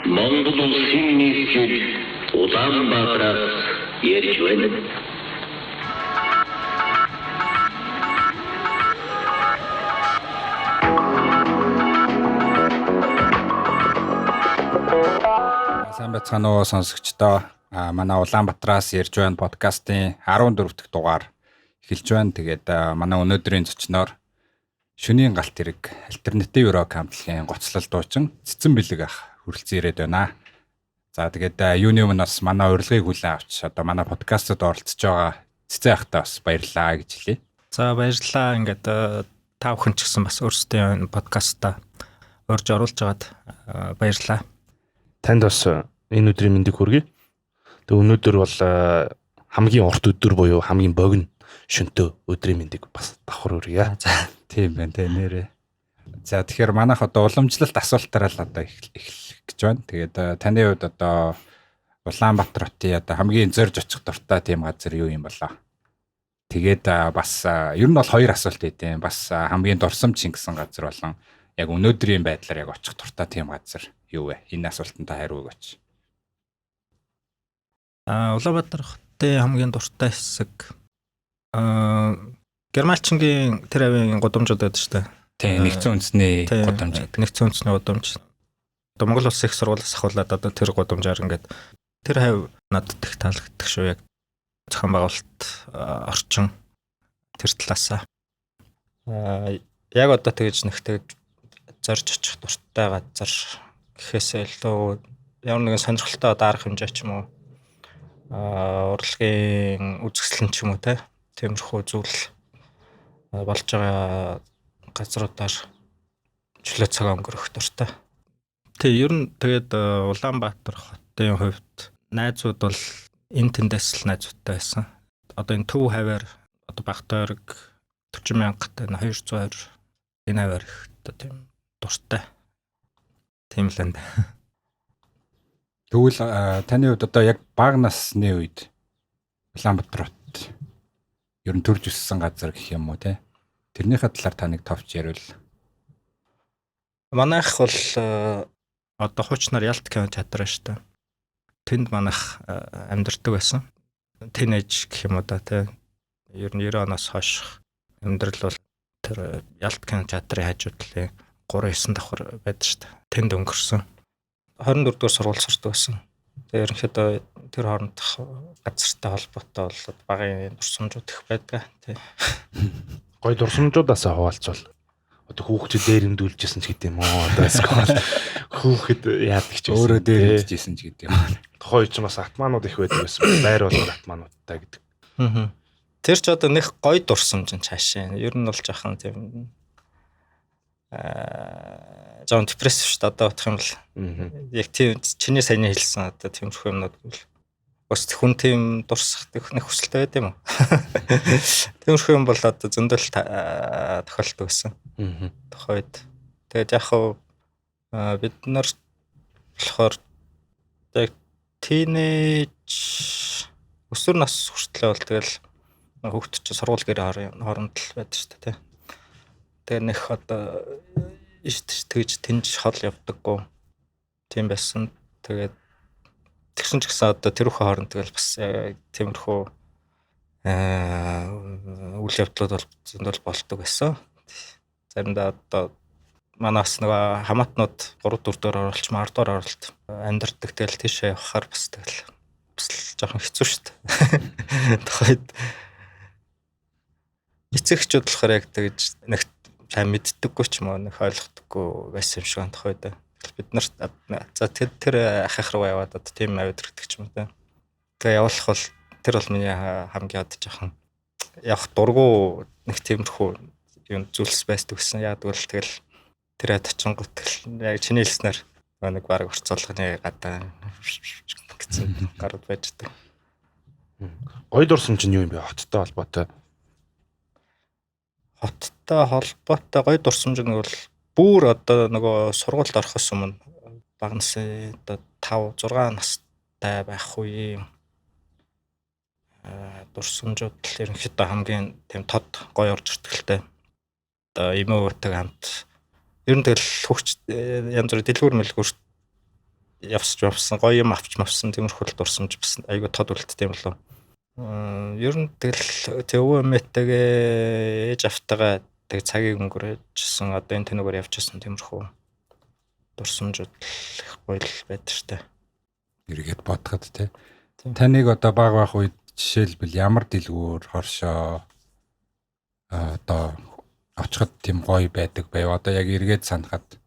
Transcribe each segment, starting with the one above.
Монгол улсын нийслэл Улаанбаатараас ярьж байна. Сайн байцгаана уу сонсогчдоо. Манай Улаанбаатараас ярьж байна подкастын 14 дахь дугаар эхэлж байна. Тэгээд манай өнөөдрийн зочноор шөнийн галт хэрэг альтернатив рок хамтлагийн гоцлол дуучин Цэцэн Бэлэг ах хүрэлцэн ирээд байна. За тэгээд юуны өмнө бас манай урилгыг хүлээн авч одоо манай подкастад оролцож байгаа Цэцэн ахтай бас баярлалаа гэж хэлье. За баярлалаа. Ингээд та бүхэн ч гэсэн бас өөрсдийн подкастаа урьж оруулж байгаад баярлалаа. Танд бас энэ өдрийн мэндийг хүргэе. Тэг өнөөдөр бол хамгийн урт өдөр буюу хамгийн богино шөнтөө өдрийн мэндийг бас давхар өргөе. За тийм байна те нэрээ. За тэгэхээр манайх одоо уламжлалт асуултаараа л одоо эхлэх гэж байна. Тэгээд таны хувьд одоо Улаанбаатар хотын одоо хамгийн зорж очих дуртай тийм газар юу юм болоо? Тэгээд бас ер нь бол хоёр асуулт өгдөө. Бас хамгийн дурсамж гэсэн газар болон яг өнөөдрийн байдлаар яг очих дуртай тийм газар юу вэ? Энэ асуултанд хариу өгөөч. Улаанбаатар хотын хамгийн дуртай хэсэг Германчингийн тэр авийн гудамжууд байдаг шүү дээ. Тийм, нэгдсэн үндэсний гудамж. Нэгдсэн үндэсний гудамж. Одоо Монгол Улсын их сургуулиас ахуулаад одоо тэр гудамжаар ингээд тэр хавь надад их таалагддаг шүү яг зохион байгуулалт орчин тэр талаасаа. Яг одоо тэгж зорж очих дуртай газар гэхээсээ илүү ямар нэгэн сонирхолтой одоо арга хэмжээ ч юм уу урлагийн үзэсгэлэн ч юм уу тиймэрхүү зүйл болж байгаа газруудаар чөлөө цаг өнгөрөх дуртай. Тэг ер нь тэгээд Улаанбаатар хотын хувьд найзууд бол энэ тэндээс л найзуудтай байсан. Одоо энэ төв хаваар одоо Багтайраг 40,000-тай 220 энэ хаваар их одоо тийм дуртай. Тийм л энэ. Тэгвэл таны хувьд одоо яг бага насны үед Улаанбаатар хот ер нь төрж өссөн газар гэх юм уу те? Тэрнийхээ талаар та нэг товч ярил. Манайх бол одоо хуучнаар Ялт кино театр шүү дээ. Тэнд манайх амьдардаг байсан. Тинейж гэх юм уу да те. Ер нь 90 оноос хойш амьдрал бол тэр Ялт кино театрын хажууд талын 3-9 давхар байдаг шүү дээ. Тэнд өнгөрсөн. 24 дугаар сургууль сурдаг байсан. Тэгээ ерөнхийдөө тэр хоорондох газартай холбоотой бол багын дурсамжууд их байдаг тий. Гой дурсамжуудаасаа хуваалцвал одоо хүүхдэд дээрэмдүүлжсэн ч гэдэм үү одоо скол хүүхэд яадаг ч өөрөө дээрэмдчихсэн ч гэдэм үү. Тухайн ч бас атманууд их байдаг байсан. Байр бол атмануудтай гэдэг. Тэр ч одоо нэг гой дурсамж нь цаашаа. Ер нь бол жоохон тийм жоон депрессив шүү дээ одоо бодох юм бол. Яг тийм чиний саяны хэлсэн одоо тиймэрхүү юмнууд бол бас хүн тийм дурсах нэг хүсэлтэй байд юм уу? Тиймэрхүү юм бол одоо зөндөл тохиолддог байсан. Тухайд. Тэгээд яг хав бид нар болохоор яг тинейж өсвөр нас хүртлээ бол тэгэл хүүхд чинь сургууль гэрээ хооронд л байдаг шүү дээ. Тэгээ нэх одоо тэгж тэнж хол явдаггүй. Тийм байсан. Тэгээд тэгсэн ч гэсэн одоо тэр бүхэн хооронд тэгэл бас тиймэрхүү үйл явдлууд бол зөндөл болдог байсан. Заримдаа одоо манаас нөгөө хамаатнууд 3-4 доор оролч 10 доор оролт амьдардаг. Тэгэл тийшээ явахаар бас тэгэл бас л жоохон хэцүү шүү дээ. Тухайд эцэгчүүд болохоор яг тэгж нэг сайн мэддэггүй ч юм уу нэг ойлгохдоггүй байсан юм шиг байна тухайд. Бид нарт за тэр ах руу яваад одоо тийм авид ирдэг ч юм уу. Тэгээ явуулах бол тэр бол миний хамгийн одоо жоохон явах дургу нэг тиймэрхүү юм зүйлс байсдаг гэсэн. Яг бол тэгэл тэр очингууд яг чиний хэлснээр нэг баг орцоолгоны гадаа гэсэн гарууд байждаг. Гой дурсамж нь юу юм бэ? Хоттой холбоотой. Хоттой холбоотой гой дурсамж нь бол бүр одоо нөгөө сургуульд орохоос өмнө бага насны одоо 5-6 настай байх үеийн дурсамжууд л ерөнхийдөө хамгийн тийм тод гой орж ирдэгтэй. Одоо эмээтэй хамт ер нь тэгэл хөвч янз бүрийн дэлгүүр мэлгүүр явсан гоё юм авсан тиймэрхүү дурсамж бас айгүй тод үлдтэй юм лөө. Ер нь тэгэл өвөө эмээтэйгээ ээж автайгаа тэг цагийг өнгөрөөжсэн одоо энэ тэнүүгээр явчихсан тиймэрхүү дурсамжууд их гоё л байдаг штэ. Эргээд бодоход те. Таныг одоо баг үед жишээлбэл ямар дэлгүүр хоршоо одоо очиход тийм гоё байдаг байв. Одоо яг эргээд санахад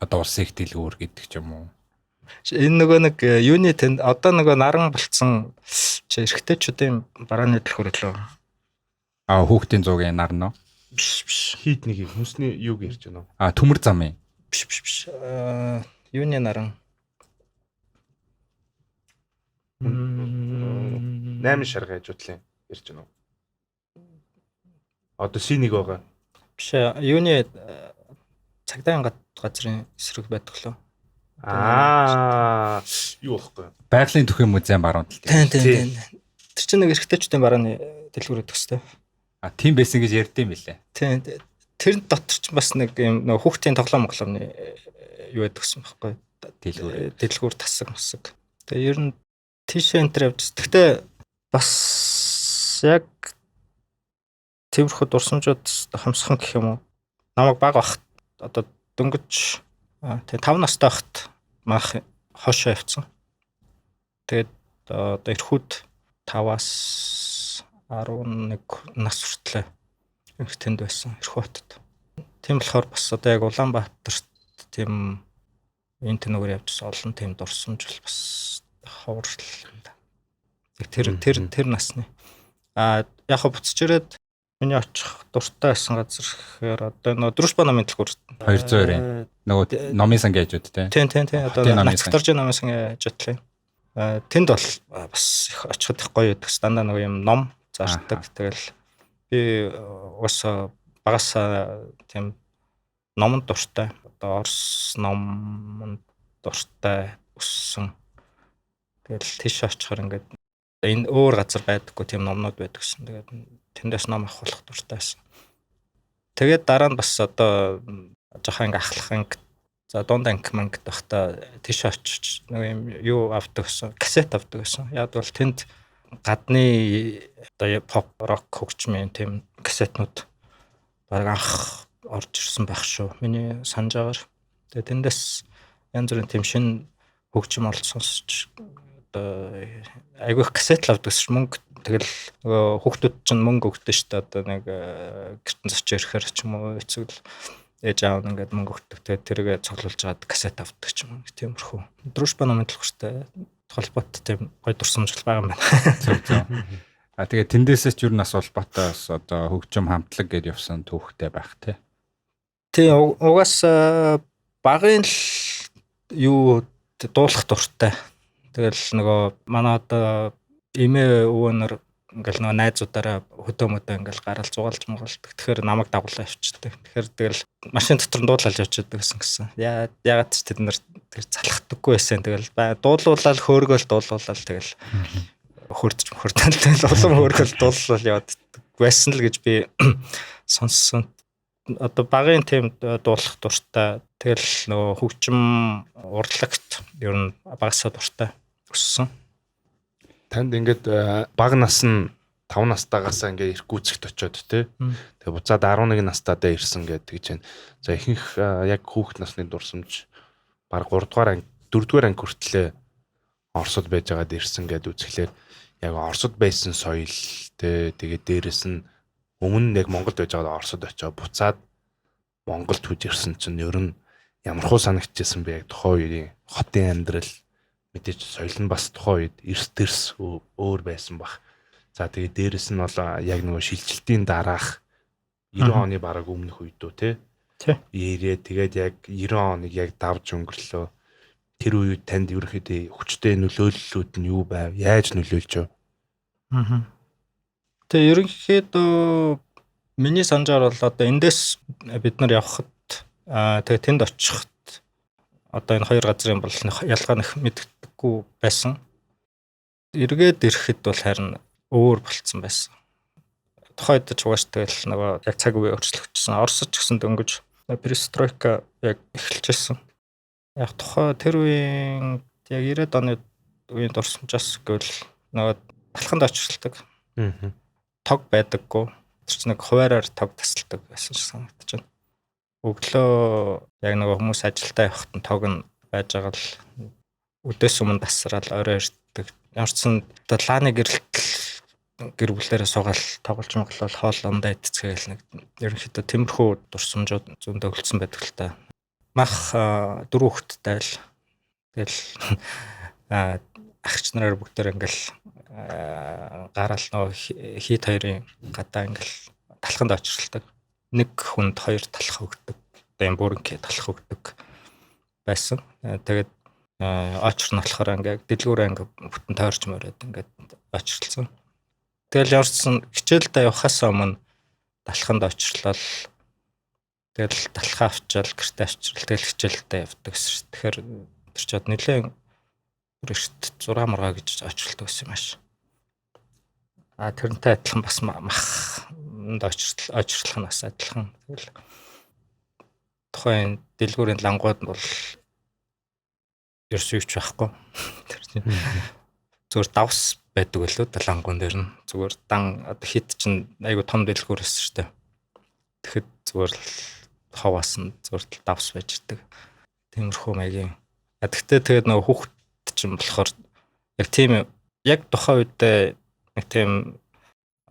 одоо улс их дэлгүүр гэдэг ч юм уу. Энэ нөгөө нэг юуны тэнд одоо нөгөө наран болцсон эрэгтэйчүүдийн барааны дэлгүүр лөө. Хүүхдийн зуугийн нарна. Биш. Хийд нэг хүнсний юуг ярьж байна уу? Төмөр замын. Биш. Юуны наран. 8 шаргай ажуудлын ярьж байна уу? Одоо C1 байгаа. Биш юуны цагдаагийн газрын эсрэг байдаг лөө. Юу байхгүй. Байгалийн түүхийн музейн баруун талд. Тийм. Тэр чинь нэг эрэгтэйчүүдийн барааны дэлгүүр өгдөг хэвээр. Тийм байсан гэж ярьдсан билээ. Тийм. Тэр дотор ч бас нэг юм нөгөө хүүхдийн тоглоом юу байдаг гэсэн байхгүй. Дэлгүүр тасаг масаг. Тэгээ ер нь тийшээ энтер явж. Гэхдээ бас яг тиймэрхүү дурсамжууд хамсхан гэх юм уу. Намайг баг бахт одоо дөнгөж тэгээ 5 настай байхад маах хошоо явцсан. Тэгээд одоо эрхүүд 5-аас 11 нас хүртэл тэнд байсан Эрхүү хотод. Тийм болохоор бас одоо яг Улаанбаатарт тийм энэ тэнүүгээр явжсан олон тийм дурсамж бол бас ховрол юм да. Тэр насны. Яг хөө буцаж ирээд миний очих дуртай байсан газар гэхээр одоо нөө Дружба намын дэлгүүр 220 нөгөө номын сангийн хажууд те. Тийм. Одоо Нацгтарж намын сангийн хажууд. Тэнд бол бас их очиход их гоё байдаг. Дандаа нөгөө юм ном зардаг. Тэгэл би уусаа багасаа тийм номонд дуртай. Одоо Орос номонд дуртай өссөн. Тэгэл тийш очихоор ингээд энэ өөр газар байдаггүй тийм номнууд байдаг гэсэн. Тэгээд тэндээс ном авах болох дуртай байсан. Тэгээд дараа нь бас одоо жоохон ингээ ахлах анги за дунд анги манг байхдаа тийш очиж нэг юм юу авдаг гэсэн. Кассет авдаг гэсэн. Яг бол тэнд гадны одоо pop rock хөгжмийн тийм кассетнууд баг анх орж ирсэн байх шүү. Миний санаж байгаагаар. Тэгээд тэндээс янз бүрийн тийм шинэ хөгжим олж сонсч одоо айгүй кассет л авдаг ш мөнгө тэгэл нөгөө хүүхдүүд чинь мөнгө өгдөө штэ одоо нэг гэртэн зочир ирэхээр ч юм уу эцэг л ээж аав ингээд мөнгө өгдөг тэгээд тэргээ цуглуулж аваад кассет авдаг ч юм уу тиймэрхүү. Дружба намын дэлгүүртэй холбоот тийм гой дурсамж байгаа юм байна. Тэгээд тэндээсээ ч юу нас холбоотой бас одоо хөгжим хамтлаг гэдээ явсан түүхтэй байх те. Тийм угаас багын л юу дуулах дуртай. Тэгэл нөгөө манай одоо эмээ өвөнөр ингээл нөгөө найзуудаараа хөдөө ингээл гараал зугаалж муулдаг. Тэгэхээр намайг дагуулсан авчдаг. Тэгэхээр тэгэл машин дотор дуулаад явчихдаг гэсэн. Яагаад ч тэд нар тэр залхдаггүй байсан. Тэгэл дуулуулаад хөөргөөл дуулуулаад тэгэл хурдтал тэгэл улам хөөргөөл дуулуулаад яваад байсан л гэж би сонссон. Одоо багын тийм дуулах дуртай. Тэгэл нөгөө хөгжим урлагт ер нь багасаа дуртай өссөн. Танд ингээд баг нас нь 5 настайгаасаа ингээд ирэх гүйцэгт очиод тий. Тэгээ буцаад 11 настайдаа ирсэн гэдэг чинь. За ихэнх яг хүүхэд насны дурсамж баг 3 дугаар анги 4 дугаар анги хүртлээ Оросд байж байгаад ирсэн гэдэг үзэхлээр яг Оросд байсан соёл тий. Тэгээд дээрэс нь өмнө яг Монголд байж байгаад Оросд очиод буцаад Монголд хүж ирсэн чинь ер нь ямархуу санагдчихсан бэ яг тухайн үеийн хотын амьдрал мэдээж соёл нь бас тухайн үед эрс дэрс өөр байсан баг. За тэгээд дээрэс нь бол яг нөгөө шилжилтийн дараах 90 оны бараг өмнөх үед үү те. Ирээ тэгээд яг 90 оныг яг давж өнгөрлөө. Тэр үед танд ерөөхдөө хүчтэй нөлөөллүүд нь юу байв? Яаж нөлөөлж вэ? Тэгээ ерөнхийдөө миний санджаар бол одоо эндээс бид нар явхад тэгээ тэнд очиход одоо энэ хоёр газрын бол ялгаа нэх мэддэггүй байсан. Эргээд ирэхэд бол харин өөр болцсон байсан. Тухайд ч угааш тэгэл нөгөө яг цаг үе өөрчлөгдсөн. Оросч гэсэн дөнгөж перестройка яг эхэлчихсэн. Яг тухай тэр үеийн яг 90-ад оны үеийн дурсамжаас гэвэл нөгөө талханд очирсалдаг. Тог байдаггүй. Тэр чинь нэг хуваараар тог тасалдаг байсан шиг санагдаж байна. Өглөө яг нөгөө хүмүүс ажилдаа явахад нь тог нь байж байгаа л өдөөс өмнө тасрал орой ирдэг. Ямар ч сан лааны гэр бүлээрээ суугаал тоглож моглол хоол ундаа идцгээл нэг ерөнхийдөө тиймэрхүү дурсамжууд зөндөө өлдсөн байдаг л та. Мах 4 хүүхэдтэй л тэгэл ахч нараар бүгдээр ингээл гараал нөө хийт хоёрын гадаа ингээл талханд очирсалдаг. Нэг хүнд 2 талх өгдөг. Тэгээ бүрэнхий талх өгдөг байсан. Тэгээд очир нь болохоор ингээд дэлгүүрээ ингээд бүтэн тойрч мөрөөд ингээд очирлцсан. Тэгэл явсан хичээлдээ явахаас өмнө талханд очирлал. Тэгэл талхаа авчаал гэртээ авчрал. Тэгэл хичээлдээ явдаг ш. Тэгэхээр тэр чад нэлээд бүрэгт 6 маргаа гэж очирлдаг байсан юм ааш. Тэрнтэй адилхан бас махнд очирлах нь бас адилхан. Тэгэл тухайн дэлгүүрийн лангууд бол ерсүйч байхгүй. Тэр зүгээр давс байдаг байлоо лангуун дээр нь. Зүгээр дан одоо хит чинь айгу том дэлгүүр өссөн шүү дээ. Тэгэхэд зүгээр л хаваас нь зүгээр л давс байж ирдэг. Тиймэрхүү маягийн. Гэхдээ тэгээд нөгөө хүүхэд чинь болохоор яг тийм яг тухайн үедээ нэг тийм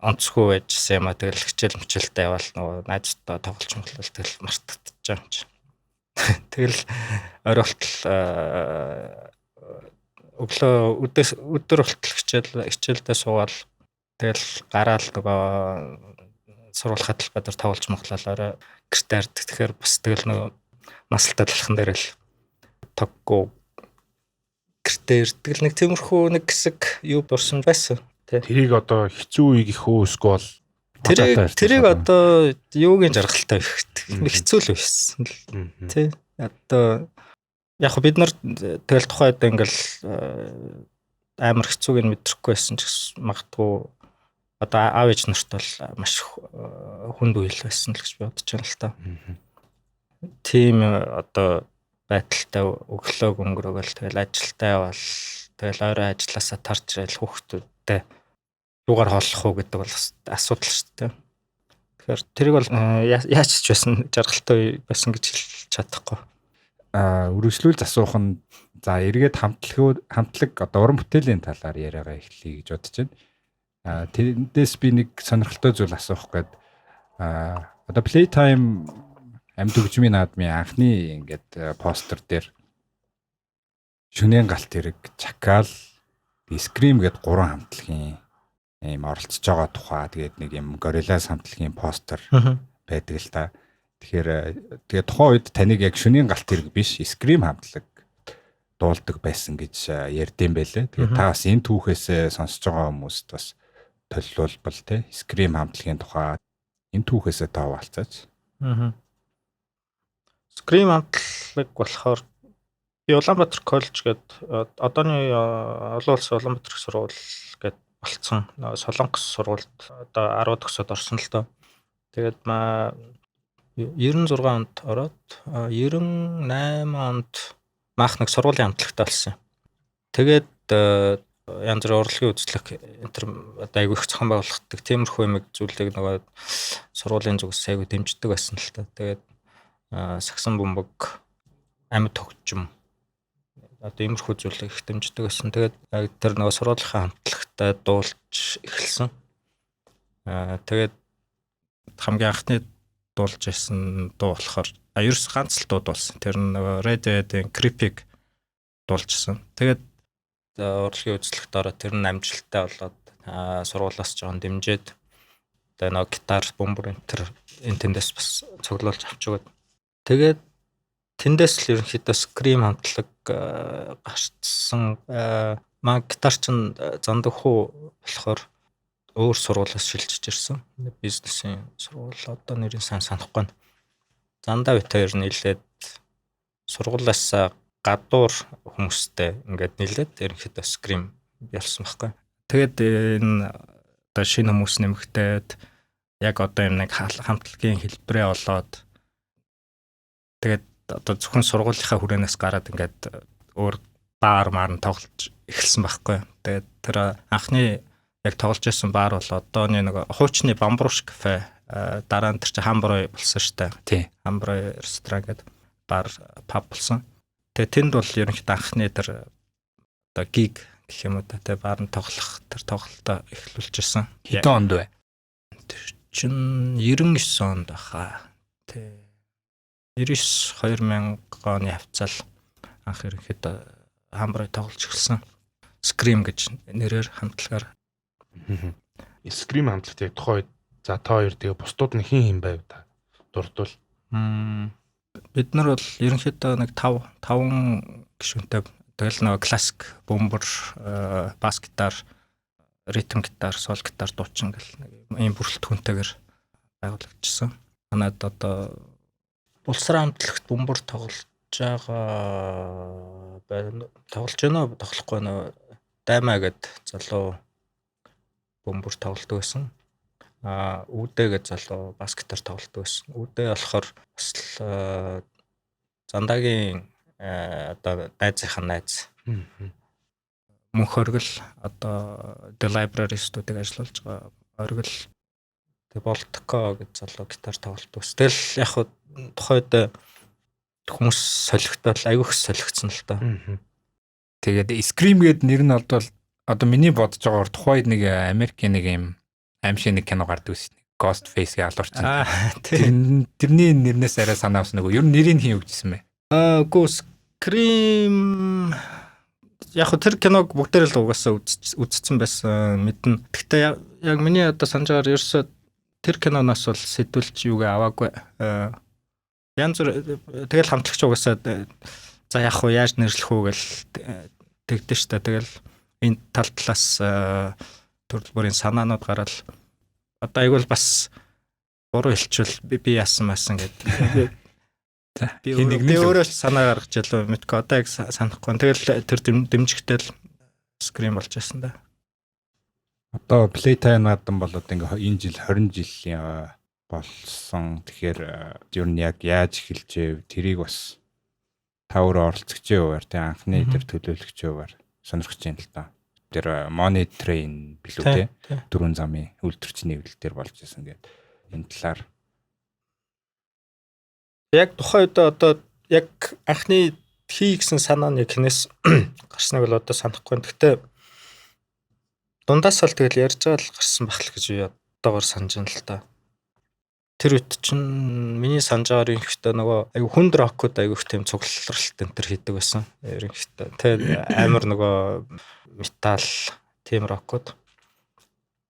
онцгүй байжсэн юм а. Тэгэл хичээл мчэлтэй явал нөгөө найзтай тоглож мөглөл тэгэл мартагдчихж байгаа юм чи. Тэгэл оройртол өглөө өдөр болтол хичээлдээ суугаал тэгэл гараал нөгөө сурвалж хадгалбаа дээр тоглож моглол орой гэртээ ирдэг. Тэгэхээр бас тэгэл нөгөө масалтай талхан дээр л тоггүй гэртээ ирдэг л нэг тиймэрхүү нэг хэсэг юу дурсан байсан. Тэрийг одоо хэцүү үеиг их өөсгөө бол тэрийг одоо юугийн жаргалтай хэцүү л байсан л тий. Одоо яг бид нар тэгэл тухайд ингээл амар хэцүүг нь мэдрэхгүй байсан ч магадгүй одоо аав ээж нарт бол маш хүнд үйл байсан л гэж бодож байна л та. Тийм одоо байдалтай өглөөг өнгөрөөгөл тэгэл ажилдаа явал тэгэл орой ажилласаа тарж ирэл хүүхдүүдтэй юугаар хооллох уу гэдэг бол асуудал шүү дээ. Тэгэхээр тэрийг бол яаж ч байсан жаргалтай байсан гэж хэлж чадахгүй. Үргэлжлүүлж асуух нь за эргээд хамтлаг одоо уран бүтээлийн талаар яриагаа эхлэе гэж бодож байна. Тэндээс би нэг сонирхолтой зүйл асуух гээд одоо Playtime амьд хөгжмийн наадмын анхны ингээд постэр дээр Шөнийн галт хэрэг, Чакал, Scream гэд 3 хамтлагийн ийм оролцож байгаа тухай тэгээд нэг юм Gorillaz хамтлагийн постэр байдаг л та. Тэгэхээр тухайн үед таныг яг Шөнийн галт хэрэг биш Scream хамтлаг дуулдаг байсан гэж ярьдсан байлээ. Тэгээд та бас энэ түүхээс сонсож байгаа хүмүүст бас төлөвлөлбөл те Scream хамтлагийн тухай энэ түүхээс та хаваалцаач. Scream хамтлаг болохоор Улаанбаатар коллеж гэдэг одооны олон улсын Улаанбаатар сургууль гэдэг болцсон. Солонгос сургуульд одоо 10 төгсөд орсон л доо. Тэгээд 96 онд ороод 98 онд маах нэг сургуулийн хамтлагтай болсон. Тэгээд янз бүрийн урлагийн үзлэг одоо айгүй их зохион байгуулагддаг тиймэрхүү юм зүйлийг нөгөө сургуулийн зүгээс айгүй дэмждэг байсан л та. Тэгээд сагсан бөмбөг амьд хөгжим одоо иймэрхүү зүйлийг их дэмждэг байсан. Тэгээд тэр нөгөө сургуулийн хамтлагтай дуулж эхэлсэн. Тэгээд хамгийн анхны дуулж исэн дуу болохоор ерөөс ганц л дуу дуулсан. Тэр нөгөө Radiohead-ийн Creep-ийг дуулжсэн. Тэгээд урлагийн үзлэгт ороод тэр нь амжилттай болоод сургуулиас жоон дэмжиж тэгээд нөгөө гитар, бөмбөр энэ тэндээс бас цуглуулж авч өгöd. Тэгээд тэндээс л ерөнхийдөө Scream хамтлаг гарчсан. Гитар чинь зандагхуу болохоор өөр сургуулиас шилжиж ирсэн. Бизнесийн сургууль одоо нэрийг санахгүй байна. Зандаа бит хоёр нийлээд сургуулиас гадуур хүмүүстэй ингээд нийлээд ерөнхийдөө Scream ялсан байхгүй. Тэгээд энэ одоо шинэ хүмүүс нэмэгдээд яг одоо юм нэг хамтлагийн хэлбэрээ олоод тэгээд одоо зөвхөн сургуулийнхаа хүрээнээс гараад ингээд өөр баар маар нь тоглож эхэлсэн байхгүй. Тэгээд тэр анхны яг тоглож байсан баар бол одооний нэг хуучны Бамбруш кафе дараа нь тэр чинь Хамброй болсон шүү дээ. Тий. Хамброй ресторан гэдэг бар паб болсон. Тэгээд тэнд бол ерөнхийдөө анхны тэр одоо гиг гэх юм уу та тэгээд баар нь тоглох тэр тоглолтоо эхлүүлчихсэн. Хэдэн онд вэ? Тэр чинь 99 онд баха. Тэ 99 2000 оны хавцал анх ерөнхийдөө Хамброй тоглож эхэлсэн. Scream гэж нэрээр хамтлагаар. Scream хамтлагт яг тухайн үед за та хоёр тэгээ бусдууд нь хин байв та дурдвал. Бид нар бол ерөнхийдөө нэг 5 гишүүнтэй тэгэл нэг классик бөмбөр, бас гитар, ритм гитар, сол гитар, дуучин гэл нэг ийм бүрэлдэхүүнтэйгээр байгуулагдчихсан. Манайд одоо улсраа хамтлагт бөмбөр тоглож байгаа тоглож байна уу тоглохгүй нөө Даймаа гэд залуу бөмбөр тоглодог байсан. Үүдээ гэж залуу бас гитар тоглодог байсан. Үүдээ болохоор бас Зандагийн одоо найзынхаа найз. Мөнх оргил одоо The Library студид ажиллаж байгаа. Оргил Болтко гэж залуу гитар тоглодог байсан. Тэгэл яг хуу тухайд хүмүүс солигдоод айгүйх солигдсон л та. Тэгээд Scream гэдэг нэр нь бол одоо миний бодож байгаагаар тухайд нэг Америкийн нэг юм аимшиг нэг кино гардаг байсан. Ghost Face-ийг алуурсан. Тэрний нэрнээс арай санаа авсан нөгөө. Ер нь нэрийг хин өгчсэн бэ? Үгүй Scream яг хөө тэр киног бүгдээр л угаасаа үзсэн байсан мэднэ. Гэхдээ яг миний одоо санаж байгаагаар ерөөсөө тэр киноноос бол сэтүүлч юугаа аваагүй. Янз бүр тэгэл хамтлагч угаасаа за яг хөө яаж нэрлэх үү гэл тэгдэж штэ. Тэгэл энэ тал талаас төрөл бүрийн санаанууд гараад одоо айгуул бас буруу хэлчихвэл би яасан масан гэдэг. Би өөрөө санаа гаргаж ялуу мэдгүй одоо яг санахгүй. Тэгэл тэр дэмжигтэл Scream болж байсан да. Одоо Playtime надан болоод ингээ энэ жил 20 жилийн болсон. Тэгэхээр ер нь яг яаж эхэлжээ тэрийг бас та өөрөө оролцогч яваар тий анхны тэр төлөөлөгч яваар сонирхож байна л да. Тэр Money Train билүү тий 4 замын үйлдвэрчний нэвлэл дээр болж байсан гэдэг энэ талаар яг тухайн үед одоо яг анхны хий гэсэн санаа нь хинээс гарсныг бол одоо санахгүй. Гэхдээ дундаас л тэгэл ярьж байгаа л гарсан бахал гэж би одоогоор санаж байна л та. Тэр үед чинь миний санаж байгаагаар ихтэй нөгөө аюу хүнд рокууд аюу их тийм цугларалт энэ төр хийдэг байсан. Ерөнхийдөө тэгээ амар нөгөө метал тийм рокууд.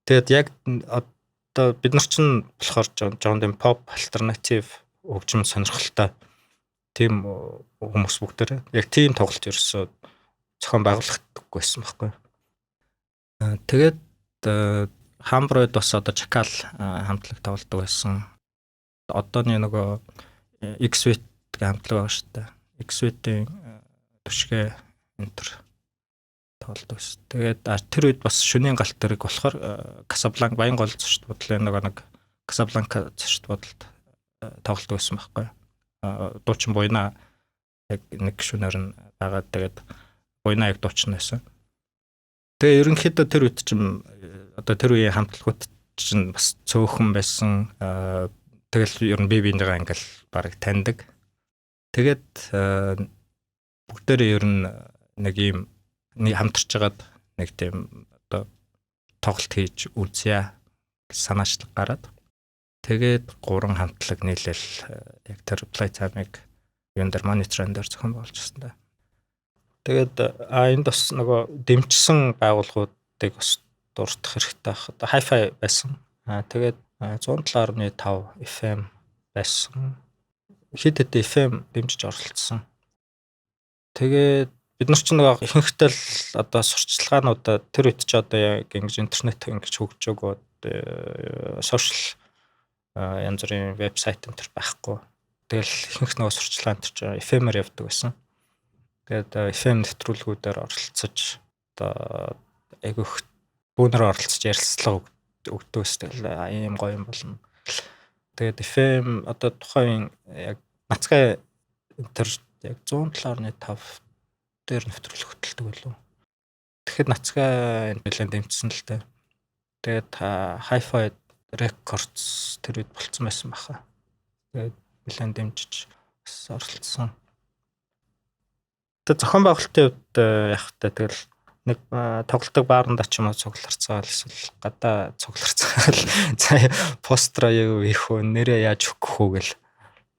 Тэгэд яг одоо бид нар чинь болохоор жоон тийм pop альтернатив хөгжим сонирхолтой тийм хүмүүс бүгдээр яг тийм тоглолт ерөөсөө зохион байгуулагдаггүй байсан байхгүй. Тэгээд Хамбройд бас одоо Чакал хамтлаг тоглодог байсан. Одооний нөгөө X-Wit гэх хамтлаг байгаа шүү дээ. X-Wit-ийн түшгэ энтер тоглодог байсан. Тэгээд тэр үед бас шөнийн галт тэрэг болохоор Casablanca Баян гол зочд бодлын нэг Casablanca зочд бодолд тоглодог байсан байхгүй. Дуучин буйна яг нэг шөнөөр нь байгаад тэгээд буйна яг дуучин байсан. Тэгээ ерөнхийдөө тэр үед чинь одоо тэр үеийн хамтлагууд чинь бас цөөхөн байсан. Тэгэл ер нь би биенийгээ ингээл барыг таньдаг. Тэгээд бүгдээрээ ер нь нэг юм хамтарч байгаад нэг тийм одоо тоглолт хийж үзье гэж санаачлаг гараад тэгээд 3 хамтлаг нийлээл яг тэр Playtime-ыг юун дээр мониторн дээр зохион байгуулж байсан да. Тэгээд энд бас нөгөө дэмжсэн байгууллагуудыг бас дурдах хэрэгтэй байх. Одоо Hi-Fi байсан. Тэгээд 107.5 FM байсан. Хэд хэдэн FM дэмжиж оролцсон. Тэгээд бид нар ч нэг ихэнхдээ л одоо сурчлагаануудаа тэр үед ч одоо яг ингэж интернет ингэж хөгжөөг сошиал янз бүрийн вебсайт энэ төр байхгүй. Тэгэл ихэнх нөгөө сурчлагаан төр ч FM-аар явдаг байсан. Тэгээд FM нэвтрүүлгүүдээр оролцож одоо айгүйх бүүнээр оролцож ярилцлага өгдөг өстэй ийм гоё юм болно. Тэгээд FM одоо тухайн яг нацгай тэр яг 107.5 дээр нэвтрүүлэх хөтэлдэг байлоо. Тэгэхэд нацгаа нэлээд дэмжсэн л дээ. Тэгээд Hi-Fi Records тэр үед болцсон байсан баха. Тэгээд нэлээд дэмжиж бас оролцсон. Тэгээд зохион байгуулалтын хувьд яг та тэгэл нэг тоглолтог бааранда ч юм уу цугларцгаал эсвэл гадаа цугларцгаал за постра юу их үү нэрээ яаж өгөх үү гэл.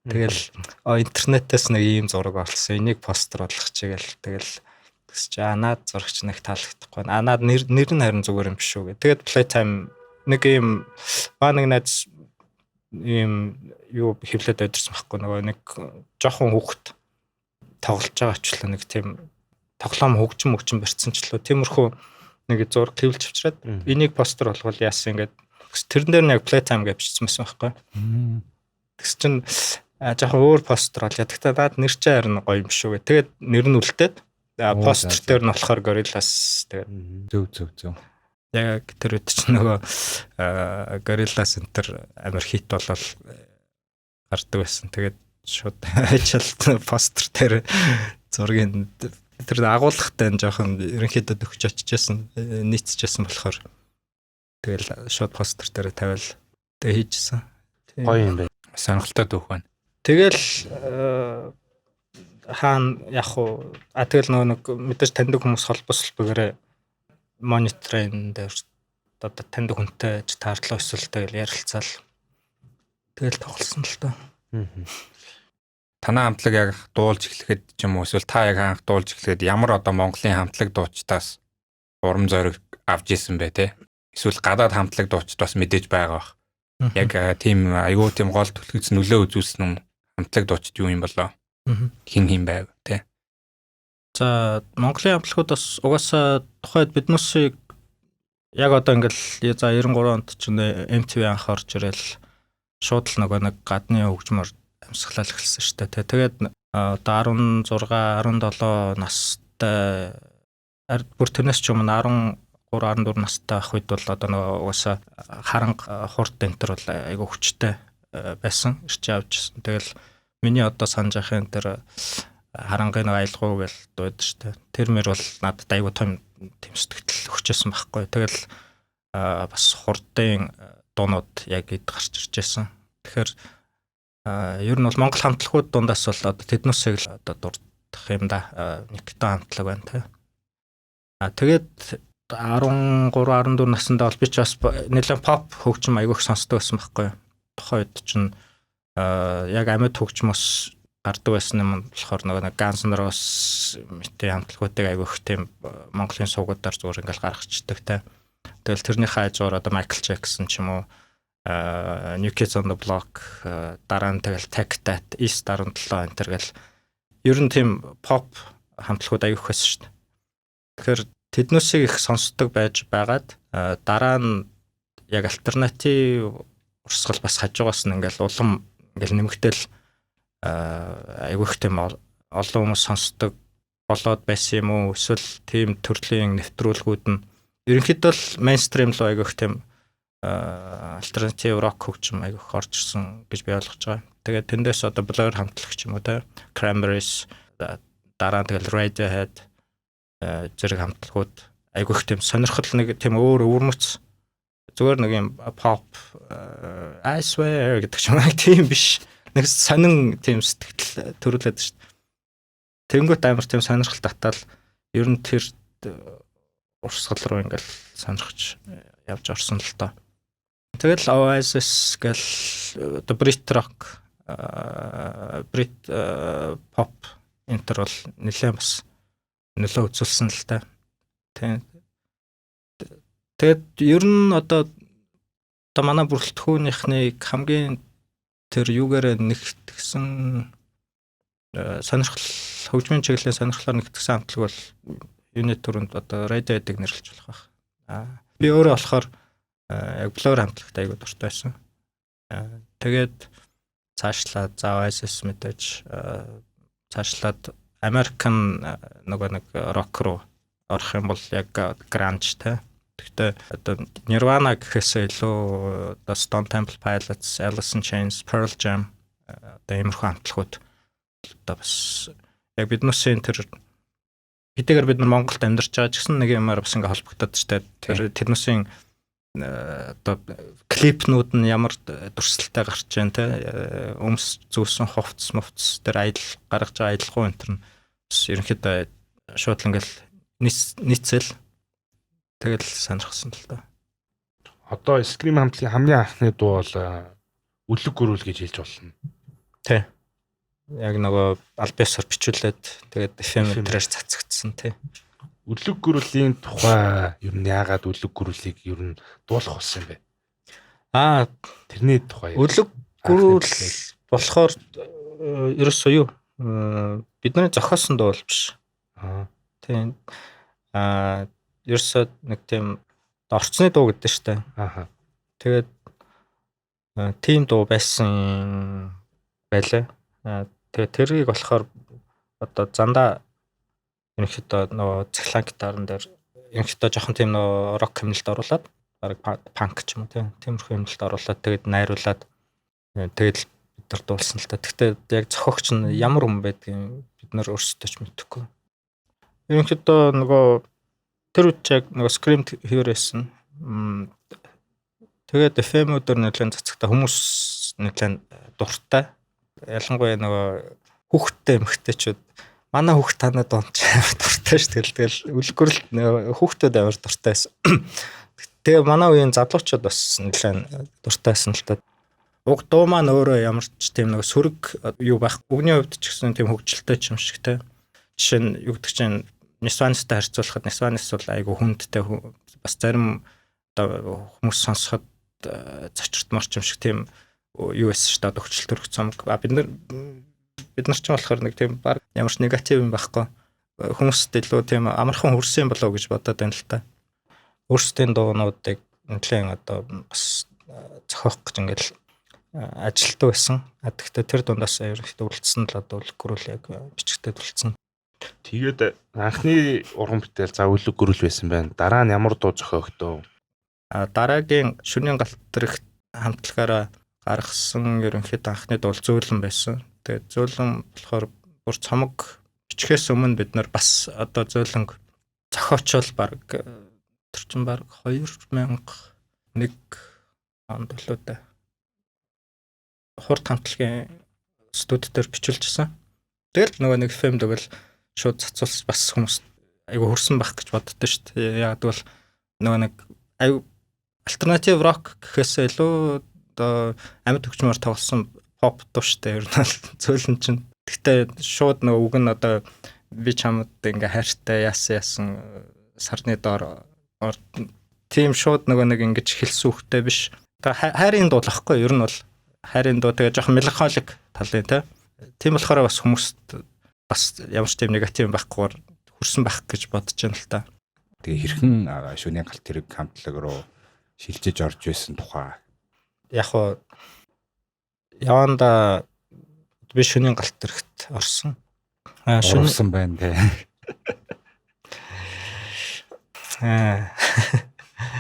Тэгэл интернетээс нэг ийм зураг олсон. Энийг постэр болгох чигээл тэгэл чи наад зурагч нэг таалагдахгүй. Наад нэр нь харин зүгээр юм биш үү гэ. Тэгээд Playtime нэг ийм нэг найз ийм юу хевлээд өдөрсөн байхгүй нөгөө нэг жоохон хүүхэд тоглож байгаа ч л нэг тийм тоглоом хөгжим барьсан ч л тиймэрхүү нэг зураг хэвлж авчираад энийг постэр болгол яасан ингээд тэрэн дээр нэг Playtime гэж бичсэн байсан байхгүй. Тэгс чин жоохон өөр постэр бол ядагтаа наад нэр чинь харин гоё юм шүү гэ. Тэгээд нэр нь үлдээд постэр дээр нь болохоор Gorillaz тэгээд зөв. Яг тэр үед чинь нөгөө Gorillaz Center амар хит болол гардаг байсан. Тэгээд шууд ажил постэр дээр зургийн тэр агуулгатай жоохон ерөнхийдөө өгч очижсэн нийцчихсэн болохоор тэгэл шууд постэр дээр тавиал тэгээ хийжсэн. Гоё юм байна. Сонирхолтой дүүх байна. Тэгэл хаана яг уу тэгэл нөгөө нэг мэдээж таньдаг хүмүүс холбосолбогоор мониторын дээр одоо таньдаг хүнтэй таарлаа эсвэл тэгэл ярилцаал тэгэл тоглосон л доо. Танай хамтлаг яг дуулж эхлэхэд ч юм уу эсвэл та яг анх дуулж эхлэхэд ямар одоо Монголын хамтлаг дуучдаас урам зориг авч исэн бэ те? Эсвэл гадаад хамтлаг дуучдаас мэдээж байгаа бах. Яг тийм айгүй тийм гол төлөвлөс нөлөө үзүүлсэн юм хамтлаг дуучид юу юм болоо? Хин байв те? За Монголын хамтлагууд бас угаасаа тухайд биднээсийг яг одоо ингээл за 93 онд чинь MTV анх орж ирэл шууд л нөгөө нэг гадны хөгжмөр амьсгалал эхэлсэн шүү дээ. Тэгээд одоо 16 17 настай бүр тэрнээс ч өмнө 13 14 настай ах үед бол одоо нөгөө угаасаа харанга хурд энтер бол айгүй хүчтэй байсан. Ирчээ авчихсан. Тэгэл миний одоо санаж ахын тэр харангийн аялгуу гэж дууд шүү дээ. Тэр мөр бол надад айгүй том сэтгэл өгчээсэн байхгүй. Тэгэл бас хурдын дуунууд яг эд гарч иржсэн. Тэгэхээр ер нь бол Монгол хамтлагууд дундаас бол одоо тэднүүсийг л одоо дурдах юм да. Никто хамтлаг байна те. Тэгээд 13 14 наснда бол би ч бас нэлээд pop хөгжим айгүйх сонсдог байсан байхгүй. Тухайн үед чинь яг амьд хөгжмөс гардаг байсан юм болохоор нөгөө Guns N' Roses мэтийн хамтлагуудыг айгүйх тийм Монголын суугуудаар зүгээр ингээл гаргацдаг те. Тэгэл тэрний хажуугаар одоо Michael Jackson ч юм уу New Kids on the Block дараа нь тэгэл Tech That East 17 энэ гэл ер нь тийм pop хамтлагууд аяг хөсөн шүү дээ. Тэгэхээр тэднүүсийг их сонсдог байж байгаад дараа нь яг альтернатив урсгал бас хажуугаас нь ингээл улам ингээл нэмэгдэл аяг их тийм олон хүмүүс сонсдог болоод байсан юм уу эсвэл тийм төрлийн нэвтрүүлгүүд нь ерөнхийдөө л mainstream л аяг их тийм альтернатив рок хөгжим аяг их орж ирсэн гэж би ойлгож байгаа. Тэгээд тэндээс одоо Blur хамтлагч юм уу те Cranberries дараа нь тэгэл Radiohead зэрэг хамтлагууд айгүй их тийм сонирхол нэг тийм өөр өвөрмөц зүгээр нэг юм pop I swear гэдэг ч юм аа тийм биш нэг сонин тийм сэтгэл төрүүлээд шүү дээ. Тэнгүүт амар тийм сонирхол татаал ер нь тэр урсгал руу ингээл сонирхож явж орсон л доо. Тэгэл Oasis гэл Brit rock Brit pop энтер бол нэлээд бас нөлөө үзүүлсэн л та. Тэгээд ер нь одоо манай бүрэлдэхүүнийхний хамгийн тэр юугаар нэгтгэсэн сонирхол хөгжмийн чиглэлийн сонирхлоор нэгтгэсэн хамтлаг бол юуны төрөнд одоо Radiohead-ыг нэрлэж болох байх. Би өөрөө болохоор яг Blur хамтлагт аягүй дуртай байсан. Тэгээд цаашлаад Oasis мэдээж цаашлаад American нөгөө нэг рок руу орох юм бол яг grunge те. Гэхдээ одоо Nirvana гэхээсээ илүү одоо Stone Temple Pilots, Alice in Chains, Pearl Jam одоо иймэрхүү хамтлагууд одоо бас яг биднээсээ тэр хэдийгээр бид нар Монголд амьдарч байгаа ч гэсэн нэг юмар бас ингээ холбогдоод штэ. Тэр тэрнээсээ одоо клипнүүд нь ямар дурсалтай гарч байна те өмс зүүсэн хувцс мовц тэр аялал гаргаж байгаа аялалгуу энэ төр нь бас ерөнхийдөө шууд л ингээл нийцэл тэгэл сонирхсан л та. Одоо скрим хамтлагийн хамгийн анхны дуу бол үлэг гөрүүл гэж хэлж болно. Тий. Яг нөгөө альбиасаар бичүүлээд тэгээд FM-ээр цацагдсан тий. Үлэг гөрүүлийн тухай ер нь яагаад үлэг гөрүүлийг ер нь дуулах болсон юм бэ? Тэрний тухай. Үлэг гөрүүл болохоор ерөөсөө юу бидний зохиосон дуу биш. Тийм. Ерөөсөө нэг тийм орцны дуу гэдэг штэ. Тэгээд тийм дуу байсан байлаа. Тэгээд тэрийг болохоор одоо зандаа ерөнхийдөө нөгөө цахилгаан гитарын дээр ерөнхийдөө жоохон тийм нөгөө рок хэмнэлд оруулаад баг панк ч юм уу тиймэрхүү хэмнэлд оруулаад тэгээд найруулад тэгээд бид нар дуулсан л та. Гэхдээ яг зохиогч нь ямар хүн байдгийг бид нар өөрсдөө ч мэдэхгүй. Ерөнхийдөө нөгөө тэр үед яг нөгөө scream хийрсэн. Тэгээд FM-үүдээр нэлээд цацагта хүмүүс нэлээд дуртай. Ялангуяа нөгөө хүүхдтэй эмэгтэйчүүд манай хүүхд танад донч дуртай ш. Тэгэл үлгэрэлт хүүхдүүд амар дуртай байсан. Тэгээ манай үеийн залуучууд бас нэлээд дуртай байсан л та. Уг дуу маань өөрөө ямар ч тийм нэг сөрөг юу байх. Үгний хувьд ч гэсэн тийм хөгжилтэй ч юм шиг те. Жишээ нь юу гэдэг чинь Нисванистай харьцуулахад Нисванис бол айгу хүндтэй бас зарим одоо хүмүүс сонсоход зочиртморч юм шиг тийм юу эсэж шүү дээ хөгжил төрөх цомог. Бид нар ч болохоор нэг тийм баг ямар ч негатив юм байхгүй. Хүмүүст илүү тийм амархан хүрсэн болоо гэж бодоод байна л та. Өөрсдийн дуунуудыг нэлээд одоо бас зохиох гэж ингээл ажилтдаг байсан. Гэхдээ тэр дундаас ерөнхийдөө үлдсэн л одоо үлэг гөрүүл яг бичгтээ үлдсэн. Тэгээд анхны уран бүтээл за үлэг гөрүүл байсан байна. Дараа нь ямар дуу зохиогдов? Дараагийн шөнийн галт дээрх хамтлагаараа гаргасан ерөнхийдөө анхны дуу зөөлөн байсан. Тэгээд зөөлөн болохоор бүр цомог бичгээс өмнө бид нар бас одоо зөөлөнг зохиочвол баг тэр чин баг 2001 онд болоо да. Хурд хамтлагийн студид дээр бичүүлжсэн. Тэгэл нөгөө нэг FM дэгэл шууд цацуулж бас хүмүүс айгу хөрсөн байх гэж боддоо шүү дээ. Яг бол нөгөө нэг айгу альтернатив рок гэхээсээ илүү одоо амьд хөгжмөр тоглосон pop дуу шүү дээ. Ер нь зөөлөн чинь. Гэхдээ шууд нөгөө үг нь одоо би чамд ингээ хайртай яасан сарны доор тийм шууд нөгөө нэг ингэж хэлсэн үгтэй биш. Тэгээ хайрын дуу л ахгүй. Ер нь бол хайрын дуу тэгээ жоохон меланхолик талын тийм болохоор бас хүмүүст бас ямар ч тийм негатив байхгүйгээр хүрсэн байх гэж бодож байна л та. Тэгээ хэрхэн шөнийн галт тэрэг хамтлаг руу шилжиж орж байсан тухай. Яг хоо яванда би шөнийн галт тэрэгт орсон. Орсон байна те.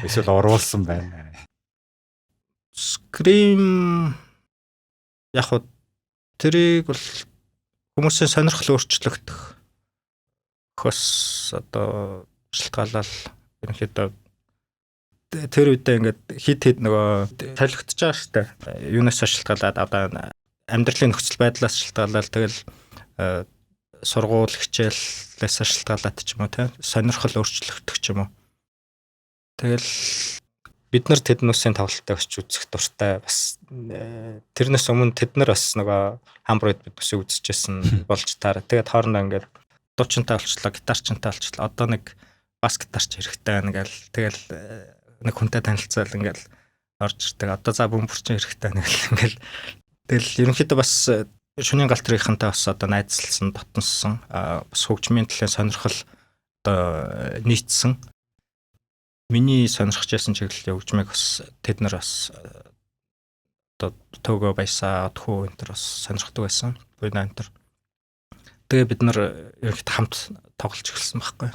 Эсвэл оруулсан байна. Scream яг хоо тэрийг бол хүмүүсийн сонирхол өөрчлөгдөх хос одоо шалтгаалал ерөнхийдөө тэр үедээ ингээд хит нөгөө солигдож байгаа шүү дээ. Юунаас шалтгаалаад одоо амьдралын нөхцөл байдлаас шалтгаалаад тэгэл сургууль хичээлээс шалтгаалаад ч юм уу те сонирхол өөрчлөгдөх ч юм уу. Тэгэл бид нар тэднүүсийн тавлалтыг очиж үзэх дуртай бас тэрнээс өмнө тэд нар бас нөгөө хамбрууд биднээс үзчихсэн болж таараа. Тэгээд хоорондоо ингээд дуучинтай болчлоо, гитарчинтай болчлоо. Одоо нэг бас гитарч хэрэгтэй байна гээл. Тэгэл нэг хүнтэй танилцал ингээл орж ирдэг. Одоо за бөмбөрчин хэрэгтэй байна гэл ингээл. Тэгэл ерөнхийдөө бас шөнийн галт тэрэгхэнтэй бас одоо найзлсан, дотноссон бас хөгжмийн төлөө сонирхол одоо нийцсэн. Миний сонирхож байсан чиглэлийн хөгжмийг бас тэд нар бас одоо Төгөө Баясаа, Отхоо энэ төр бас сонирхдаг байсан. Буйна энэ төр. Тэгээ бид нар ерөнхийдөө хамт тоглож эхэлсэн байхгүй.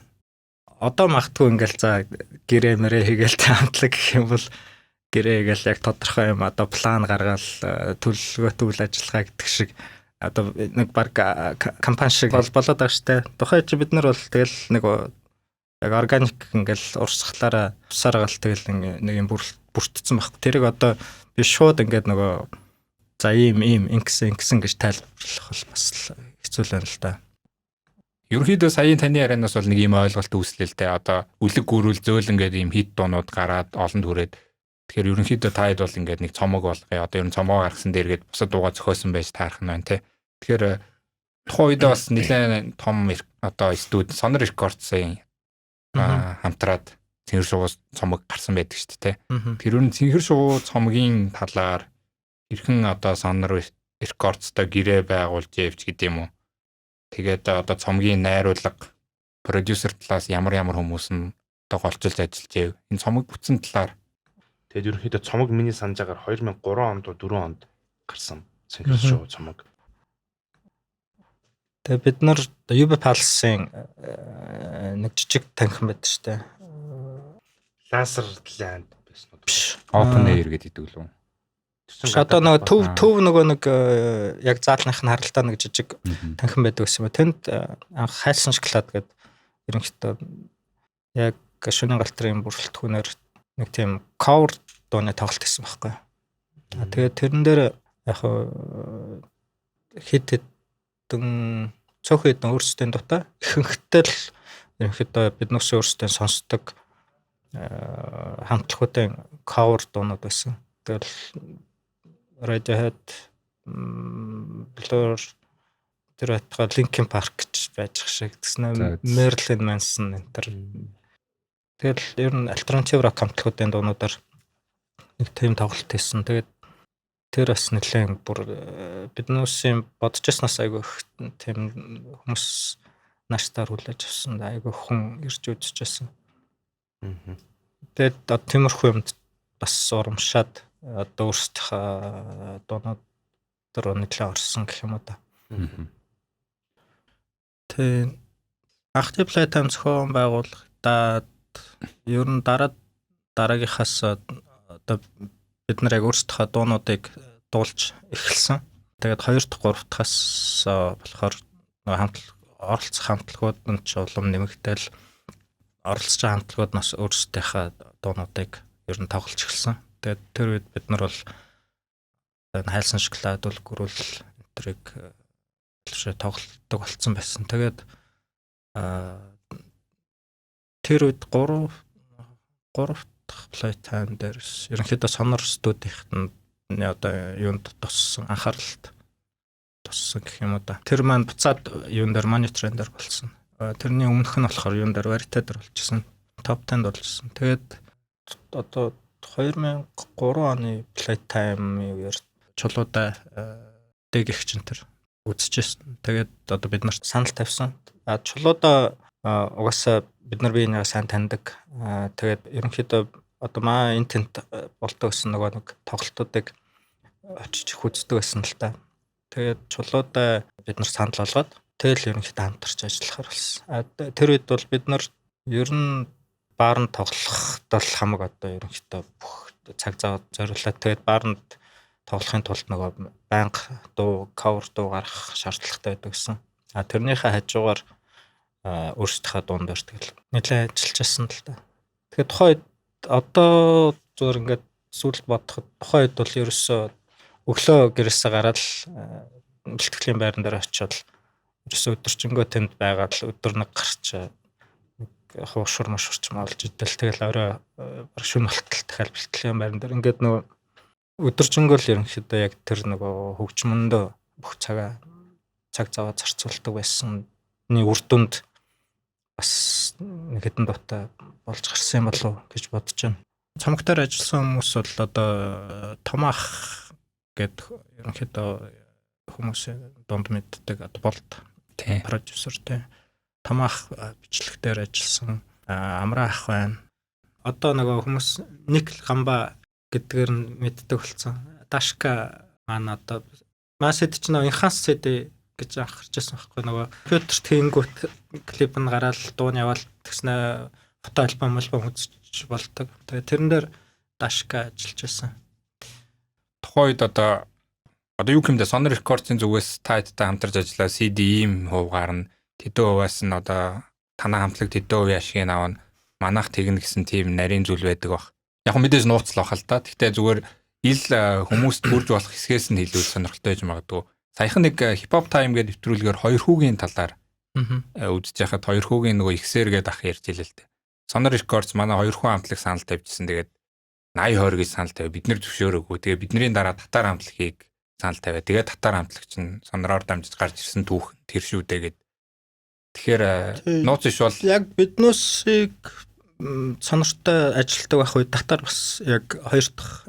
Одоо магтгүй ингээл за гэрээ мэрээ хийгээл хамтлаг гэх юм бол гэрээ гээл яг тодорхой юм одоо план гаргаал төлөвлөгөөтэй үйл ажиллагаа гэдэг шиг одоо нэг баг компани шиг болоод байгаа штэ. Тухайн чи бид нар бол тэгэл нэг яг органик ингээл урсгалаараа тусаараа гал тэгэл нэг юм бүртцсэн байхгүй. Тэрийг одоо би шууд ингээд нөгөө за ийм ингэсэн гэж тайлбарлах бол бас хэцүү л байна л да. Ерөнхийдөө саяын таны ярианаас бол нэг юм ойлголт үүслээ л дээ. Одоо үлэг гүрүүл зөөлөн гэдэг юм хит дуунууд гараад олон түрээд тэгэхээр ерөнхийдөө таад бол ингээд нэг цомог болгоё. Одоо ер нь цомоо гаргасан дээргээд бусад дуугаа зохиосон байж таарах нь байна те. Тэгэхээр тухайн үедээ бас нэлээд том одоо студ Sonor Records-ийн хамтраад цэнхэр шувуу цомог гарсан байдаг шүү дээ те. Тэр ер нь цэнхэр шувуу цомгийн талаар хэрхэн одоо Sonor Records-тай гэрээ байгуулж явж гэдэг юм уу? Тэгээд одоо цомгийн найруулга продюсер талаас ямар хүмүүс нь одоо голчилж ажиллаж байв. Энэ цомог бүтсэн талаар тэгээд ерөнхийдөө цомог миний санджаагаар 2003 онд 4 онд гарсан цэнхэр шувуу цомог. Тэгээд бид нар UB Pulse-ийн нэг жижиг танхим байдаг шүү дээ. Laser Land байсан уу? Биш. Open Air гэдэг үү? Одоо нэг төв нөгөө нэг яг заалных нь харалтаа нэг жижиг танхим байдаг гэсэн юм. Тэнд анх хайлсан шоколад гэдэг ерөнхийдөө яг шөнийн галтрын бүрэлдэхүүнээр нэг тийм cover дууны тоглолт хийсэн байхгүй. Тэгээд тэрэн дээр яг хэд хэдэн цөөхөн хэдэн өөрсдийн дутаа ихэнхдээ л ерөнхийдөө биднээс өөрсдөө сонсдог хамтлагуудын cover дуунууд байсан. Тэгэл Radiohead, Blur, тэр атгаа Linkin Park гэж байж шиг гэсэн Marilyn Manson энэ төр. Тэгэл ер нь альтернатив рок хамтлагуудын дуунуудаар нэг тийм тоглолт хийсэн. Тэгээд тэр бас нэлээд бүр биднээс бодож яснаас айгүй тийм хүмүүс наштаар хүлээж авсан. Айгүй хүн ирж үзчихсэн. Тэгээд тиймэрхүү юмд бас урамшаад одоо өөрсдийнхөө дуунууд дээр нэлээд орсон гэх юм уу да. Тэг Active Playtime зохион байгуулагдаад ер нь дараагийнхаас одоо бид нар яг өөрсдийнхөө дуунуудыг дуулж эхэлсэн. Тэгээд 2 дахь 3 дахьаас болохоор оролцох хамтлагууд нь ч улам нэмэгдээл оролцож байгаа хамтлагууд нас өөрсдийнхөө дуунуудыг ер нь тоглож эхэлсэн. Тэгээд тэр үед бид нар бол хайлсан шоколад бол гөрүүл энтриг тоглолтог болцсон байсан. Тэгээд тэр үед 3 дахь Playtime дээр ерөнхийдөө Sonor студийнхэд нь одоо юунд туссан анхааралд туссан гэх юм уу да. Тэр маань буцаад юун дээр мониторын дээр болсон. Тэрний өмнөх нь болохоор юун дээр Variety дээр болчихсон. Top 10-д болчихсон. Тэгээд одоо 2003 оны Playtime үеэр чулуудаа дэгэгчин тэр үзчихсэн. Тэгээд одоо бид нарт санал тавьсан. Чулуудаа угаасаа бид нар биенээ сайн таньдаг. Тэгээд ерөнхийдөө одоо маа интент болдог гэсэн нэг тоглолтуудыг очиж үздэг байсан л та. Тэгээд чулуудаа бид нар санал болгоод тэгэл ерөнхийдөө хамтарч ажиллахаар болсон. Тэр үед бол бид нар ер нь баарнд тоглоход бол хамаг одоо ерөнхийдөө бүх цаг зав зориулаад тэгээд баарнд тоглохын тулд нөгөө банк дуу, cover дуу гаргах шаардлагатай байдаг гэсэн. Тэрнийхээ хажуугаар өөрсдийнхөө дуун дээр тэгэл нэлээд ажиллаж байсан л та. Тэгэхээр тухайд одоо зүгээр ингээд сүүлд бодоход тухайд бол ерөөсөө өглөө гэрээсээ гараад бэлтгэлийн байран дээр очиод ерөөсөө өдөржингөө тэнд байгаад л өдөр нэг гарч хуушур машурч маалж идэл тэгэл орой шүн болтол дахиад бэлтгэлийн байран дээр ингээд нөгөө өдөржингөө л ерөнхийдөө яг тэр нөгөө хөгжмөндөө бүх цаг заваа зарцуулдаг байсны үр дүнд бас нэг хэдэн дуутай болж гарсан юм болов гэж бодож байна. Цомогтоор ажилласан хүмүүс бол одоо Томах гэдэг ерөнхийдөө хүмүүсийн дунд мэддэг одоо болт продюсер тэ Томах бичлэгтэр ажилласан Амраа ах байна. Одоо нөгөө хүмүүс Ник Гамба гэдгээр нь мэддэг болсон. Дашка маань одоо Масэд ч нөгөө Enhance CD гэж анхаарчсан байхгүй нөгөө компьютерт хийнгүүт клип нь гараад дуун яваал тэгснэ фото альбом үзэж болдог. Тэгээ тэрэн дээр Дашка ажиллаж байсан. Тухайн үед одоо одоо юу гэмдэ Sonor Records-ийн зүгээс та хэд хамтарч ажиллаа CD ийм хувгаар нь тэдэн хуваас нь одоо танаа хамтлаг тэдэн хувийн ашиг нь авна манайх тэгнэ гэсэн тийм нарийн зүйл байдаг бах. Яг мэдээж нууцлах хэл та. Гэхдээ зүгээр ил хүмүүст хүрж болох хэсгээс нь хэлүүл сонирхолтой байж магадгүй. Саяхан нэг хипхоп тайм гэдэг нэвтрүүлгээр хоёр хүүгийн талаар үзэж яхад хоёр хүүгийн нөгөө ихсэр гэдэг ах ярьж илээ л дээ. Sonor Records манай хоёр хүү хамтлаг санал тавьжсэн. Тэгээд 80-20 гэж санал тавь. Бид нэр зөвшөөрөөгүй. Тэгээд бидний дараа татар хамтлагийг санал тавиа. Тэгээд татар хамтлаг чинь сонороор дамжиж гарч ирсэн түүх тэр шүү дээ гэд. Тэгэхээр нууц иш бол яг биднээсийг сонортой ажилтдаг байх үед татар бас яг хоёр дахь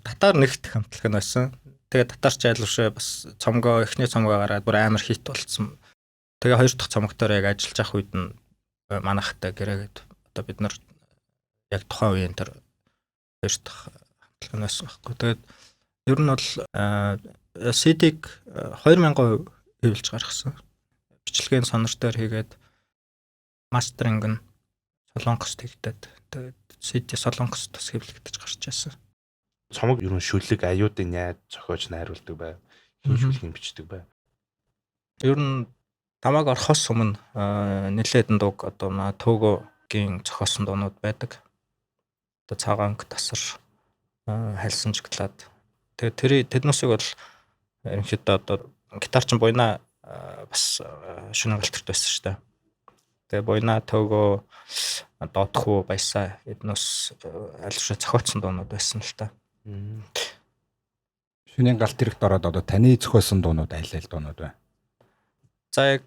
татар нэгдэх хамтлаг нь байсан. Тэгээд татарч айлвшаа бас цомгоо эхний цомгоо гараад бүр амар хит болцсон. Тэгээ хоёр дахь цомогтоор яг ажиллаж авах үед нь манайхтай гэрээгээд одоо бид нар яг тухайн үеийн тэр хоёр дахь хамтлаг нь байсан байхгүй. Тэгээд ер нь бол CD-г 2000% хэвлж гаргасан. Бичлэгийн сонор дээр хийгээд мастеринг нь Солонгост хийгдээд тэгээд CD Солонгост бас хэвлэгдэж гарч байсан. Цомог ер нь шүлэг аюудын найд зохиож найруулдаг байв. Хин шүлгийн бичдэг байв. Ер нь тамааг орохоос өмнө нэлээдэн дууг одоо Төгөгийн зохиосон дуунууд байдаг. Одоо цагаанг тасар хайлсан чиглаад. Тэгээд тэднүүсийг бол ерөнхийдөө одоо гитарчин буйна бас шүнэн галтарт байсан шүү дээ. Тэгээ буйна Төгөө доодхуу баясаа эднээс альшаа зохиоцсон дуунууд байсан л та. шүнийн галт хэрэгт ороод одоо таны зохиосон дуунууд айл дуунууд байна. За яг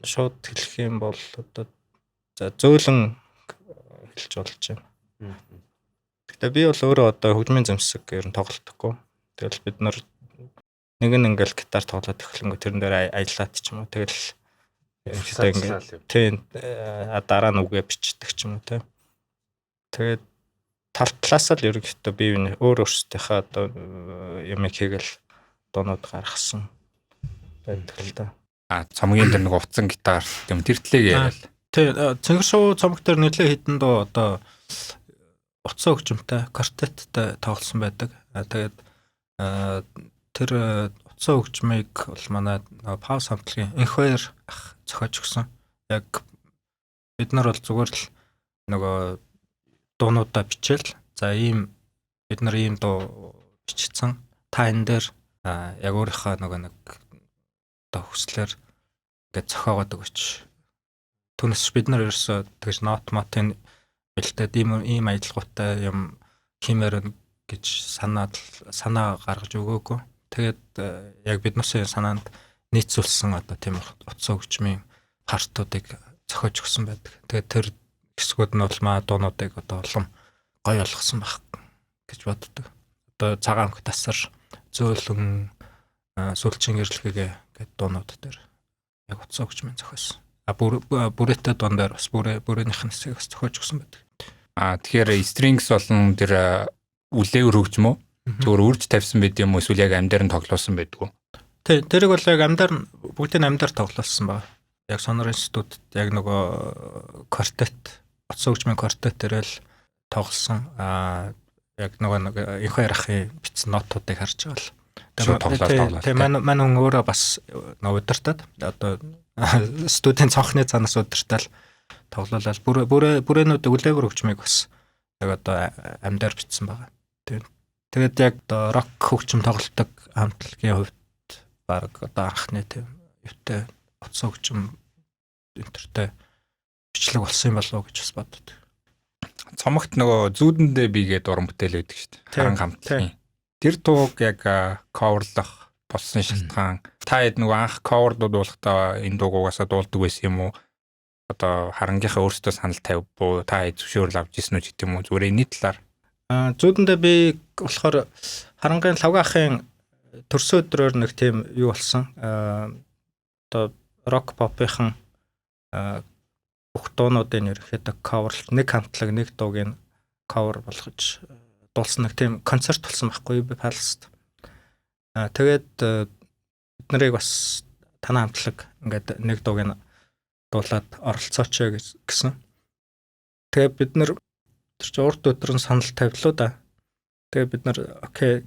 шууд хэлэх юм бол одоо зөөлөн хэлж болж байна. Гэтэ би бол өөрөө одоо хөгжмийн зэмсэг ер нь тоглодоггүй. Тэгэл бид нар нэг нь ингээл гитар тоглоод эхлэнгүү тэрэн дээр аялаад ч юм уу. Тэгэл тийм дараа нь үгээ бичдэг ч юм уу те. Тэгээд талтлаас л ерөнхийдөө би өөр өөрсдийнхээ одоо юм хийгээл дуунууд гаргасан байдаг л да. Цомгийн дээр нэг уцсан гитар юм тэр тлэг яриа. Тий, цэнгэр шоу цомог дээр нэлээ хитэн доо одоо уцсан хөгжимтэй, квартеттэй тоглосон байдаг. Тэгээд тэр уцсан хөгжмийг бол манай Паус хамтлагийн энх хоёр ах зохиож өгсөн. Яг бид нар бол зүгээр л нөгөө дуунуудаа бичээл. За бид нар ийм дуу бичсэн. Та энэ дээр яг өөрийнхөө нөгөө нэг одоо хүслээр ингээд зохиогоод өгч. Түүнээс бид нар ерөөсөө тэгж мотын бэлдээд ийм аялалгуутай юм хиймээр гэж санаа гаргаж өгөөгүй. Тэгээд яг биднээсээ санаанд нийцүүлсэн одоо тийм утсан хөгжмийн партуудыг зохиож өгсөн байдаг. Тэгээд тэр хэсгүүд нь бол дуунуудыг одоо улам гоё болгосон баг гэж боддог. Одоо цагаан тасар зөөлөн сүлжин гэрлэгээ гэдэг дуунууд дээр яг утсан хөгжмийн зохиосон. Бүрээтэй дуун дээр бас бүрээнийх нь хэсгийг бас зохиож өгсөн байдаг. Тэгэхээр strings болон тэр үлээгэр хөгжим үү? Зүгээр үрж тавьсан байд юм уу эсвэл яг амдаар нь тоглосон байдгүй? Тий, тэрийг бол яг бүгдийн амдаар тоглосон байна. Яг Sonor институт яг нөгөө квартет, утсан хөгжмийн квартет дээр л тоглосон. Яг нөгөө энх хоёр ахын бичсэн нотуудыг харж байгаа л. Тэгээ манай өөрөө бас удиртаад одоо студент цонхны цанаас удиртаал тоглолол бүрээнүүд үлээгэр хөгжмийг бас яг одоо амдаар бичсэн байгаа. Тэгээд яг рок хөгжим тоглолдог хамтлагийн хувьд баг одоо анхны тийм өвтэй утсан хөгжим интертэй бичлэг болсон юм болов уу гэж бас боддог. Цомогт нөгөө зүүдэндээ бигээд уран бүтээл байдаг шүү дээ. Харан хамтлагийн. Тэр дууг яг coverлах болсон шалтгаан та хэд нөгөө анх coverдууд болохдоо энэ дуугуугаасаа дуулдаг байсан юм уу? Одоо харангийнхаа өөрсдөө санал тавьбуу та хэд зөвшөөрөл авч ирсэн үү гэдэг юм уу? Зүгээр энэ талаар. Зүүдэндээ би болохоор харангийн лавга ахын төрсөн өдрөөр нэг тийм юу болсон. Одоо рок попынхан бүх дуунуудын ерөөхдөө coverлт нэг хамтлаг нэг дуугийн cover болгож дуулсан нэг тийм концерт болсон байхгүй би Palace-т. Тэгээд бид нарыг бас танаа хамтлаг ингээд нэг дуугийн дуулаад оролцооч гэсэн. Тэгээд бид нар тэр чинь урд өдрөн санал тавилуу да. Тэгээд бид нар окей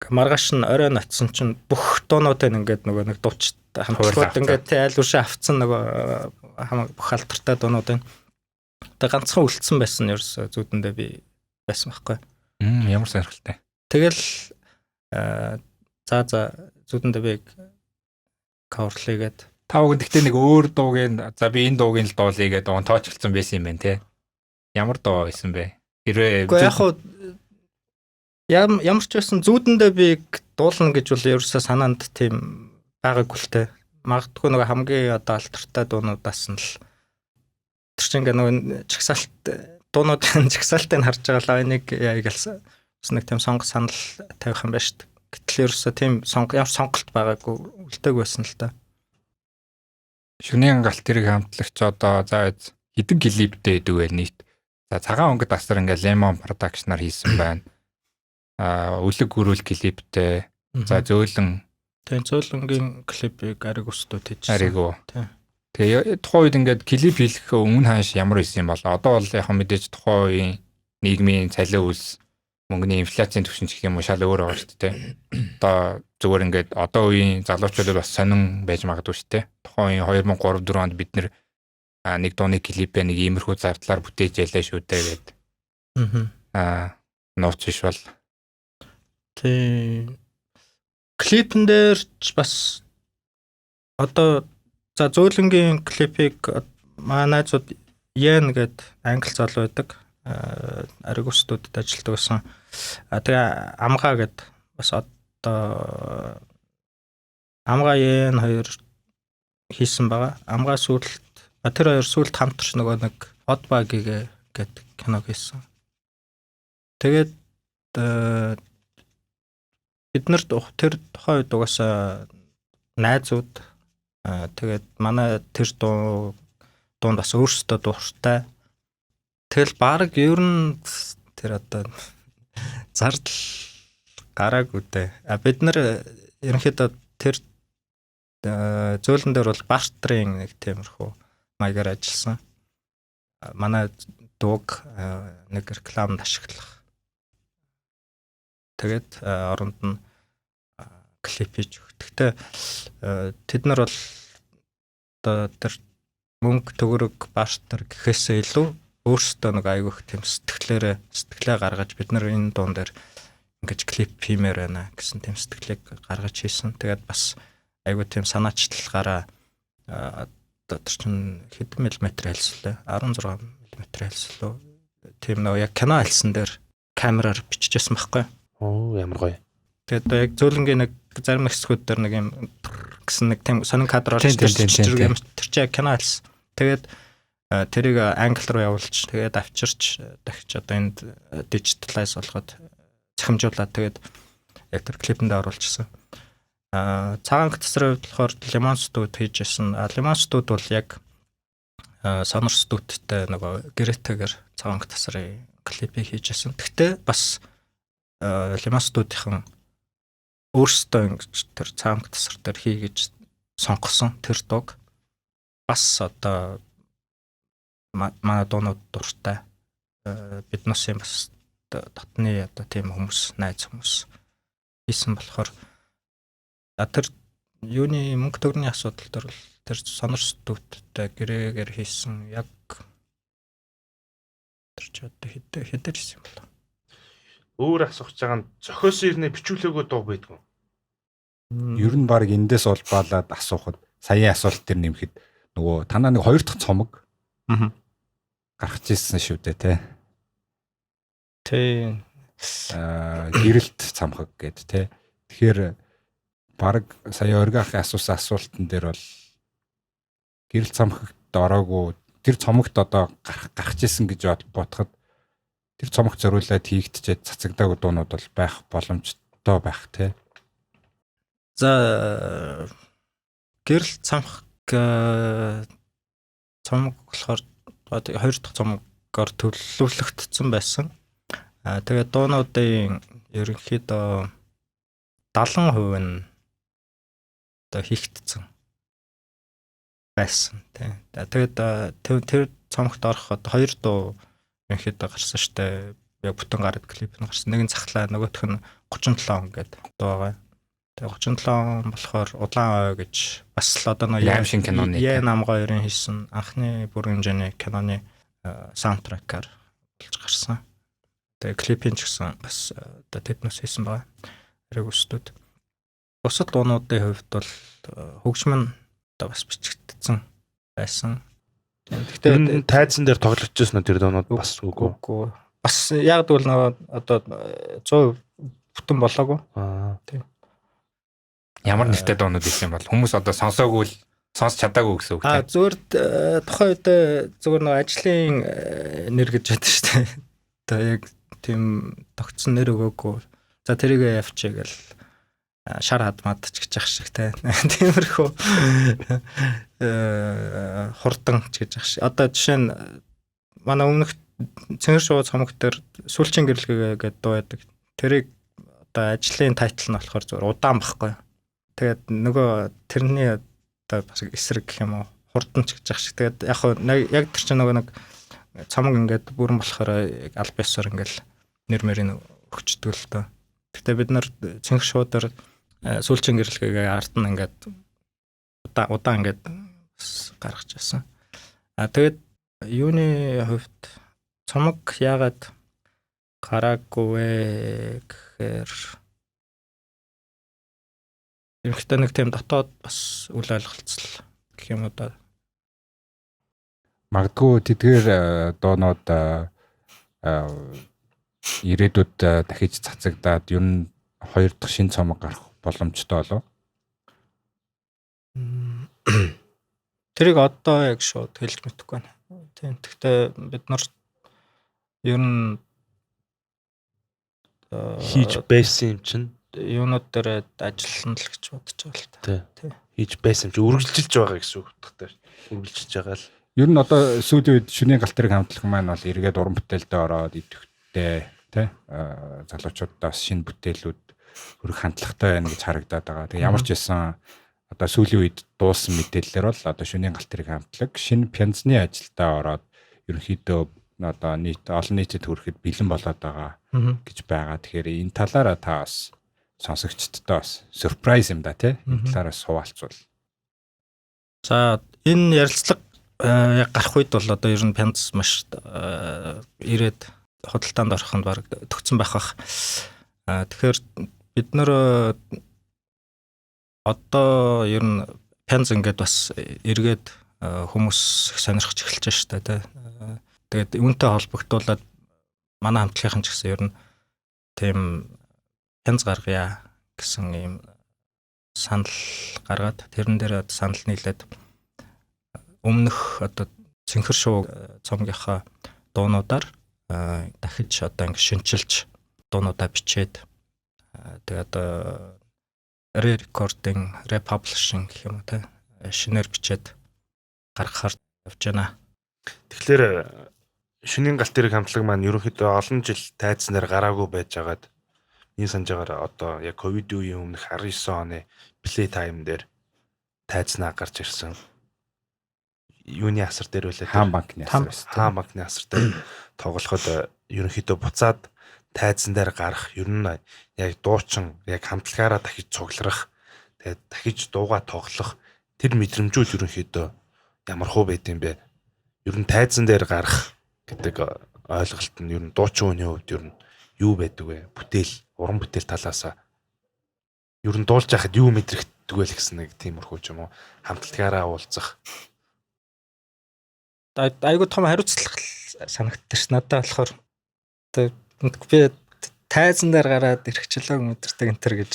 маргааш нь оройн очсон чинь бүх дуунуудыг ингээд нөгөө нэг дууч хамтлагууд ингээд айл үшээ авцсан нөгөө бүх алдартай дуунуудыг тэгээ ганцхан үлдсэн байсан нь ерөөсө зүудэндээ би байсан байхгүй. Ямар сонирхолтой. Тэгэл за зүудэндээ би каверлигээд Тавг гэхдээ нэг өөр дуугийн за би энэ дуугийн л дуулъя гэдэг он тоочилсан байсан юм байна те. Ямар дуу байсан бэ? Хэрвээ яг хуу ямар ч байсан зүудэндээ би дуулна гэж бол ерөөсөө санаанд тийм байгаагүй л те. Магадгүй нөгөө хамгийн одоо алдартай дуунуудаас нь л тэр чинь ингээ нөгөө чагсаалт дуунуудын чагсаалтыг харж байгаа л энийг яг л нэг тийм сонгох санал тавих юм байна шүү дээ. Гэтэл ерөөсөө тийм ямар сонголт байгаагүй үлдээг байсан л та. Шөнийн галт тэрэг хамтлагч одоо за хэдэн клиптэй идэг вэ нийт. За цагаан өнгөд асар ингээ Lemon Production-аар хийсэн байна. Үлэг гүрүүл клиптэй. За зөөлөн. Тийм зөөлөнгийн клипийг ариг өстөд хийжсэн. Аригу. Тэгээ тухайн үед ингээд клип хийх өмнө хааш ямар байсан юм бол одоо бол яг мэдээж тухайн үеийн нийгмийн цалин үйлс мөнгөний инфляцийн түвшин гэх юм уу шал өөр байгаа шүү дээ. Одоо зүгээр ингээд одоо үеийн залуучуудад бас сонин байж магадгүй шүү дээ. Тухайн үеийн 2003-4 онд бид нэг дууны клипээ нэг иймэрхүү зардлаар бүтээж ялаа шүү дээ гэдэг. Нууц биш бол. Тийм клипэн дээр ч бас одоо за зөөлөнгийн клипийг манай найзууд Ян гээд англи залуу байдаг. Ариг устдуудад ажилладаг байсан. Тэгээ амгаа гээд бас одоо амгаа Ян хоёр хийсэн байгаа. Амгаа сүүлд тэр хоёр сүүлд хамтарч нөгөө нэг од багийг гээд кино хийсэн. Тэгээд бид нар тэр тухайн үед угаасаа найзууд тэгээд манай тэр дуунд бас өөрсдөө дуртай. Тэгэл баг ер нь тэр одоо зардал гараагүй дээ. Бид нар ерөнхийдөө тэр зөөлөн дээр бол бартерын нэг тиймэрхүү маягаар ажилласан. Манай дууг нэг рекламд ашиглах. Тэгээд оронд нь клип хийж өгөх. Гэхдээ тэд нар бол одоо тэр мөнгө төгрөг бартер гэхээсээ илүү өөрсдөө нэг айгүйх тийм сэтгэлээ гаргаж бид нар энэ дуун дээр ингэж клип хиймээр байна гэсэн тийм сэтгэлийг гаргаж хийсэн. Тэгээд бас айгүй тийм санаачлагаараа одоо тэр чинь хэдэн миллиметр хэлсэн лээ 16 миллиметр хэлсэн лөө. Тийм нөө яг кино хэлсэн дээр камераар бичижсэн байхгүй. Ямар гоё. Тэгээд одоо яг зөөлөнгийн нэг зарим хэсгүүд дээр нэг юм гэсэн нэг тийм сонин кадр орж тэр чинь кино хэлсэн. Тэгээд тэрийг англи руу явуулж тэгээд авчирч дахиж одоо энд дижиталайз болгоод цахимжуулаад тэгээд яг тэр клипэнд оруулчихсан. Цагаан тасрын хувьд болохоор Lemon Studio хийжсэн. Lemon Studio бол яг Sonor Studio-тэй нөгөө гэрээтэйгээр цагаан тасрын клипийг хийжсэн. Гэхдээ бас Lemon Studio-ийн өөрсдөө тэр цагаан тасар дээр хийгэж сонгосон тэр дууг бас одоо манай дуунууд дуртай. Биднээс юм бас дотны одоо тийм хүмүүс, найз хүмүүс хийсэн болохоор тэр юуны мөнгө төгрөгийн асуудал дээр бол тэр Sonor Studio-тэй гэрээгээр хийсэн яг тэр ч одоо хэдэж хийсэн юм бол Өөр асууж байгаа нь зохиос ирнэ бичүүлээгөө дуу байдгүй. Ер нь баг эндээс улбаалаад асуухад саяын асуулт төр нэмэхэд нөгөө танаа нэг хоёр дахь цомог гаргаж ирсэн шүү дээ те. Тийм. Гэрэлт цамхаг гэд те. Тэгэхээр баг сая оргиахын асуусан асуултан дээр бол гэрэлт цамхагт ороогүй тэр цомогт одоо гаргаж ирсэн гэж бодоход тэр цомогт зориулаад хийгдчихэд цацагдаагүй дуунууд бол байх боломжтой байх тий. За гэрэл цамхаг цомог болохоор хоёр дахь цомогоор төлөвлөгдсөн байсан. Тэгээд дуунуудын ерөнхийдөө 70% нь одоо хийгдсэн байсан тий. Тэгээд тэр цомогт орох одоо хоёр дуу ерөнхийдөө гарсан штэ. Яг бүтэн гараад клип нь гарсан. Нэг нь захлаа, нөгөөх нь 37 он гэдэг байгаа. Тэгээ 37 он болохоор Удаан ой гэж бас л одоо нэг Яам шин киноны нам 2-ын хийсэн анхны бүрэн хэмжээний киноны саундтрекаар болж гарсан. Тэгээ клипийн ч гэсэн бас одоо тэднээс хийсэн байгаа. Хэрэг өстөд. Бусад дуунуудын хувьд бол хөгжим нь одоо бас бичигдсэн байсан. Гэхдээ тайзан дээр тоглогдчихсон нь тэр дуунууд бас үгүй. Бас яг л нөгөө одоо 100% бүтэн болоогүй. Тийм. Ямар нэртэй дуунууд ирсэн бол хүмүүс одоо сонсоогүй л сонсч чадаагүй гэсэн үг тийм. Зүгээр тухайн үед зүгээр нөгөө ажлын нэр гэж байдаг шүү дээ. Одоо яг тийм тогтсон нэр өгөөгүй. За тэрийг явчих гэл шар хадмаад ч гэж ах шиг те. Тиймэрхүү хурдан ч гэж ах шиг. Одоо жишээ нь манай өмнөх Цэнгэр шууд цомог дээр сүлжийн гэрэлгээ гэдэг дуу байдаг. Тэрийг одоо ажлын тайтл нь болохоор зүгээр удаан багхгүй. Тэгээд нөгөө тэрний одоо бас эсрэг гэх юм уу хурдан ч гэж ах шиг. Тэгээд яг тэр чинь нөгөө нэг цомог ингээд бүрэн болохоор аль биесээр ингээд нэр мэрийн өгчдөг л доо. Гэхдээ бид нар Цэнгэр шууд дээр сүлжийн гэрэлгээгээ ард нь ингээд удаан ингээд гаргаж байсан. Тэгээд юуны хувьд цомог яагаад гараагүй вэ гэхээр ерөнхийдөө нэг тийм дотоод бас үл ойлголцол гэх юм уу да. Магадгүй тэдгээр доонууд ирээдүйд дахиж цацагдаад ер нь хоёр дахь шинэ цомог гарах боломжтой болов. Тэрийг одоо яг шууд хэлж мэдэхгүй байна. Тийм. Гэхдээ бид нар ер нь хийж байсан юм чинь юунууд дээр ажиллана л гэж бодож байгаа л та. Тий. Хийж байсан юм чи үргэлжилж байгаа гэсэн үг утгатай. Үргэлжилж байгаа л. Ер нь одоо сүүлийн үед шүний галтрыг хамтлах маань бол эргээд уран бүтээлдээ ороод идэвхтэй тий залуучуудаас шинэ бүтээлүүд хөрөх хандлагатай байна гэж харагдаад байгаа. Тэгээ ямар ч байсан одоо сүүлийн үед дуусан мэдээлэлээр бол одоо шүний галтрыг хамтлаг шинэ пянзны ажилдаа ороод ерөнхийдөө одоо олон нийтэд хүрэхэд бэлэн болоод байгаа гэж байгаа. Тэгэхээр энэ талаараа та бас сонсогчдтой бас сюрприз юм да тий. Энэ талаараа суулцвал. За энэ ярилцлага яг гарах үед бол одоо ер нь пянз маш ирээд худалдаанд орох нь баг төгцсөн байх бах. Тэгэхээр бид нэр одоо ер нь пянз ингээд бас эргээд хүмүүс сонирхож эхэлж байна шүү дээ тий. Тэгээд үүнтэй холбогдуулаад манай хамтлагийн ч гэсэн ер нь тийм пянз гаргая гэсэн юм санал гаргаад тэрэн дээр санал нийлээд өмнөх одоо Цэнхэр шуу цомгийнхаа дуунуудаар дахиж одоо ингэ шинчилж дуунуудаа бичээд тэгээд re-recording, republishing гэх юм уу те шинээр бичээд гаргахаар явж байна. Тэгэхээр шүнийн галт тэрэг хамтлаг маань ерөнхийдөө олон жил тайзнаар гараагүй байж байгаад энэ санджаагаар одоо яг ковид үеийн өмнөх 19 оны плей тайм дээр тайзнаа гарч ирсэн. Юуны асар дээр үлээ Хаан банкны асар байсан. Хаан банкны асар дээр тоглоход ерөнхийдөө буцаад тайзан дээр гарах ер нь яг дуучин яг хамтлагаараа дахиж цугларах тэгээд дахиж дуугаа тоглох тэр мэдрэмжүүд ерөнхийдөө ямар хөө байд юм бэ? Ер нь тайзан дээр гарах гэдэг ойлголт нь ер нь дуучин хүний хувьд ер нь юу байдаг вэ? Бүтээл, уран бүтээл талаасаа ер нь дуулж яхад юу мэдрэгддэг вэ гэсэн нэг тиймэрхүү ч юм уу хамтлагаараа уулзах. Айгуу том хариуцлага санагддаг ш надад болохоор би тайзан дээр гараад эрхчлөө мэдэрдэг энтер гэж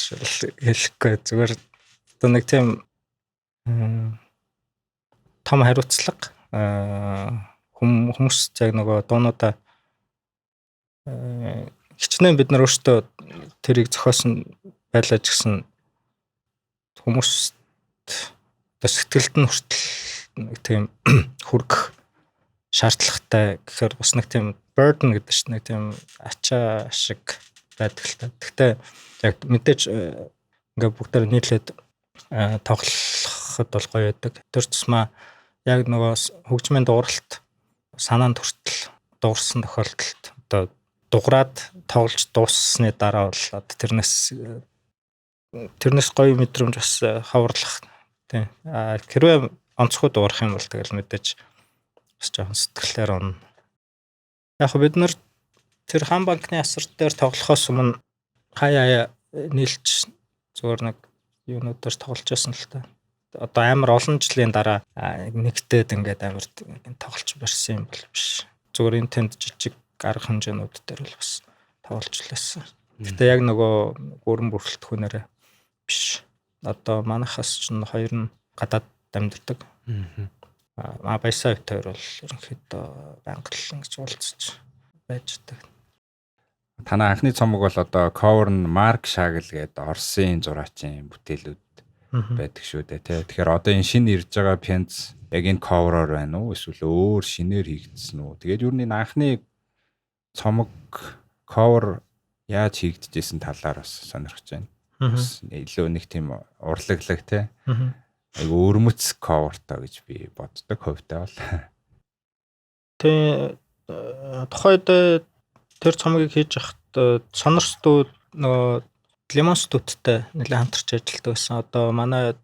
хэлэхгүй зүгээр одоо нэг тийм том хариуцлага хүмүүс яг нөгөө дуунуудаа хичнээн бид нар өөртөө тэрийг зохиосон байлаа ч гэсэн хүмүүст сэтгэлд нь хүртэл нэг тийм хүрэх шаардлагатай гэхээр бас нэг тийм burden гэдэг чинь нэг тийм ачаа шиг байдаг л та. Гэхдээ яг мэдээж ингээ бүгдээр нийлээд тоглоход бол гоё байдаг. Тэр тусмаа яг нөгөө хөгжмийн дууралт санаанд хүртэл дуурсан тохиолдолд одоо дуграад тоглож дууссаны дараа бол тэрнээс гоё мэдрэмж бас хаварлах тийм хэрвээ онцгой дуурах юм бол тэгэл мэдээж бас жоохон сэтгэлээр он. Яг бид нар тэр хаан банкны асар дээр тоглохоос өмнө хаяа нийлж зүгээр нэг юунуудаар тоглож байсан л та. Одоо амар олон жилийн дараа нэгтээд ингээд амар тоглож барьсан юм бол биш. Зүгээр энэ тэнд жижиг арга хэмжээнүүд дээр л бас тоглож лээсэн. Гэтэ яг нөгөө гүрэн бүрэлдэхүүнээрээ биш. Одоо манайхаас ч хоёр нь гадаад амьдардаг. Баясаа хоёр бол ерөнхийдөө бангалан гэж уулзч байж байгаа. Танай анхны цомог бол одоо cover нь Марк Шагл гэдэг Оросын зураачийн бүтээлүүд байдаг шүү дээ тий. Тэгэхээр одоо энэ шинэ ирж байгаа Pence яг энэ cover-оор байна уу эсвэл өөр шинээр хийгдсэн үү? Тэгээд юу нэг анхны цомог cover яаж хийгдчихсэн талаар бас сонирхож байна. Илүү нэг тийм урлаглаг тий. Айгу өрмөц cover-тай гэж би боддог хувьтай бол. Тэ тухайд тэр цомгийг хийж хахад сонорстууд нөгөө Лемонстуудтай нэлээд хамтарч ажилладаг байсан. Одоо манай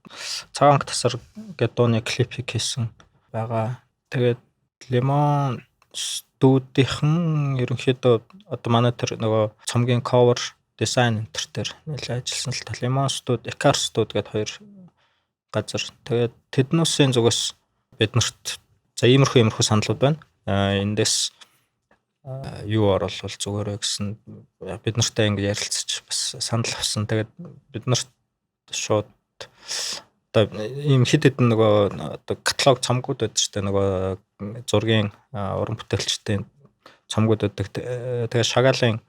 цагаан тасар гэдэг дууны клипийг хийсэн байгаа. Тэгээд Лемон студийнхэн ерөнхийдөө одоо манай тэр нөгөө цомгийн cover дизайн энтер дээр нэлээд ажилласан л та. Лемон студ, Икар студ гэдэг хоёр газар. Тэгээд тэднүүсийн зүгээс биднэрт за иймэрхүү саналуд байна. Эндээс юу оруулах зүгээр гэсэн бид нартай ингэ ярилцаж бас санал авсан. Тэгээд бид нарт шууд одоо ийм хэд хэдэн нөгөө одоо каталог цомгууд байдаг шүү дээ. Нөгөө зургийн уран бүтээлчдийн цомгууд байдаг. Тэгээд Шагаалын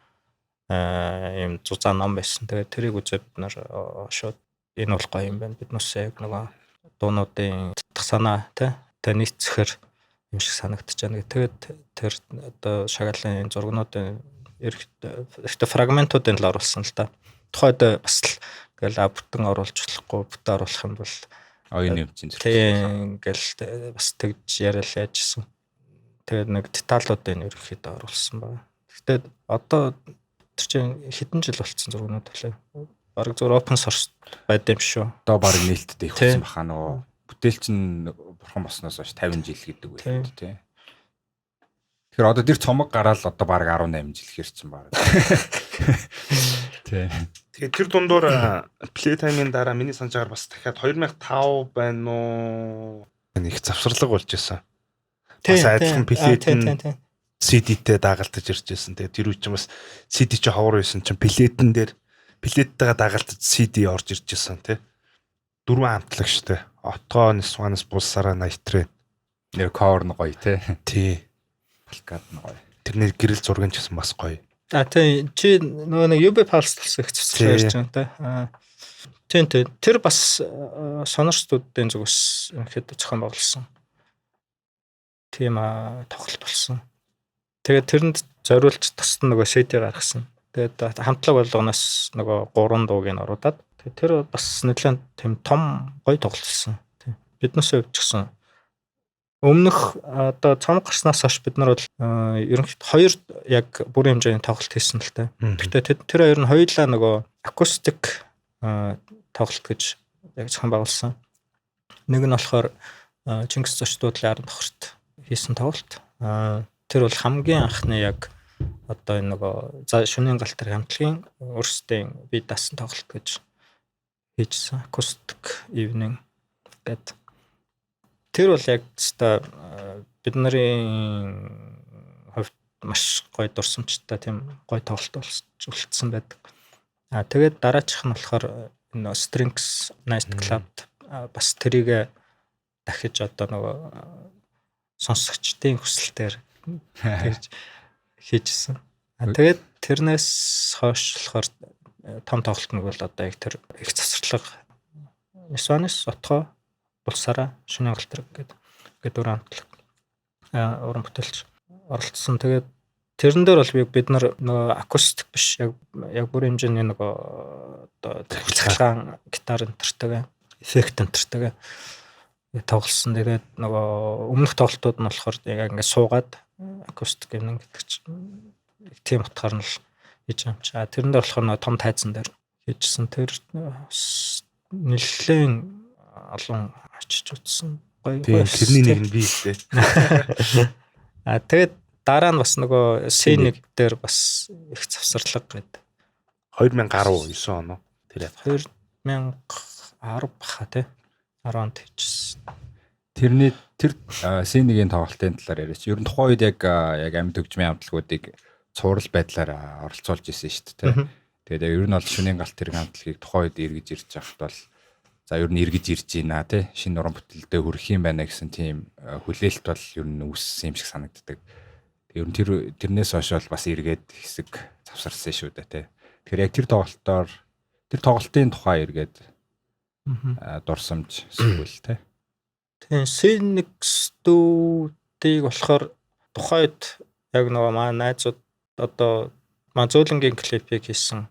ийм зузаан ном байсан. Тэгээд тэрийг үзээд бид нар шууд энэ бол гоё юм байна. Биднээс яг нөгөө дуунуудын санаа тэ нийцэхэр юм шиг санагдаж байна. Тэгээд тэр одоо Шагаалын зургнуудын эрэгтэй фрагментуудыг л оруулсан л да. Тухайд бас л ингээл бүтэн оруулж болохгүй бүтэн оруулах юм бол оюуны өвчин зэрэг. Тийм ингээл бас тэгж яриад яажсэн. Тэгээд нэг деталуудыг ерөөхдөө оруулсан байна. Гэхдээ одоо тэр чинь хэдэн жил болцсон зургнууд төлөө. Бараг зөв open source байд юм шүү. Одоо баг нээлттэй ихсэн баха нөгөө бүтээлч нь бурхан босноос хойш 50 жил гэдэг үг тий. Тэгэхээр одоо тэр цомог гараад одоо баг 18 жил хэрсэн баг. Тий. Тэгээд тэр дундуур Playtime-ийн дараа миний санджаар бас дахиад 2005 байна уу? Нэг завсарлаг болж исэн. Бас адилхан Playtime CD-тэй дагалдаж ирж байсан. Тэгээд тэр үе чинь бас CD чи ховор байсан чинь Playtime дээр Playtime-тэйгээ дагалдаж CD орж ирж байсан тий. 4 хамтлаг штэ. Отгоо Нисванас булсараа Найтрэ. Нэр cover нь гоё тий. Тий. Балкад нь гоё. Тэрний гэрэл зургийн ч гэсэн бас гоё. Тий чи нөгөө нэг UB Pulse талсан их цэцлэг ярьж байгаа тий. Тий тэр бас сонорчдуудын зүгээс ихэд зохион байгуулсан. Тийм тоглолт болсон. Тэгээд тэрэнд зориулж тусад нөгөө CD гаргасан. Тэгээд хамтлаг болгоноос нөгөө 3 дууг нь оруулаад тэр бас нэлээд тийм том гоё тоглолтсон. Тийм. Биднээс хувьд ч гэсэн өмнөх одоо цомог гарснаас хойш бид нар бол ерөнхийдөө хоёр яг бүрийн хэмжээний тоглолт хийсэн л та. Гэхдээ тэр хоёр нь хоёулаа нөгөө акустик тоглолт гэж яг зохион байгуулсан. Нэг нь болохоор Чингис зочдуудлын 10 давхарт хийсэн тоглолт. Тэр бол хамгийн анхны яг одоо энэ нөгөө шөнийн галт тэр хамтлагийн өөрсдийн бие даасан тоглолт гэж хийжсэн. Acoustic evening гэдэг. Тэр бол яг хэвээр бидний хувьд маш гоё дурсамжтай тийм гоё тоглолт болцсон байдаг. Тэгээд дараачих нь болохоор энэ Strings Night Club бас тэрийг дахиж одоо нөгөө сонсогчдын хүсэлтээр хийжсэн. Тэгээд тэрнээс хойш болохоор том тоглолт нэг бол одоо яг тэр их засварлага Нисванас отгоо булсараа шөнийн галтраг гэдэг уран уран бүтээлч оролцсон. Тэгээд тэрэн дээр бол бид нар нөгөө акустик биш яг бүрийн хэмжээний нөгөө одоо цахилгаан гитар энтертэйгээ эффект энтертэйгээ тоглосон. Тэгээд нөгөө өмнөх тоглолтууд нь болохоор яг ингээд суугаад акустик гэмнэн гэдэг чинь тийм утгаар нь л хийж юм чи. Тэрэн дээр болохоор том тайзан дээр хийжсэн. Тэр нэлээд олон очиж утсан. Гоё. Тэрний нэг нь би лээ. Тэгээд дараа нь бас нөгөө C1 дээр бас их завсарлага гэдэг. 2019 он уу? Тэр 2010 баха тий. 10 онд хийжсэн. Тэр C1-ийн тоглолтын талаар яриач. Ер нь тухайн үед яг амьд хөгжмийн хамтлагуудыг цуврал байдлаар оролцуулж исэн шүү дээ. Тэгээд ер нь бол шөнийн галт тэрэг хамтлагийг тухайн үед эргэж ирж байхад бол за ер нь эргэж ирж байна тий. Шинэ уран бүтээлдээ хүрэх юм байна гэсэн тийм хүлээлт бол ер нь үүссэн юм шиг санагддаг. Ер нь тэрнээс хойш бол бас эргээд хэсэг завсарсан шүү дээ тий. Тэгэхээр яг тэр тоглолтын тухай эргээд дурсамж эсвэл тий. Тийм C1 студийг болохоор тухайд яг нөгөө маа найзууд одоо маа зөөлөнгийн клипийг хийсэн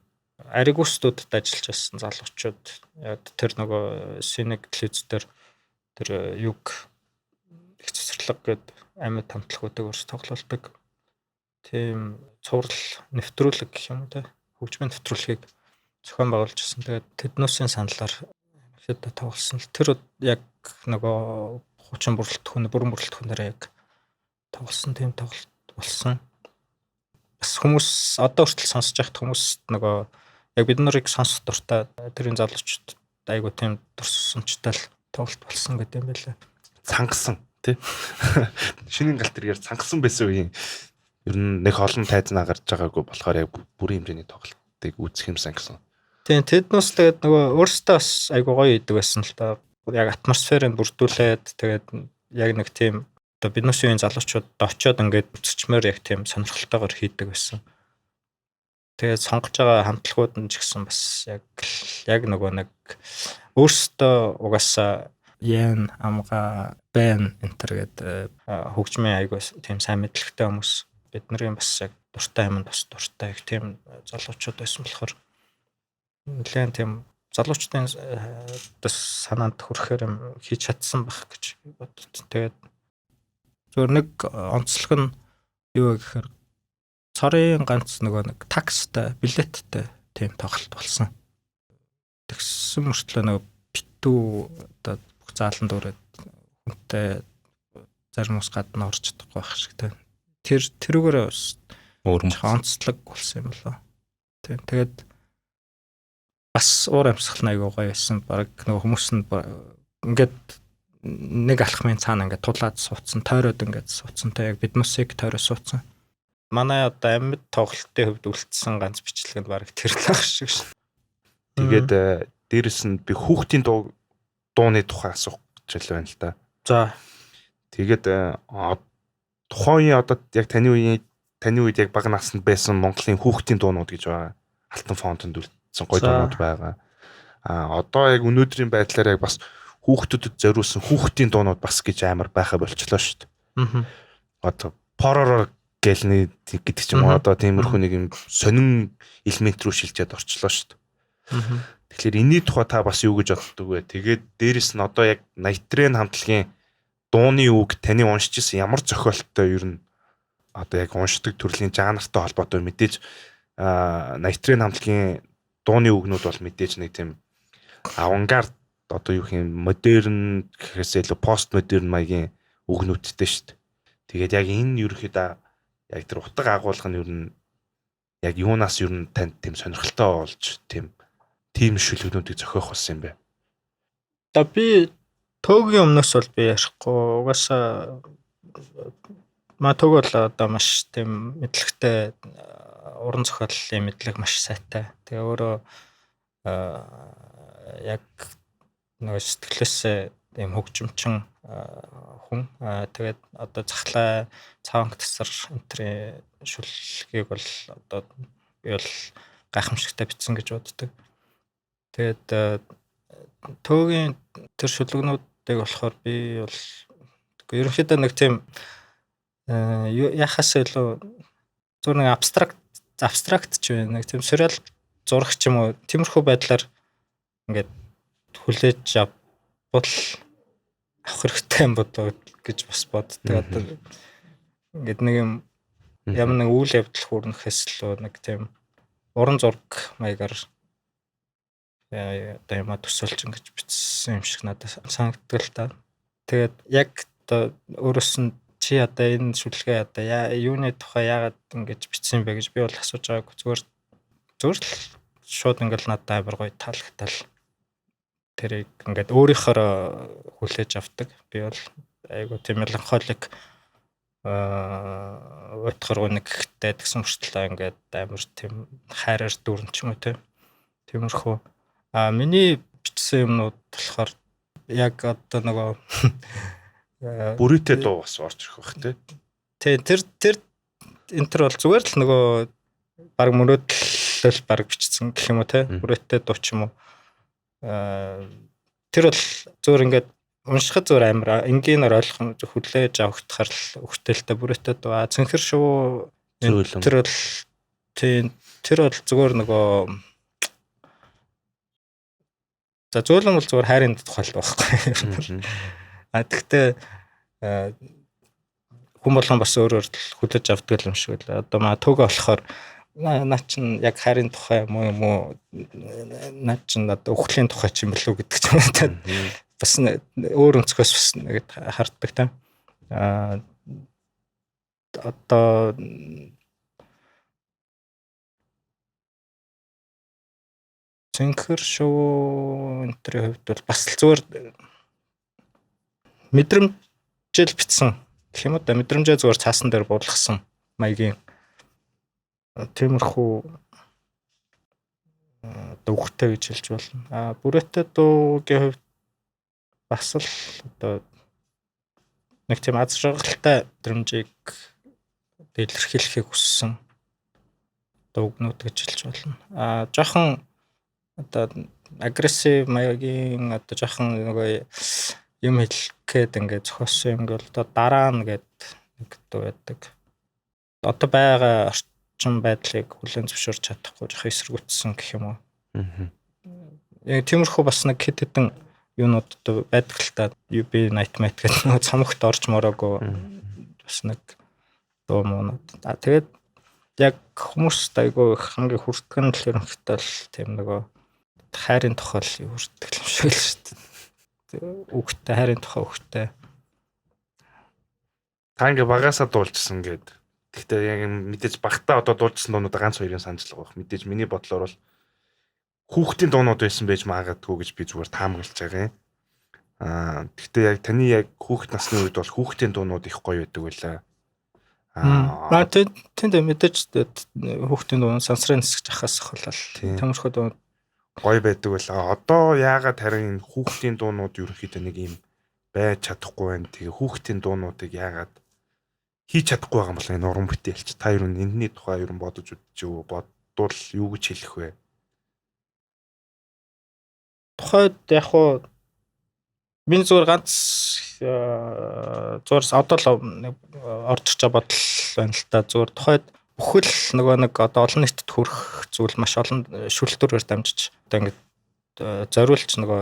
Аригу студид ажиллаж байсан залуучууд яг тэр нөгөө C1 телевизээр тэр юг их цэцэрлэг гээд амьд хамтлагуудыг өрс тоглолдог. Тийм цуврал нэвтрүүлэг гэх юм уу те хөгжмийн нэвтрүүлгийг зохион байгуулж ирсэн. Тэгээд тэднүүсийн саналаар хэд тоглосон л тэр яг нөгөө 30 бүрэн бүрэлдэхүүнээр яг тоглосон тийм тоглолт болсон. Бас хүмүүс одоо хүртэл сонсож байхад хүмүүс нөгөө яг бид нарыг сонсох дуртай тэрийн залуучууд айгуу тийм дурсамжтай л тоглолт болсон гэдэг юм байлаа. Цангасан тий. Шинийн галт тэргээр цангасан байсан үеийн ер нь нэг олон тайзнаа гарч байгаагүй болохоор яг бүрийн хэмжээний тоглолтыг үүсгэх юмсан гэсэн. Тийм тэднээс тэгээд нөгөө өөрсдөө бас айгуу гоё идэг байсан л да. Яг атмосферыг бүрдүүлээд тэгээд яг нэг тийм одоо биднээс үеийн залуучууд очиод ингээд үцчмээр яг тийм сонирхолтойгоор хийдэг байсан. Тэгээд сонгож байгаа хамтлагууд нь ч гэсэн бас яг нөгөө нэг өөрсдөө угаасаа ян амга бэн энтер гэдэг хөгжмийн айгуу тийм сайн мэдлэгтэй хүмүүс бидний бас яг дуртай юмд бас дуртай их тийм залуучууд байсан болохоор нэлээд тийм залуучдын санаанд хүрэхээр юм хийж чадсан байх гэж бодсон. Тэгээд зөвөр нэг онцлог нь юу гэхээр цорын ганц нөгөө нэг такстай билеттэй тийм тоглолт болсон. Тэгсэн мөртлөө нөгөө битүү одоо бүх заалан дүүрээд хүнтэй зарим ус гадна орж чадахгүй байх шиг тийм. Тэрүүгээр бас онцлог болсон юм болоо. Тэгээд бас уур амьсгал нь айгуу гоё байсан. Бараг нөгөө хүмүүс нь ингээд нэг алхмын цаана ингээд тулаад суудсан, тойроод ингээд суудсан. Тэ яг бид мусыг тойроо суудсан. Манай одоо амьд тоглолтын хувьд үлдсэн ганц бичлэг нь бараг тэр л ах шиг шин. Тэгээд дээрэс нь би хүүхдийн дууны тухай асуух гэж байна л да. За. Тэгээд тухайн одоо яг таны үед яг бага наснд байсан Монголын хүүхдийн дуунууд гэж байгаа. Алтан фонтонд үлдсэн гоё дуунууд байгаа. Одоо яг өнөөдрийн байдлаар яг бас хүүхдүүдэд зориулсан хүүхдийн дуунууд бас гэж амар байха болчихлоо шүү дээ. Одоо поророо гэлний гэдэг ч юм уу одоо тиймэрхүү нэг юм сонин элемент рүү шилжээд орчлоо шүү дээ. Тэгэхээр энэний тухай та бас юу гэж боддог вэ? Тэгээд дээрэс нь одоо яг Найтрен хамтлагийн дууны үг таны уншиж исэн ямар зохиолтой ер нь одоо яг уншдаг төрлийн жанртай холбоотой мэдээж Найтрен хамтлагийн дууны үгнүүд бол мэдээж нэг тийм авангард одоо юу юм модерн гэхээсээ илүү постмодерн маягийн үгнүүдтэй шүү дээ. Тэгээд яг энэ ерөөхдөө яг тэр утга агуулга нь ер нь яг юунаас ер нь танд тийм сонирхолтой болж тийм шүлгүүдийг зохиох болсон юм бэ? За би төөгийн өмнөөс бол би ярихгүй. Угаасаа төг бол одоо маш тийм мэдлэгтэй уран зохиолын мэдлэг маш сайтай. Тэгээ өөрөө яг нөгөө сэтгэлээсээ ийм хөгжимчин хүн. Тэгээд одоо захлаа цаанг тасар энтрийн шүлгийг бол одоо би бол гайхамшигтай бичсэн гэж боддог. Тэгээд төөгийн тэр шүлгнүүдийг болохоор би бол ерөнхийдөө нэг тийм яхаас илүү зөв нэг абстракт ч вэ нэг тийм сюрреал зураг ч юм уу тиймэрхүү байдлаар ингээд хүлээж авбал авах хэрэгтэй юм бодоо гэж бас боддог. Одоо ингээд нэг юм Ямар нэг үйл явдал хүрнэхээс л нэг тийм уран зураг маягаар одоо юм төсөөлж ингэж бичсэн юм шиг надад санагддаг л та. Тэгээд яг одоо өөрөөс нь чи одоо энэ шүлгээ одоо юуны тухай яагаад ингэж бичсэн бэ гэж би бол асууж байгаагүй. Зүгээр л шууд ингээл надад амар гоё таалагдтал. Тэрийг ингээд өөрийнхөө хүлээж авдаг. Би бол айгу тийм меланхолик утгаргүйгтэй гэсэн хүртэл ингээд амар тийм хайраар дүүрэн ч юм уу тиймэрхүү. Миний бичсэн юмнууд болохоор яг одоо нөгөө бүрийтэй дуу бас орж ирэх бах тий. Тэр энтер бол зүгээр л нөгөө баг мөрөөдөл баг бичсэн гэх юм уу те бүрээтэй дуу ч юм уу тэр бол зүгээр ингээд уншихад зүгээр амар энгийнээр ойлгох хүлээж авахтахаар л өгтөлтэй бүрээтэй дуу цэнхэр шүү тэр бол зүгээр нөгөө за зөөлөн бол зүгээр хайрын тухай л байхгүй. Тэгтээ хүн болгон бас өөрөөр хүлээж авдаг юм шиг л одоо маа төгөө болохоор наа чин яг хайрын тухай юм уу наа чин одоо өхлийн тухай ч юм болов гэдэг ч юм уу бас өөр өнцгөөс бас нэг харддаг та одоо цэнхэр шүү энтрийн хувьд бол бас л зүгээр мэдрэмжэл битсэн гэх юм уу да мэдрэмжээ зүгээр цаасан дээр буулгасан маягийн тиймэрхүү дуугтай гэж хэлж болно. Бүрээтэй дуугийн хувьд бас л одоо нэг тийм аз жаргалтай мэдрэмжийг илэрхийлэхийг хүссэн дуугнууд гэж хэлж болно. Жохон одоо агрессив маягийн одоо жохон нөгөө юм хэлэхэд ингээд зохиосон юм бол одоо дараа нь гэдэг нэг дуу байдаг. Одоо байгаа орчин байдлыг хүлээн зөвшөөрч чадахгүй жоох эсэргүүцсэн гэх юм уу. Яг тиймэрхүү бас нэг хэд хэдэн юунууд одоо байдаг л та UB Nightmate гэдэг нэг цамхт орж мороогүй бас нэг дуу муунууд. Тэгээд яг хүмүүст айгүй хамгийн хүртгэн л ерөнхийдөө тийм нөгөө хайрын тухай л хүрдэг юм шиг л шүү дээ. Үгтэй хайрын тухай үгтэй. Та ингээ багасаа дуулжсэн гээд. Гэхдээ яг мэдээж багтаа одоо дуулжсэн дуунууд ганц хоёрын санджлага байх. Мэдээж миний бодлоор бол хүүхдийн дуунууд байсан байж магадгүй гэж би зүгээр таамаглаж байгаа юм. Гэхдээ яг таны яг хүүхд насны үед бол хүүхдийн дуунууд их гоё байдаг байлаа. Тэнд мэдээж хүүхдийн дуун сансрын нисгэж ахаас хөлөл. Тиймэрхүү дуу гоё байдаг байлаа. Одоо яагаад харин хүүхдийн дуунууд ерөнхийдөө нэг юм байж чадахгүй байна. Тэгээ хүүхдийн дуунуудыг яагаад хийж чадахгүй байгаа юм бол энэ уран бүтээлч та юу энэний тухай юу бодож үзчихв бодвол юу гэж хэлэх вэ? Тухайд яг хуу миний зүгээр ганц зурс одоо л орж ирж байгаа бодол байна л та зүгээр тухайд бүхэл нөгөө нэг одоо олон нийтэд хүрэх зүйл маш олон шүлтүүрээр дамжиж одоо ингэ зориулж нөгөө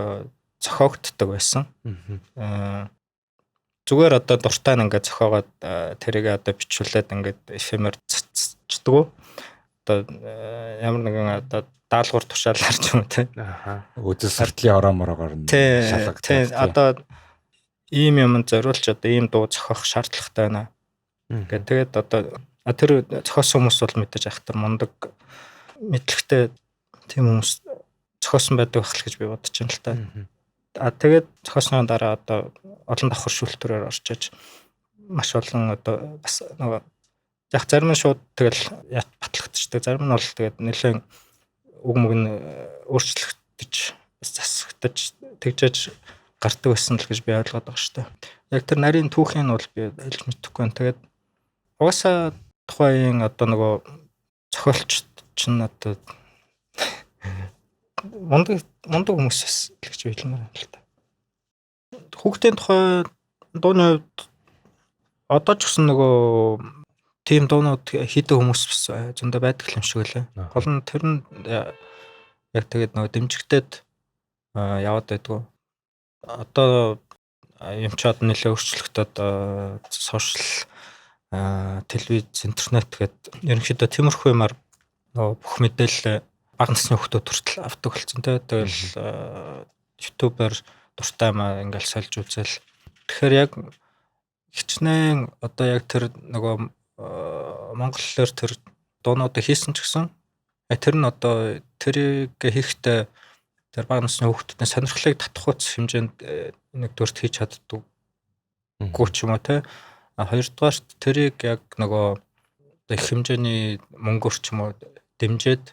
зохиогддог байсан. Зүгээр одоо дуртай нь ингээд зохиогоод тэрийг одоо бичүүлээд ингээд эфемер цацдаг. Одоо ямар нэгэн одоо даалгавар тушаалаар ч юм уу те. Үзэл суртлын ороомороор нь шалгах. Тийм одоо ийм юм зориулж одоо ийм дуу зохиох шаардлагатай байна. Ингээд тэгээд одоо тэр зохиосон хүмүүс бол мэдээж ахтар мундаг мэдлэгтэй тийм хүмүүс зохиосон байдаг байх л гэж би бодож байна л та. Тэгээд зохиосны дараа одоо олон давхар шүлтүүрээр орчиж маш олон одоо бас нөгөө яг зарим нь шууд тэгэл батлагдчихдаг. Зарим нь бол тэгээд нэлээд үг мөг нь өөрчлөгдөж засагдаж тэгжээж гардаг байсан л гэж би ойлгоод байгаа шүү дээ. Яг тэр нарийн түүхийн нь бол би хэлж мэдэхгүй байна. Тэгээд угаасаа тухайн одоо нөгөө зохиолч чинь одоо мундаг хүмүүс л гэж хэлмээр байна л та. Хүүхдийн тухай дууны хувьд одоо ч гэсэн нөгөө тийм дуунууд хийдэг хүмүүс бас зөндөө байдаг юм шиг лээ. Гол нь тэр нь яг тэгээд нөгөө дэмжигдээд яваад байдгүй. Одоо юм ч одоо нэлээд өөрчлөгдөд сошиал телевиз, интернет гэдэг ерөнхийдөө тиймэрхүү юмар нөгөө бүх мэдээлэл бага насны хүмүүс хүртэл авдаг болсон тий. Тэгэл YouTube-аар дуртай маа ингээл сольж үзэл. Тэгэхээр яг хичнээн одоо яг тэр нөгөө монголоор тэр дуунуудыг хийсэн ч гэсэн тэр нь одоо тэрийг хийхдээ тэр бага насны хүүхдүүдийн сонирхлыг татах хэмжээнд нэгдүгээрт хийж чаддаг гүч юм уу те. Хоёрдугаарт тэрийг яг нөгөө их хэмжээний мөнгөөр ч юм уу дэмжиж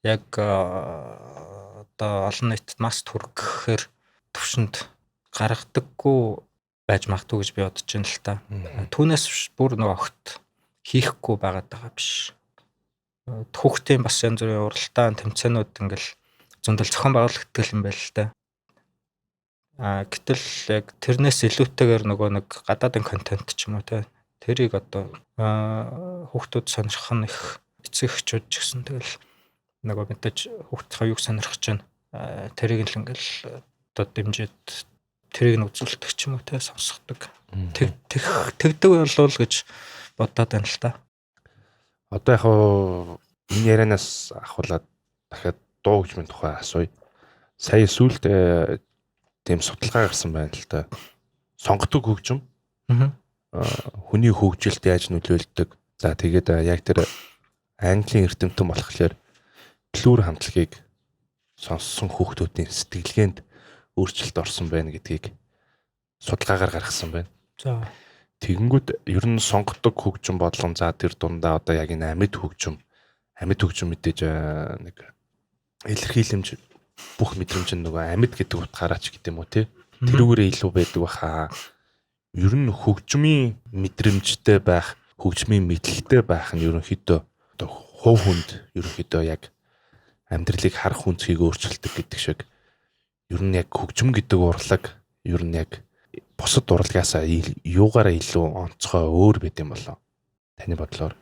яг одоо олон нийтэд масс хүргэхээр төвшөнд гаргадаггүй байж магадгүй гэж би бодож байна л та. Түүнээс бүр нөгөө огт хийхгүй байгаад байгаа биш. Хүүхдийн бас янз бүрийн уралдаан тэмцээнүүд ингээл зөндөл зохион байгуулагддаг юм байл л та. Гэтэл яг тэрнээс илүүтэйгээр нөгөө нэг гадаадын контент ч юм уу те. Тэрийг одоо хүүхдүүд сонирхох нь их эцэг эхчүүд ч гэсэн тэгэл нөгөө мэдээж хүүхдийнхээ юг сонирхож байна. Тэрийг л ингээл одоо дэмжиж тэрийг нь үзүүлдэг ч юм уу те сонсгодог. Тэгдэг болов гэж бодоод байна л та. Одоо яг энэ ярианаас ахуулаад дахиад дуу хөгжмийн тухай асууя. Сая сүүлд тийм судалгаа гарсан байна л та. Сонгодог хөгжим. Хүний хөгжилд яаж нөлөөлдөг. За тэгээд яг тэр Английн эрдэмтэн болохоор плюр хамтлагийг сонссон хүүхдүүдийн сэтгэлгээнд өөрчлөлт орсон байна гэдгийг судалгаагаар гаргасан байна. За тэгэнгүүт ер нь сонгодог хөгжим бодлон за тэр дундаа одоо яг энэ амьд хөгжим мэдээж нэг илэрхийлэмж бүх мэдрэмж нь нөгөө амьд гэдэг утгаараа ч гэдэм үү те тэрүүгээрээ илүү байдаг баха. Ер нь хөгжмийн мэдрэмжтэй байх, хөгжмийн мэдлэгтэй байх нь ерөнхийдөө одоо хувь хүнд ерөнхийдөө яг амьдралыг харах үнцгийг өөрчилдөг гэдэг шиг ер нь яг хөгжим гэдэг урлаг ер нь яг бусад урлагаасаа юугаараа илүү онцгой өөр байд юм болоо таны бодлоор?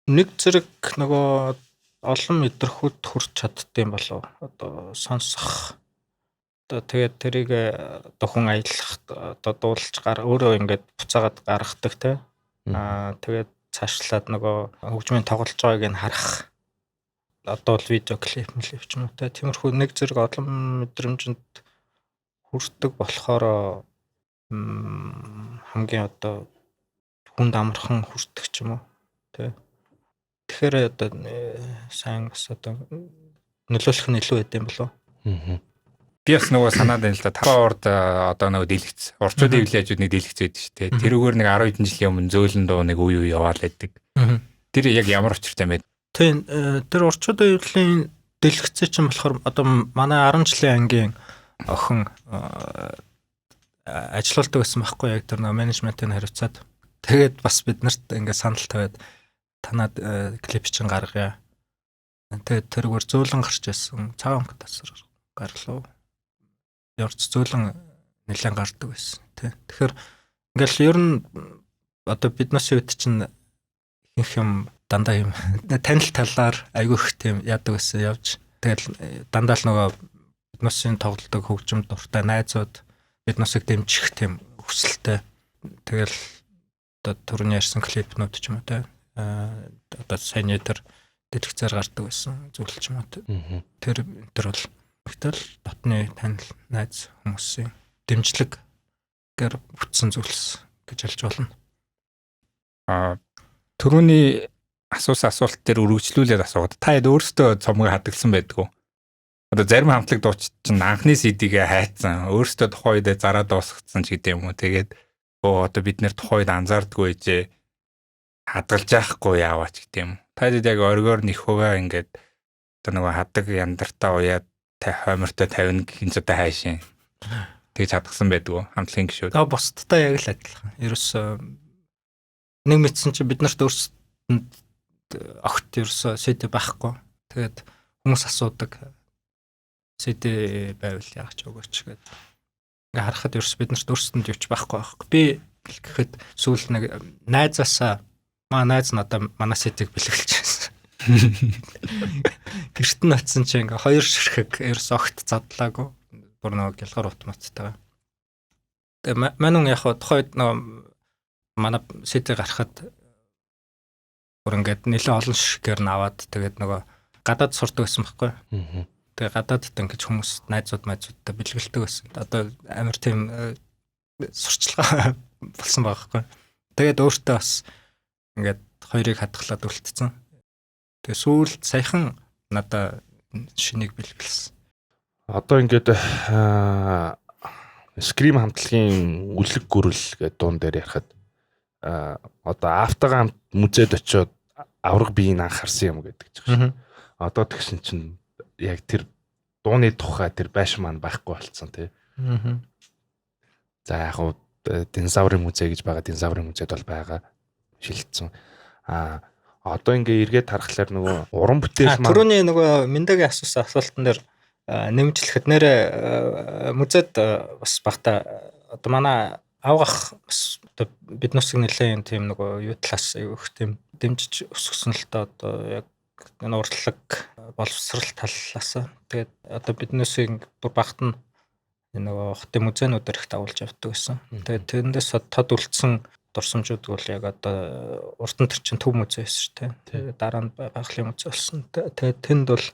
Нэг зэрэг нөгөө олон мэдрэхүйд хүрч чаддсан болов одоо сонсох одоо тэгээд тэрийг дохин аялах одоо дуулж өөрөө ингээд буцаагаад гаргадаг те. Тэгээд цаашлаад нөгөө хөгжмийн тоглож байгааг нь харах одоо л видео клип ч юм уу те. Тиймэрхүү нэг зэрэг олон мэдрэмжинд хүрдэг болохоор хамгийн одоо хүнд амархан хүрдэг ч юм уу те. Тэгэхээр одоо сайн бас одоо нөлөөлөх нь илүү байд юм болов. Би бас нөгөө санаад байна л да. Таван урд одоо нөгөө дэлгэц. Орчуудын вилажууд нэг дэлгэц байдаг шүү дээ. Тэрүүгээр нэг 10 хэдэн жилийн өмнө зөөлөн дуу нэг үе яваал байдаг. Тэр яг ямар учиртай юм бэ? Тийм тэр орчуудын вилийн дэлгэцээ чинь болохоор одоо манай 10 жилийн ангийн охин ажилуулдаг байсан байхгүй яг тэр менежментийн хариуцаад. Тэгээд бас биднэрт ингээд санал тавиад танаад клип чинь гаргая. Тэгээд тэргээр зөөлөн гарч байсан. Цагаан өнгө тасар гарлуу. Ярц зөөлөн нэлээд гардаг байсан. Тэгэхээр ингээл ер нь одоо биднээс үед чинь их юм дандаа юм танил талаар айгүй их тийм яадаг байсан явж. Тэгэл дандаа л нөгөө биднээсийн тоглолтог хөгжим дуртай найзууд биднээсийг дэмжих тийм хүсэлтэй. Тэгэл одоо түрүүний ярьсан клипнүүд ч юм уу те. Одоо сайн тэр дэлгэцээр гардаг байсан зүйл ч юм уу. Тэр бол ихтэл дотны танил найз хүмүүсийн дэмжлэгээр бүтсэн зүйлс гэж хэлж болно. Түрүүний асуулт дээр үргэлжлүүлээд асуугаад та хэд өөрсдөө цомгоо хадгалсан байдгүй. Одоо зарим хамтлаг дууч чинь анхны CD-гээ хайцсан, өөрсдөө тухайн үед зараа дуусгацсан ч гэдэг юм уу. Тэгээд одоо бид нэр тухайн үед анзаардгүй ээжээ хадгалж яахгүй яаваач гэдэг юм. Та хэд яг оргоор нэхвээ ингээд одоо нөгөө хадаг яндартаа уяад хоймортой 50 гин зөте хайшин. Тэгж хадгалсан байдгүй хамтлагийн гишүүд. Бусдтай яг л адилхан. Ерөөсөө нэг мэдсэн чи бид нарт өөрсдөнд огт ерөөсөө CD байхгүй. Тэгээд хүмүүс асуудаг CD байвал яах ч өгөөч гэдэг. Ингээ харахад ерөөс бид нарт өөрсдөнд юуч байхгүй байхгүй. Би гэхэд сүүл нэг найзаасаа найз надаа манай CD-г бэлгэлж байсан. Гэрт нь очсон чи ингээ хоёр ширхэг ерөөс огт задлаагүй. Бүр нөгөө гялгар автоматтайгаа. Тэгээ манун яг тухайд нөгөө манай сэтэ гарахад бүр ингээд нэлээд олон ширхгээр наваад тэгээд нөгөө гадаад сурдаг байсан байхгүй. Тэгээ гадаадд ингэж хүмүүс найзууд майзуудтай бэлгэлдэг байсан. Одоо амар тийм сурчлага болсон байгаа байхгүй. Тэгээд өөртөө бас ингээд хоёрыг хадгалаад үлдсэн. Тэгээ сүүлд саяхан надаа шинийг бэлгэлсэн. Одоо ингээд скрим хамтлагийн үлэг гүрэл гэдэг дуун дээр ярихад одоо автагаа хамт музейд очиод авраг биеийг анхаарсан юм гэдэг чинь. Одоо тэгсэн чинь яг тэр дууны тухай тэр байшин маань байхгүй болцсон тий. За яг хуу динозаврын музей гэж байгаа, динозаврын музейд бол байгаа шилжсэн. Одоо ингээ эргээд харахаар нөгөө уран бүтээл маань түрүүний нөгөө Миндагийн асуусан асуултан дээр нэмжлэхэд нэрэ музейд бас багта одоо манай авгах бас одоо бид нусыг нэлээд тийм нөгөө юу талаас их тийм дэмжиж өсгсөн л та одоо яг энэ урлаг боловсрал талаас. Тэгээд одоо бид нусыг бүр багт нь нөгөө хотын музейнуудаар их дагуулж явдаг гэсэн. Тэгээд тэрэндээс тод үлдсэн дурсамжууд бол яг одоо урд нь тэр чинь төв музей байсан шүү дээ. Тэгээд дараа нь байгалийн музей болсон. Тэгээд тэнд бол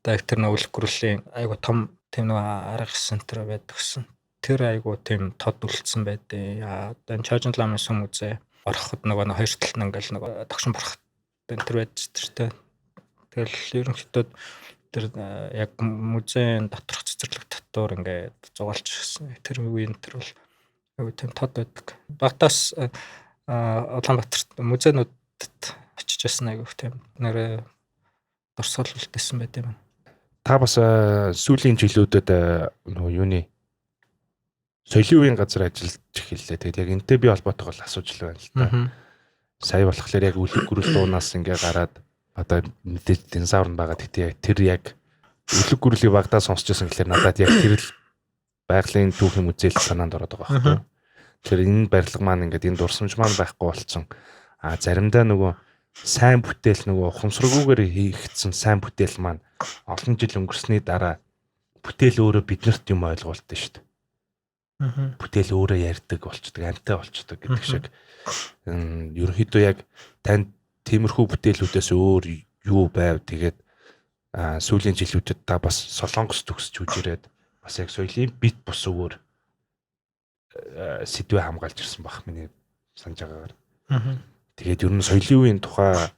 одоо яг тэр нөлөөлөх гүрлийн айгу том тийм нэг арга центр байдаг гэсэн. Тэр айгу тийм тод үлдсэн байдیں۔ Одоо энэ Чожин ламын сүм музей ороход нөгөө хоёр талд нь ингээл нөгөө тогшин борох тэр байж тэр тэ. Тэгэл ерөнхийдөө тэр яг музейн доторх цэцэрлэг татвар ингээд зугаалж ирсэн. Тэр үеийн тэр бол айгу тийм тод байдаг. Багтаас Улаанбаатарт музейнуудад очиж байсан айгу тийм нэрээ дурсгал үлдээсэн байт юм. Та бас сүүлийн жилүүдэд нөгөө юуны соёлын үеийн газар ажиллаж эхэллээ. Тэгээд яг энтэй би холбоотойгоо асууж л байна л та. Сая болохоор яг үлэг гүрэл дуунаас ингээ гараад одоо мэдээж динозавр нь байгаа. Тэгтээ яг тэр яг үлэг гүрлийн багтаа сонсч байсан гэхээр надад яг тэр л байгалийн түүхийн музей санаанд ороод байгаа байхгүй. Тэгэхээр энэ барилга маань ингээд энэ дурсамж маань байхгүй болцсон. Заримдаа нөгөө сайн бүтээл нөгөө ухамсаргүйгээр хийгдсэн сайн бүтээл маань олон жил өнгөрсний дараа бүтээл өөрөө биднэрт юм ойлгуулдаг шүү дээ. Бүтээл өөрөө ярьдаг болчдөг, амтай болчдөг гэдэг шиг. Ерөнхийдөө яг танд тиймэрхүү бүтээлүүдээс өөр юу байв тэгээд сүүлийн жилүүдэд та бас Солонгос төгсч үжирээд бас яг соёлын бит бус өөр сэдвээ хамгаалж ирсэн баг миний санаж байгаагаар. Тэгээд ер нь соёлын үеийн тухай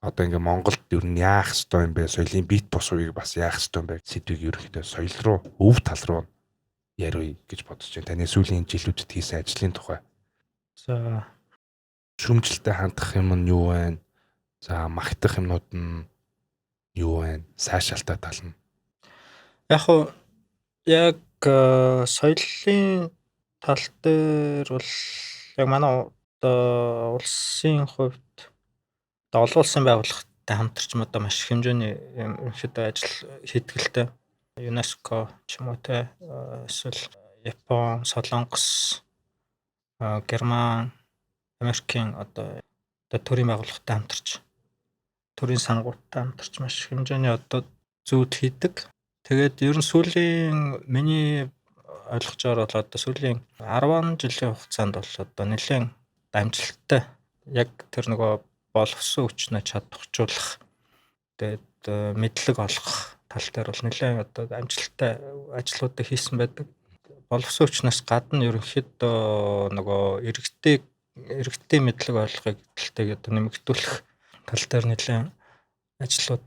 одоо ингээ Монголд ер нь яах ёстой юм бэ? Соёлын бит бус үеийг бас яах ёстой юм бэ? Сэдвийг ерөнхийдөө соёл руу, өв тал руу яриа гэж бодож байна. Таны сүүлийн жилүүдэд хийсэн ажлын тухай. За шүмжлэлтэй хандах юм нь юу вэ? За магтах юмнууд нь юу вэ? Сайшаалтай тал нь. Яг соёлын тал дээр бол яг манай одоо улсын хувьд одоо олон улсын байгууллагатай хамтарч одоо маш их хэмжээний ерөнхийдөө ажил хийдгэлтэй. ЮНЕСКО ч юм уу те эсвэл Япон, Солонгос, Герман, Америкийн одоо төрийн байгууллагатай хамтарч төрийн сангуудтай хамтарч маш их хэмжээний одоо зүйд хийдэг. Тэгээд ер нь сүүлийн миний ойлгож байгаа бол одоо сүүлийн 10 жилийн хугацаанд бол одоо нэлээд амжилттай яг тэр нөгөө боловсон хүчнээ чадваржуулах тэгээд мэдлэг олгох тал дээр бол нэлээд одоо амжилттай ажлуудыг хийсэн байдаг. Боловсон хүчнээс гадна ерөнхийдөө нөгөө иргэдийн мэдлэг олгохыг тэлтэйг одоо нэмэгдүүлэх тал дээр нэлээд ажлууд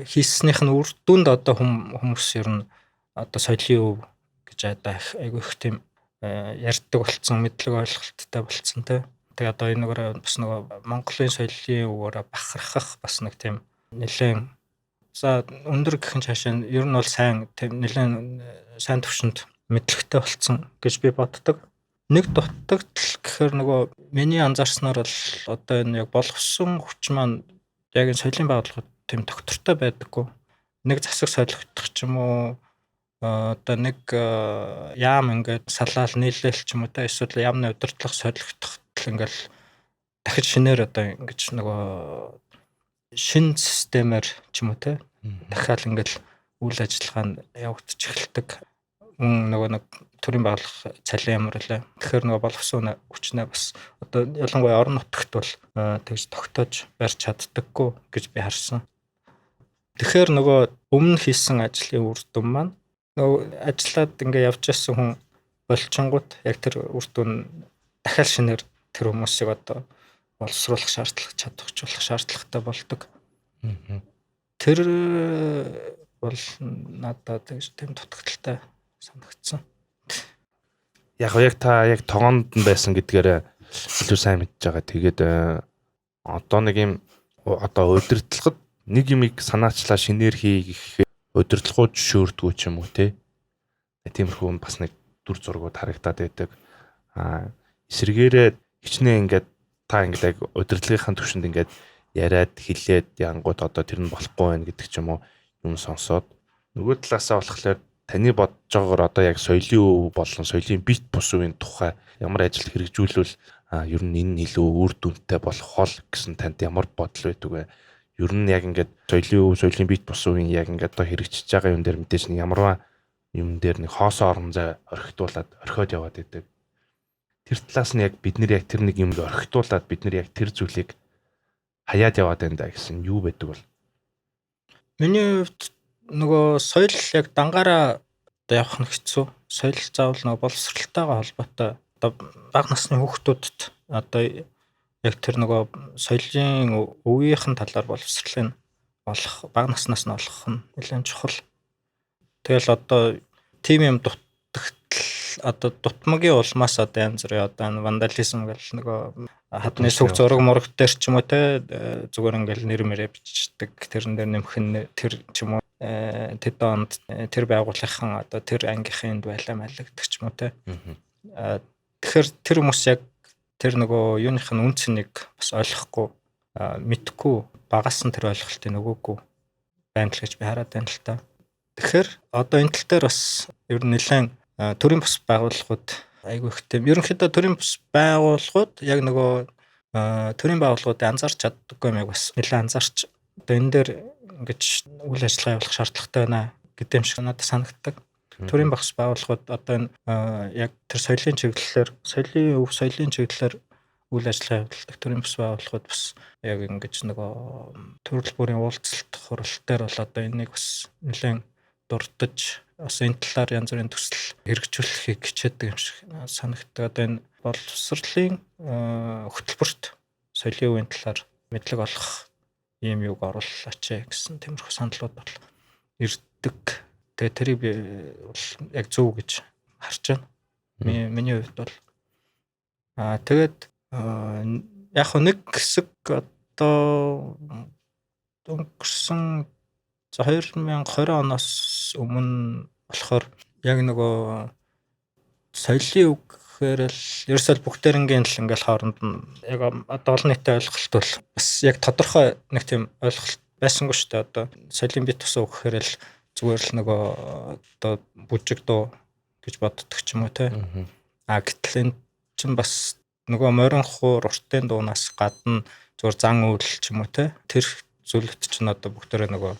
хийснийх нь үр дүнд одоо хүмүүс ер нь одоо соёлын өв гэж айгүй их тийм ярьдаг болцсон, мэдлэг ойлголттой болцсон те. Тэгээ одоо энэ нөгөө бас нөгөө Монголын соёлын өвөөр бахархах бас нэг тийм нэлээд за өндөр гэх нь цаашаа ер нь бол сайн тийм нэлээд сайн төвшөнд мэдлэгтэй болцсон гэж би боддог. Нэг дутагдал гэхээр нөгөө миний анзаарснаар бол одоо энэ яг боловсон хүч маань яг энэ соёлын байгууллагууд тийм доктортой байдаггүй. Нэг засаг солигдох ч юм уу одоо нэг яам ингээд салаал нийлээл ч юм уу та эсвэл яамны удирдлага солигдох ингээл дахиж шинээр одоо ингэж нөгөө шин системээр ч юм уу те дахиад ингээл үйл ажиллагаа нь явагдаж эхэлдэг. нөгөө нэг төрийн байгууллага цалин ямар вэ? Тэгэхээр нөгөө боловсон хүчнээ бас одоо ялангуяа орон нутагт бол тэгж тогтоож барьж чаддаггүй гэж би харсан. Тэгэхээр нөгөө өмнө хийсэн ажлын үр дүн маань нөгөө ажиллаад ингээ явж байсан хүн болчингууд яг тэр үр дүн дахиад шинээр тэр хүмүүсийг одоо боловсруулах чадварчлах шаардлагатай болдог. Тэр бол надад тийм дутагдaltaй санагдсан. Яг та яг тогоонд нь байсан гэдгээр илүү сайн мэдж байгаа. Тэгээд одоо нэг юм одоо удирдлагад нэг юмыг санаачлаа шинээр хийх удирдлагууд шөөрдгөө ч юм уу те. Тиймэрхүү бас нэг дүр зургууд харагдаад байдаг. Эсвэргээрээ хичнээн ингээд та ингээд яг удирдлагынхаа төвшөнд ингээд яриад хэлээд янгууд одоо тэр нь болохгүй байх гэдэг ч юм уу юм сонсоод нөгөө талаасаа болохоор таны бодож байгаагаар одоо яг соёлын өв болон соёлын бит бус үеийн тухай ямар ажил хэрэгжүүлвэл ер нь энэ илүү үр дүнтэй болох хол гэсэн танд ямар бодол байдаг вэ? Ер нь яг ингээд соёлын өв, соёлын бит бус үеийн яг ингээд одоо хэрэгжиж байгаа юм дээр мэдээж нэг ямарваа юм дээр нэг хоосоо орон зай орхитуулаад орхиод яваад байдаг. Тэр талаас нь яг бид нэр яг тэр нэг юм орхитуулаад бид нэр яг тэр зүйлийг хаяад яваад байна гэсэн юу байдаг бол? Миний хувьд нөгөө соёл яг дангаараа одоо явах нь хэцүү. Соёл заавал нөгөө боловсралтайгаа холбоотой. Одоо бага насны хүүхдүүдэд одоо яг тэр нөгөө соёлын өвгийнхэн талаар боловсролыг олох, бага наснаас нь олох нь нэлээд чухал. Тэгэл одоо тим юм дутагдал одоо дутмагийн улмаас одоо янз бүрийн одоо вандализм гэл нөгөө хадны сүг зураг мураг дээр ч юм уу те зүгээр ингээл нэр мэрэ бичдэг тэрэн дээр нэмэх нь тэр ч юм уу тэд онд тэр байгууллагын одоо тэр ангийнхын энд байлаа малагддаг ч юм уу те. Тэгэхээр тэр хүмүүс яг тэр нөгөө юуных нь үн цэнийг бас ойлгохгүй мэдхгүй багаас нь тэр ойлголтыг нөгөөгүй байна л гэж би хараад байна л та. Тэгэхээр одоо энэ тал дээр бас ер нь нэлээд төрийн бус байгууллагууд айгүй ихтэй. Ерөнхийдөө төрийн бус байгууллагууд яг нөгөө төрийн байгууллагуудыг анзаарч чаддаггүй юм яг бас нэлээд анзаарч одоо энэ дээр ингэж үйл ажиллагаа явуулах шаардлагатай байна гэдэг юм шиг надад санагддаг. Төрийн бус байгууллагууд одоо энэ яг тэр соёлын чиглэлээр соёлын өв соёлын чиглэлээр үйл ажиллагаа явуулдаг төрийн бус байгууллагууд бас яг ингэж нөгөө төрөл бүрийн уулзалт хурал дээр бол одоо энийг бас нэлээд дурдж бас энэ талаар янз бүрийн төсөл хэрэгжүүлэхийг хичээдэг юм шиг санагддаг. Одоо энэ боловсролын хөтөлбөрт соёлын өвийн талаар мэдлэг олох ийм юуг оруулаач гэсэн тиймэрхүү саналууд бол ирдэг. Тэгээ тэрийг би бол яг зөв гэж харж байна. Миний хувьд бол тэгээд яг нэг хэсэг одоо өнгөрсөн 2020 оноос өмнө болохоор яг нөгөө соёлын үг гэхээр л ерөөсөө бүгдээрнгийн л ингээл хооронд нь яг одоо олон нийтэд ойлголт бол бас яг тодорхой нэг тийм ойлголт байсангүй шүү дээ. Одоо соёлын бит тус үг гэхээр л зүгээр л нөгөө одоо бүжиг дуу гэж боддог ч юм уу те. Гэтэл энэ чинь бас нөгөө морин хуур уртын дуунаас гадна зүгээр зан үйл ч юм уу те. Тэр зүйлүүд чинь одоо бүгдээрээ нөгөө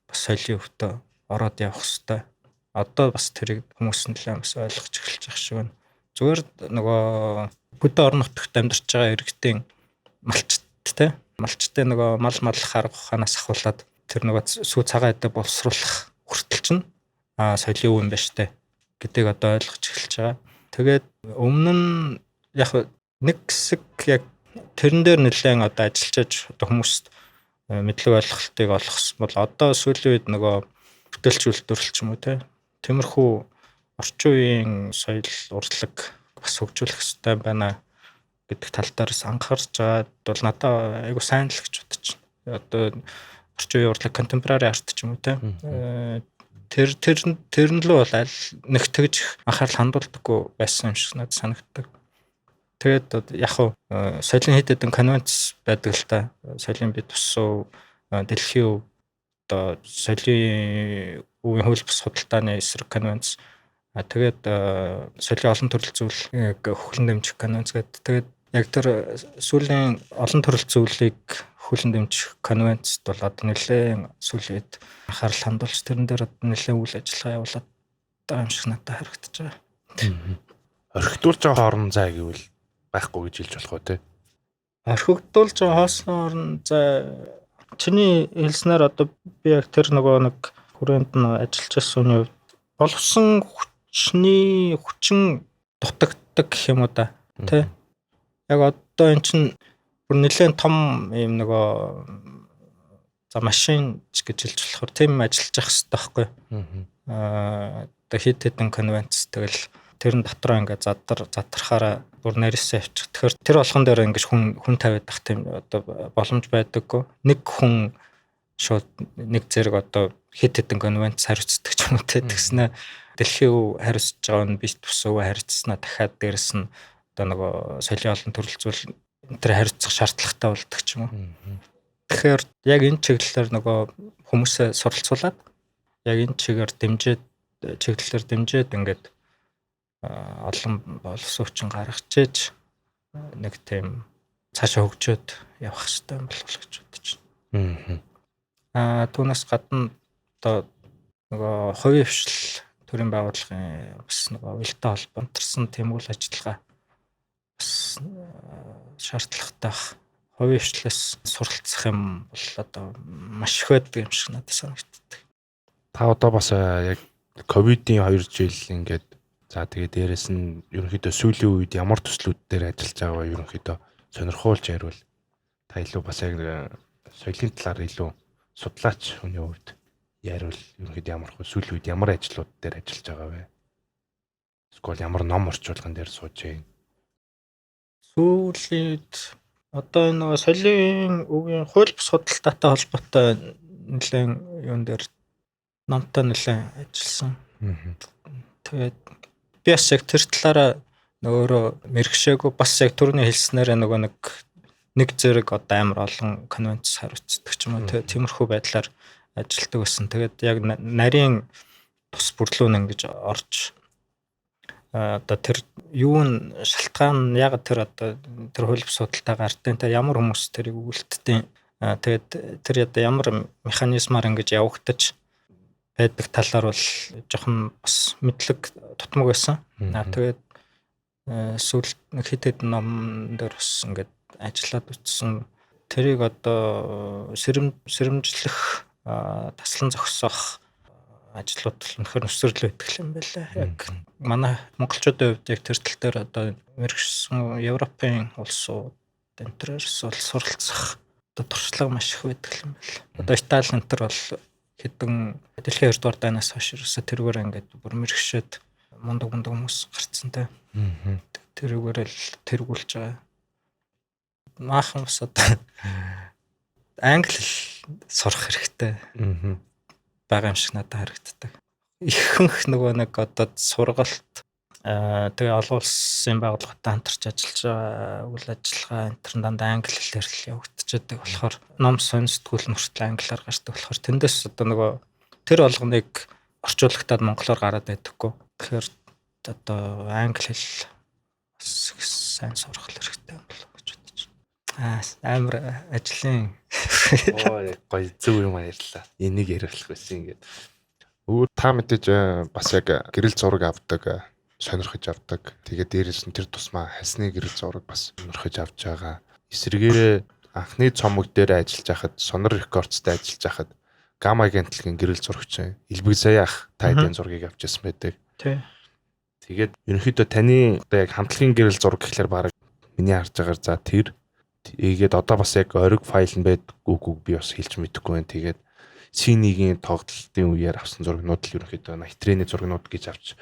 бас соёлын өвтө ороод явах хэвээр. Одоо бас тэрийг хүмүүс нэлээд бас ойлгож эхэлж байгаа шиг байна. Зүгээр нөгөө бүдэ орон нутагт амьдарч байгаа иргэдийн малчт те. Малчтын нөгөө мал харга ухаанаас ахуулаад тэр нөгөө сүү цагаан эдэ боловсруулах хүртэл чинь соёлын өв юм байна штэ гэдгийг одоо ойлгож эхэлж байгаа. Тэгээд өмнө нь яг нэг хэсэг яг тэрэн дээр нэлээд одоо ажиллаж одоо хүмүүст мэдлэг ойлголтыг олгосон бол одоо сүүлийн үед нөгөө бүтээлч үйлдвэрлэл ч юм уу те тиймэрхүү орчин үеийн соёл урлаг бас хөгжүүлэх хэрэгтэй байна гэдэг тал дээрс анхаарч байгаа бол надад айгу сайн л гэж бодож байна. Одоо орчин үеийн урлаг contemporary art ч юм уу те тэр нь л бол аль нэг тэгж анхаарал хандуулдаггүй байсан юм шиг надад санагддаг. Тэгээд яг хуу соёлын хэд хэдэн конвенц байдаг л та. Соёлын бит тусуу дэлхийн одоо соёлын өвийн хууль бус худалдааны эсрэг конвенц. Тэгээд соёлын олон төрөл зүйлийг хөлн дэмжих конвенц гэдэг. Тэгээд яг тэр сүүлийн олон төрөл зүйлийг хөлн дэмжих конвенцд бол одоо нэлээд сүүлийн үед анхаарал хандуулж тэрэн дээр одоо нэлээд үйл ажиллагаа явуулаад байгаа юм шиг надад харагдаж байгаа. Орхигдуулж байгаа орон зай гэвэл байхгүй гэж хэлж болох уу те? Орхигдуулж байгаа хоосон орон зай чиний хэлснээр одоо би яг тэр нөгөө нэг хүрээнд нь ажиллаж байсан хүний хувьд боловсон хүчин дутагддаг гэх юм уу да. Тэ. Яг одоо эн чинь бүр нэлээд том юм нөгөө за машин гэж хэлж болохоор тийм ажиллаж явах хэрэгтэй байхгүй. Одоо хит хитэн конвенц тэгэл тэрэн дотроо ингээд задрахаараа бүр нарийнсаа явчих. Тэгэхээр тэр болгон дээр ингээд хүн тавиад ах тийм одоо боломж байдаггүй. Нэг хүн шууд нэг зэрэг одоо хит хитэн конвенц хариуцдаг ч юм уу тэгснэ дэлхийн өв хариуцж байгаа нь биш тус өв хариуцснаа дахиад дээрэс нь одоо нөгөө соёлын олон төрөл зүйл тэр хариуцах шаардлагатай болдог ч юм уу. Тэгэхээр яг энэ чиглэлээр нөгөө хүмүүсээ суралцуулаад яг энэ чиглэлээр дэмжиж ингээд олон боловсруучсан гаргаж иж нэг тийм цаашаа хөгжөөд явах хэрэгтэй юм болов гэж бодож байна. Түүнээс гадна одоо нөгөө хувийн хвшил төрийн байгууллагын бас нөгөө уялдаа холбоомжтой тийм үйл ажиллагаа бас шаардлагатай бах. Хувийн хвшлээс суралцах юм бол одоо маш их байдаг юм шиг надад санагддаг. Та одоо бас яг ковидын 2 жил ингээд за тэгээ дээрэс нь ерөнхийдөө сүүлийн үед ямар төслүүд дээр ажиллаж байгаа вэ ерөнхийдөө сонирхуулж ярил. Та илүү бас яг соёлын талаар илүү судлаач хүний хувьд ярил. Ерөнхийдөө ямар сүүлийн үед ямар ажлууд дээр ажиллаж байгаа вэ? Эсвэл ямар ном орчуулган дээр сууж байна? Сүүлийн үед одоо энэ нөгөө соёлын үгийн хууль бус судалтаатай холбоотой нэлээд юун дээр номтой нэлээд ажилласан. Тэгээд би бас яг тэр талаараа нөгөө мэрэгшээгүй бас яг түрүүний хэлснээр нөгөө нэг зэрэг одоо амар олон конвенц хариуцдаг ч юм уу тиймэрхүү байдлаар ажилладаг байсан. Тэгээд яг нарийн тус бүрлүүн ингэж орж одоо тэр юу н шалтгаан яг тэр одоо тэр хууль бус судалтаа гартын та ямар хүмүүс тэрийг үлддэг. Тэгээд тэр одоо ямар механизмаар ингэж явагдаж байдаг талаар бол жоохон бас мэдлэг тутмаг байсан. Тэгээд сүүл хэд хэдэн ном дээр бас ингээд ажиллаад үтсэн. Тэрийг одоо сэрэмжлэх таслан зогсоох ажлууд л нөхөр өсвөрлөө идэх юм байлаа. Яг манай монголчуудын хувьд яг тэр тал дээр одоо мэрэгсэн Европын улсууд энтерс бол суралцах одоо туршлага маш их байдаг юм байна. Одоо Итали энтер бол хэдэн дэлхийн 2 дугаар дайнаас хойш ерөөсө тэргээр ингээд бүр мэрэгшээд мундаг хүмүүс гарцсан те. Тэрүүгээр л тэргүүлж байгаа. Maaхан бас одоо англи сурах хэрэгтэй байгаа юм шиг надад харагддаг. Ихэнх нөгөө нэг одоо сургалт тэгээ олон улсын байгууллагатай хамтарч ажиллаж байгаа үйл ажиллагаа энэ дандаа англи хэлээр л явагдчихдаг болохоор ном сонирсдгүүл мөртлөө англиар гардаг болохоор тэндээс одоо нөгөө тэр болгоныг орчуулагтаад монголоор гараад байдаггүй. Тэгэхээр одоо англи хэл сайн сурах хэрэгтэй юм болов гэж бодож байна. Амар ажлын гоё зөв юм ярьлаа. Энийг ярих байсан ингээд. Өөр та мэдээж бас яг гэрэл зураг авдаг, сонирхож авдаг. Тэгээд дээрээс нь тэр тусмаа хасны гэрэл зураг бас сонирхож авч байгаа. Эсвэргээрээ анхны цомог дээр ажиллаж байхад, Сонор рекордстай ажиллаж байхад Гама агентлагийн гэрэл зурагч Илбэг Заяах та эдийн зургийг авчихсан байдаг. Тий. Тэгээд ерөнхийдөө таны одоо яг хамтлагийн гэрэл зураг гэхэлэр баг миний харж байгаагаар за тэр тэгээд одоо бас яг ориг файл нь байдаггүй би бас хэлж мэдэхгүй байна. Тэгээд C1-ийн тоглолтын үеэр авсан зурагнууд л ерөнхийдөө Найтрэний зурагнууд гэж авч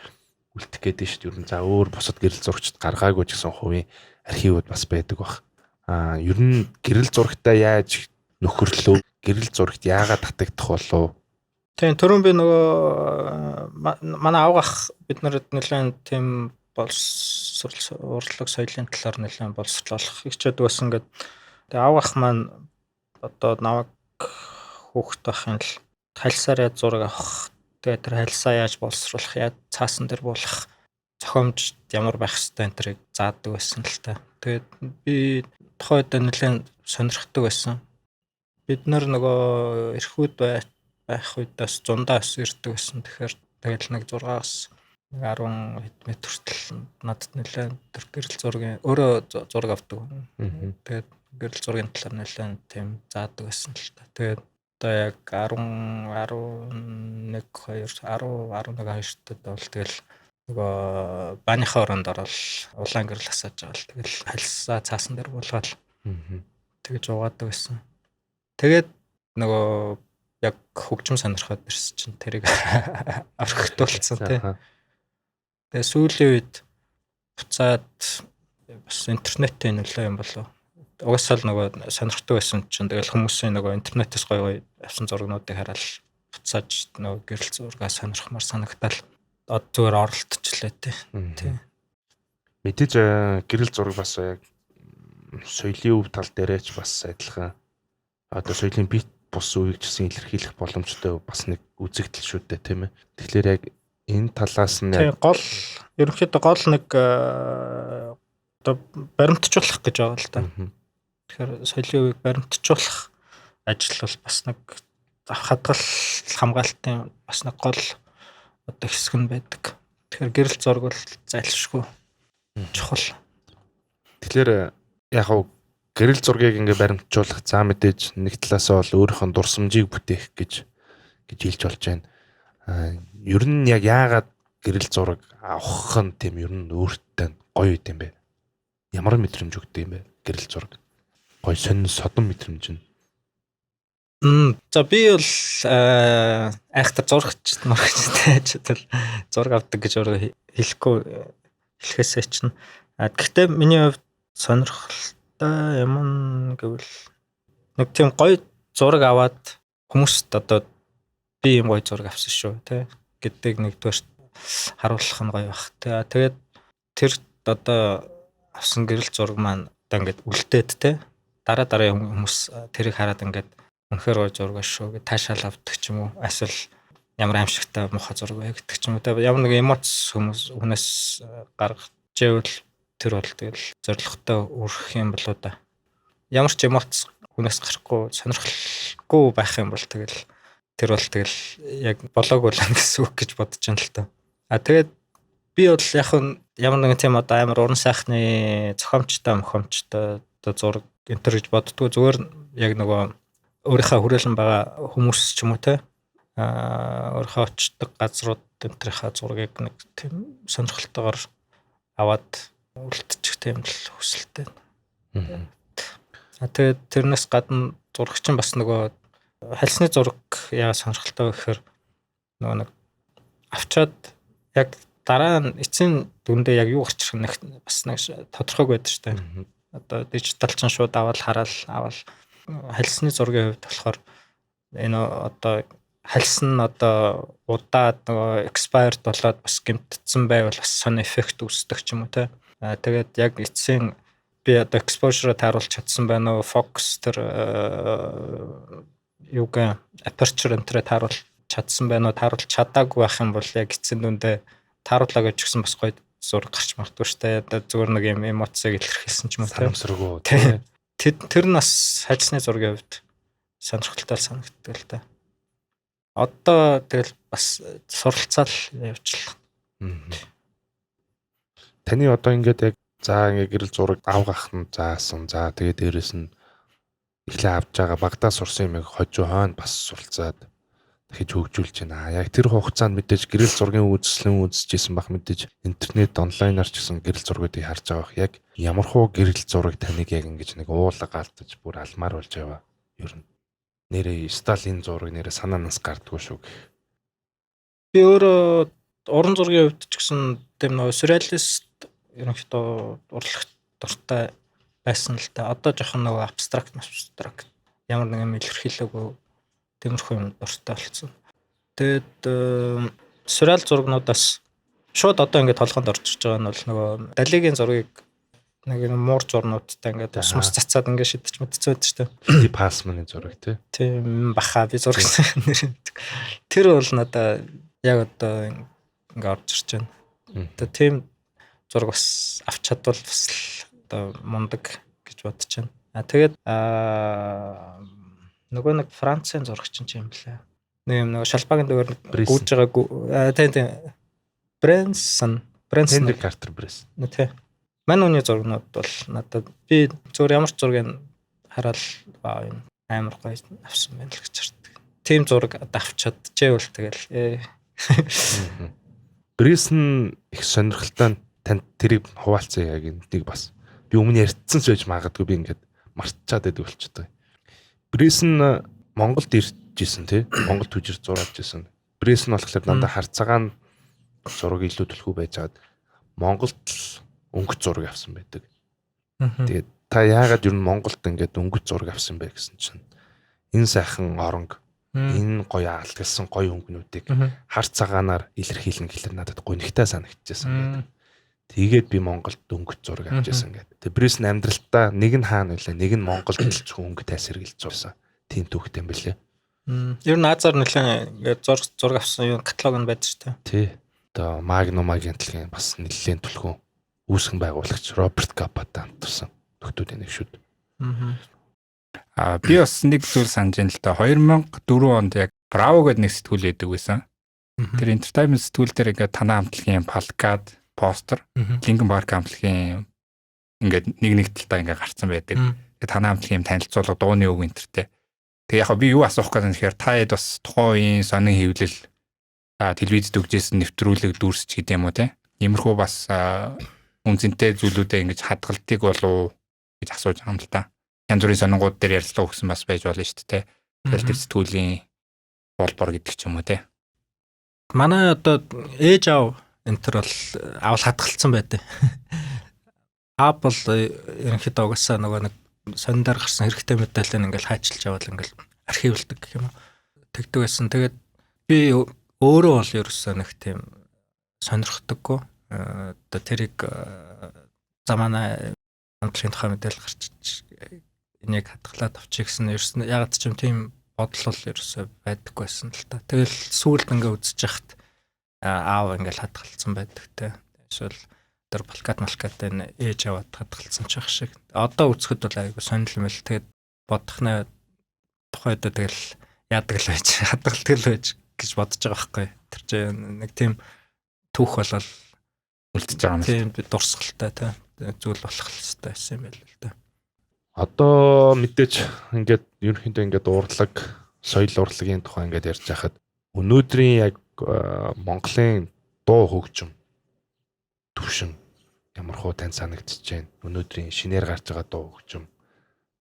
үлдэх гээд шүү дээ. Ер нь за өөр бусад гэрэл зурагчд гаргаагүй ч гэсэн хувийн архивууд бас байдаг бах. Ер нь гэрэл зурагтаа яаж нөхөрлөө? Гэрэл зурагт яагаад татагдах болов? Тийм түрүүн би нөгөө манай авгах бид нарт нэлээд тийм урлаг соёлын талаар нэлээд боловсруулах хичээд байсан гэдэг. Тэгээ авгах маань одоо наваг хүүхэд байхын л хальсаар зураг авах. Тэгээ тэр хальсаа яаж боловсруулах, яаж цаасан дээр буулгах, зохиомж ямар байх ёстой энэ тэрийг заадаг байсан л та. Тэгээд би тухайд нэлээд сонирхдаг байсан. Бид нар нөгөө эрхүүд байх үедээс зундаа ус ирдэг байсан. Тэгэхээр Тэгэл нэг 6-аас 10 хэд метр хүртэл надад нэлээд тэр гэрэл зургийн өөрөө зураг авдаг. Тэгээд гэрэл зургийн талаар нэлээд тийм заадаг байсан л та. Тэгээд одоо яг 10 11 2 10 11 2-тод бол тэгэл нөгөө бааныхаа оронд орол улаан гэрэл асааж байгаа л тэгэл хальсаа цаасан дээр буулгаад тэгж угаадаг байсан. Тэгээд нөгөө яг хөгжим сонирхоод ирсэн чинь тэрийг орхитуулсан тий. Тэгээ сүүлийн үед буцаад бас интернеттэй нөлөө юм болов. Угаасаа л нөгөө сонирхдаг байсан чинь тэгэл хүмүүсийн нөгөө интернетээс гоё авсан зургнуудыг хараад буцааж нөгөө гэрэл зургаа сонирхмаар санагдал зүгээр оролтчлээ тий. Мэдээж гэрэл зураг бас яг соёлын өв тал дээрээч бас адилхан одоо соёлын бит бус үеийг ч гэсэн илэрхийлэх боломжтой бас нэг үзэгдэл шүү дээ тийм ээ. Тэгэхээр яг энэ талаас нь гол ерөнхийдөө гол нэг одоо баримтжуулах гэж байгаа л да. Тэгэхээр соёлын үеийг баримтжуулах ажил бол бас нэг хадгал хамгаалтын бас нэг гол одоо хэсэг нь байдаг. Тэгэхээр гэрэл зураг бол зайлшгүй чухал. Тэгэхээр яг хав гэрэл зургийг ингээ баримтжуулах за мэдээж нэг талаасаа бол өөрийнхөө дурсамжийг бүтээх гэж хэлж болж байна. Ер нь яг яагаад гэрэл зураг авах нь тийм ер нь өөртөө гоё юм бэ? Ямар мэдрэмж өгдөг юм бэ гэрэл зураг? Гоё сонин содон мэдрэмж нь. За би бол айхтар зурагч маргачтай зураг авдаг гэж өөрөө хэлэхээсээ чинь. Гэхдээ миний хувьд сонирхолтой юм гэвэл нэг тийм гоё зураг аваад хүмүүст одоо би юм гоё зураг авсан шүү тий гэдэг нэгдүгээр харуулах нь гоё бах. Тэгээд тэр одоо авсан гэрэл зураг маань одоо ингээд үлдээд тий дараа хүмүүс тэрийг хараад ингээд үнэхээр гоё зураг шүү гэж таашаал авдаг ч юм уу. Эсвэл ямар аимшигтай муухай зураг бай гэдэг ч юм уу. Ямар нэг эмоц хүнээс гаргаж ивэл тэр бол тэгэл зоригтой өрөх юм болоо да. Ямар ч эмоц хүнээс гарахгүй сонирхолгүй байх юм бол тэгэл тэр бол тэгэл яг болоогүй л гэсэн үг гэж бодож байна л та. Тэгээд би бол яг ямар нэгэн тийм одоо амар уран сайхны зохиомжтой одоо зураг энтер гэж боддгоо зүгээр яг нөгөө өөрийнхөө хүрээлэн байгаа хүмүүс ч юм уу те өөрийнхөө очдог газрууд энтерийнхаа зургийг нэг тийм сонирхолтойгоор аваад үлдчих тийм л хүсэлтэй. Тэгээд тэрнээс гадна зурагч нь бас нөгөө хальсны зураг яа сонирхолтой гэхээр нөгөө нэг авчаад яг дараа нь эцсийн дүндээ яг юу гарч ирэх нэг бас нэг тодорхойг байдаг шүү дээ. Одоо дижитал ч шууд аваад хальсны зургийн хувьд болохоор энэ одоо хальсан одоо удаад нөгөө expired болоод бас гэмтдсэн байвал бас сонь эффект үүсдэг ч юм уу те. Тэгээд яг эцсийн би одоо exposure-ыг тааруулж чадсан байна уу, focus тэр юугаа aperture энтрээ тааруулж чадсан байна уу, тааруулж чадаагүй байх юм бол яг эцсийн дүндээ тааруулаа гэж гисэн бас гоё зураг гарч магадгүй шүү дээ. Одоо зүгээр нэг юм эмоцыг илэрхийлсэн ч юм уу санамсаргүй. Тэр нь бас хальсны зургийн хувьд сонирхолтой санагддаг л да. Одоо тэгэл бас суралцаал явуулчихлаа. Таны одоо ингээд яг за ингээд гэрэл зураг авгах нь заасан. За тэгээд дээрэс нь эхлээ авж байгаа багтаа сурсан юм хожуу хойно бас суралцаад дахиж хөгжүүлж байна. Яг тэр хугацаанд мэдээж гэрэл зургийн үзэсгэлэн үзчихсэн бах мэдээж интернет онлайнаар ч гэсэн гэрэл зургуудыг харж байгаа. Яг ямархуу гэрэл зураг таныг яг ингэж нэг уулга алтаж бүр алмаар болж яваа. Ер нь нэрээ Сталин зураг нэрээ санаанаас гардггүй шүү гэх. Би өөрөө уран зургийн хувьд ч гэсэн тийм нөө сюрреалист ерөнхийдөө урлах дуртай байсан л та. Одоо жоохон нөгөө абстракт ямар нэгэн илэрхийлээгүй тиймэрхүү юм дуртай болсон. Тэгээд сюрреал зургнуудаас шууд одоо ингээд толгойд орж иж байгаа нь бол нөгөө Далигийн зургийг нэг муур зурнуудтай ингээд усмас цацаад ингээд шидэж мэдчихсэн байдаг шүү дээ. Пасманы зураг тийм баха би зургсан нэр. Тэр бол надаа яг одоо ингээд орж ирж байна. Одоо тийм зураг бас авч чадвал бас одоо мундаг гэж бодож байна. Тэгээд нөгөө нэг Францын зурагч юм блэ. Нэг юм нэг шалбаагийн дөөр Bryson. гүйж байгаа тийм Брэнсон Henry Carter Bryson. тий. Манай үний зургнууд бол надад би зөвөр ямар ч зургийг хараад энэ амар гоё авсан байна л гэж хардаг. Тим зураг авчаад чэвэл тэгэл Bryson их сонирхолтой танд тэрийг хуваалцсан яг энийг бас би өмнө ярьсан ч байж магадгүй би ингээд мартчихад байдаг болчихдог. Bryson Монголд ирж исэн тий. Монгол түжир зураад исэн. Bryson болохоор дандаа харцагаан зураг илүү төлхөө байжгаад Монголд өнгөц зураг авсан байдаг. Тэгээд та яагаад ер нь Монголд ингээд өнгөц зураг авсан бэ гэсэн чинь энэ сайхан оронг энэ гоё аалгалсан гоё өнгөнүүдийг харцагаанаар илэрхийлнэ гэхэлэр надад гонигтай санагдчихсан. Тэгээд би Монголд өнгөц зураг авч ирсэн гэдэг. Тэгээд Bryson амьдралтаа нэг нь хаана вэ? Нэг нь Монголд зөвхөн өнгө тайсэргэлж зурсан. Тийм түүхтэй юм билээ. Ер нь Азар нэлээд ингээд зураг авсан юу каталог нь байдаг шүү дээ. Тий. Одоо Magnum-гийн төлгийн бас нэлээд түлхүү үүсгэн байгуулагч Роберт Капата хамтарсан нөхдүүдийн нэг шүд. Би бас нэг зүйл санаж байна л та 2004 онд яг Bravo гэдэг нэг сэтгүүл байдаг байсан. Тэр entertainment сэтгүүл дээр ингээд танаа хамтлагийн плакат, постэр, Linkin Park хамтлагийн ингээд нэг талдаа ингээд гарцсан байдаг. Тэгээд танаа хамтлагийн танилцуулга дууны үг энтертэй. Тэг яг би юу асуух гэж байна гэхээр та хэд бас тухайн үеийн сонин хэвлэл телевизэд өгчээсэн нэвтрүүлэг дүүрсч гэдэг юм уу те. Иймэрхүү бас үнцэнтэй зүйлүүдэд ингэж хадгалтыг болов гэж асууж байгаа юм л та. Янз бүрийн сонингууд дээр ярилцлага өгсөн бас байж болно шүү дээ те. Тэр сэтгүүлийн болбор гэдэг ч юм уу те. Манай одоо ээж аав энтер бол авал хадгалсан байдаг. Apple ерөнхийдөө угаасаа нөгөө нэг сондар гарсан хэрэгтэй мэдээлэл ингээл хайчилж явал ингээл архивлдаг гэх юм уу. Тэгдэг байсан. Тэгээд би өөрөө бол ерөөсөө нэг тийм сонирхдаггүй. Одоо тэрийг замана хамтлагийн тухай мэдээлэл гарчиж энийг хадгалаад авчих гэсэн ерөөсөө ягаад ч юм тийм бодол бол ерөөсөө байдаггүй байсан л та. Тэгэл сүүлд ингээ үзэж яхад аав ингээл хадгалсан байдаг те. Эсвэл тэр плакат ээж аваад хадгалсан ч ах шиг. Одоо үзэхэд бол айгу сонирхол мэл тэгээд бодохнаа тухайд тэгэл яадаг л байж хадгалдаг л байж гэж бодож байгаа байхгүй. Тэр чинь нэг тийм түүх болол үлдчихэж байгаа юм. Тийм би дурсгалтай те зүйл болох хэрэгтэй байсан юм байл л да. Одоо мэдээж ингээд ерөнхийдөө ингээд урлаг, соёл урлагийн тухай ингээд ярьж байхад өнөөдрийн яг Монголын дуу хөгжим төвшин ямар хуу тань санагдчихэж байна. Өнөөдрийн шинээр гарч байгаа дуу хөгжим.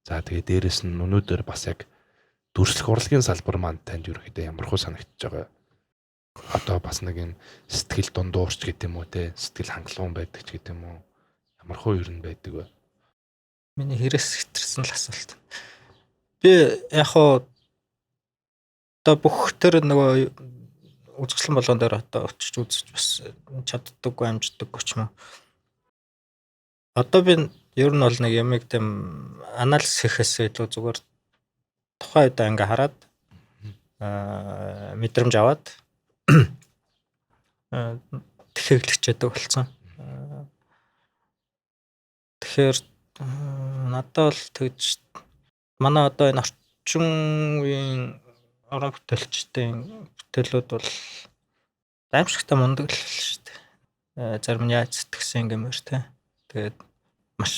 За тэгээ дээрэс нь өнөөдөр бас яг дүрслэх урлагийн салбар маань танд ерөөхдөө ямар хуу санагдчихж байгаа. Одоо бас нэг юм сэтгэл дундуурч гэдэг юм уу те, сэтгэл хангалуун байдаг ч гэдэг юм уу. Ямар хуу ер нь байдаг вэ? Миний хэрэгс хэтэрсэн л асуулт. Би яг хоо одоо бүх төр нөгөө үзэсгэлэн болгон дээр одоо очиж үзэж бас чаддаггүй амждаггүй ч юм уу. Одоо би ер нь бол нэг ямиг тийм анализ хийхээс илүү зүгээр тухайн үедээ ингээ хараад мэдрэмж аваад тэхэглэгчээдэг болсон. Тэгэхээр надад бол тэгж манай одоо энэ орчин үеийн орон бүтээлчдийн бүтээлүүд бол аимшигтай мундаг л шүү дээ. Зарим нь яаж сэтгэсэн гэмээр те. Тэгээд маш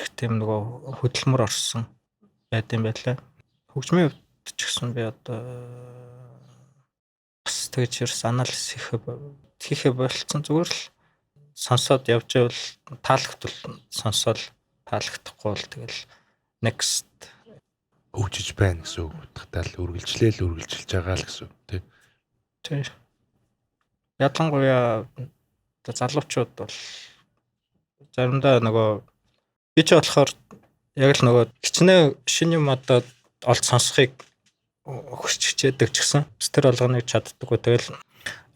их тийм нөгөө хөдөлмөр орсон байт юм байлаа. Хөгжмийн хувьд ч гэсэн би одоо бас тэгж ерс анализ хийхэ болцсон зүгээр л сонсоод явж байвал таалагдвал сонсоод таалагдахгүй бол тэгэл next хөгжиж байна гэсэн үг утгатай л үргэлжилж байгаа л гэсэн үг тий. Тий. Ялангуяа залуучууд бол заримдаа нөгөө би ч болохоор яг л нөгөө хичнээн шинэ юм одоо олж сонсохыг хүсч хичээдэг ч гэсэн тэр болгоныг чаддаггүй. Тэгэл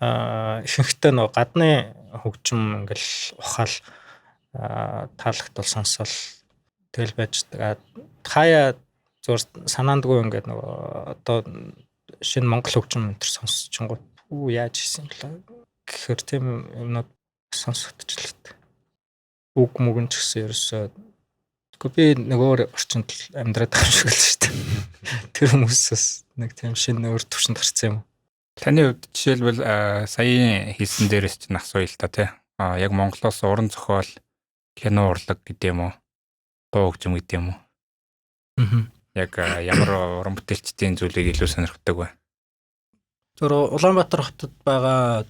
ихэнхдээ нөгөө гадны хөгжим ингээл ухаал таалагдвал сонсоол тэгэл байждаг. Хаяа зур санаандгүй ингээд нөгөө одоо шинэ монгол хөгжим энэ төр сонсчихгоо яаж хийсэн юм бэлээ гэхээр тийм юмнууд сонсогдчихлээ. Үг мөгөн ч гэсэн ерөөсөө би нөгөө орчинд амьдраад байгаа шиг л шүү дээ. Тэр хүмүүсээс нэг тийм шинэ өөр төвшөнд гарсан юм. Таны хувьд жишээлбэл саяын хийсэн дээрээс чинь асууя л та тий. Яг Монголоос уран зохиол, кино урлаг гэдэг юм уу? Дуу хөгжим гэдэг юм уу? Яг ямар уран бүтээлчдийн зүйлийг илүү сонирхдаг вэ? Тэр Улаанбаатар хотод байгаа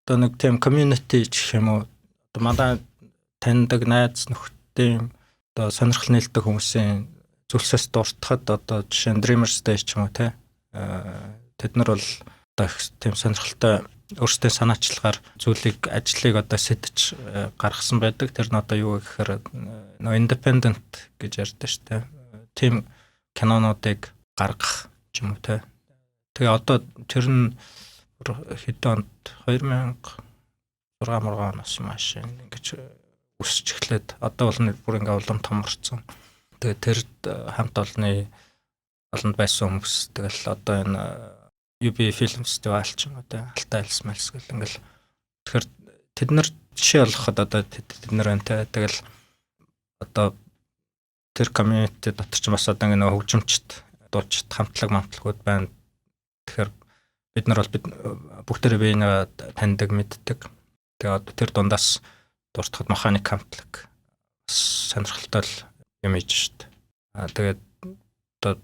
одоо нэг тийм community гэх юм уу? Одоо манай таньдаг найз нөхдийн одоо сонирхол нийлдэг хүмүүсийн зүйлсээс дуртахад одоо жишээ нь Dreamers Day ч юм уу те. Тэд нар бол одоо тийм сонирхолтой өөрсдөө санаачлагаар зүйлийг ажлыг одоо сэтж гаргасан байдаг. Тэр нь одоо юу гэхээр independent гэж ярьдаг шүү дээ. Тийм кинонуудыг гаргах юм уу те. Тэгээ одоо тэр нь хэдэн онд 2006 оноос маш ингэж өсөж эхлээд одоо бол бүр ингээ улам томорцсон. Тэгээ тэр хамт олонны олонд байсан хүмүүс тэгэл одоо энэ UB Film Festival ч юм уу те Алтай айлс мэлс гэл ингээл тэгэхээр тэд нар жишээ болгоход одоо тэд нар байна те тэгэл одоо тэр community дотор ч бас одоо ингээ хөгжимчд дуулчид хамтлаг мамтлагууд байна. Тэгэхээр бид нар бол бүгдээрээ биенээ таньдаг мэддэг. Тэгээ одоо тэр дундаас дуртахад механик хамтлаг сонирхолтой юм иж шүү дээ. Тэгээд одоо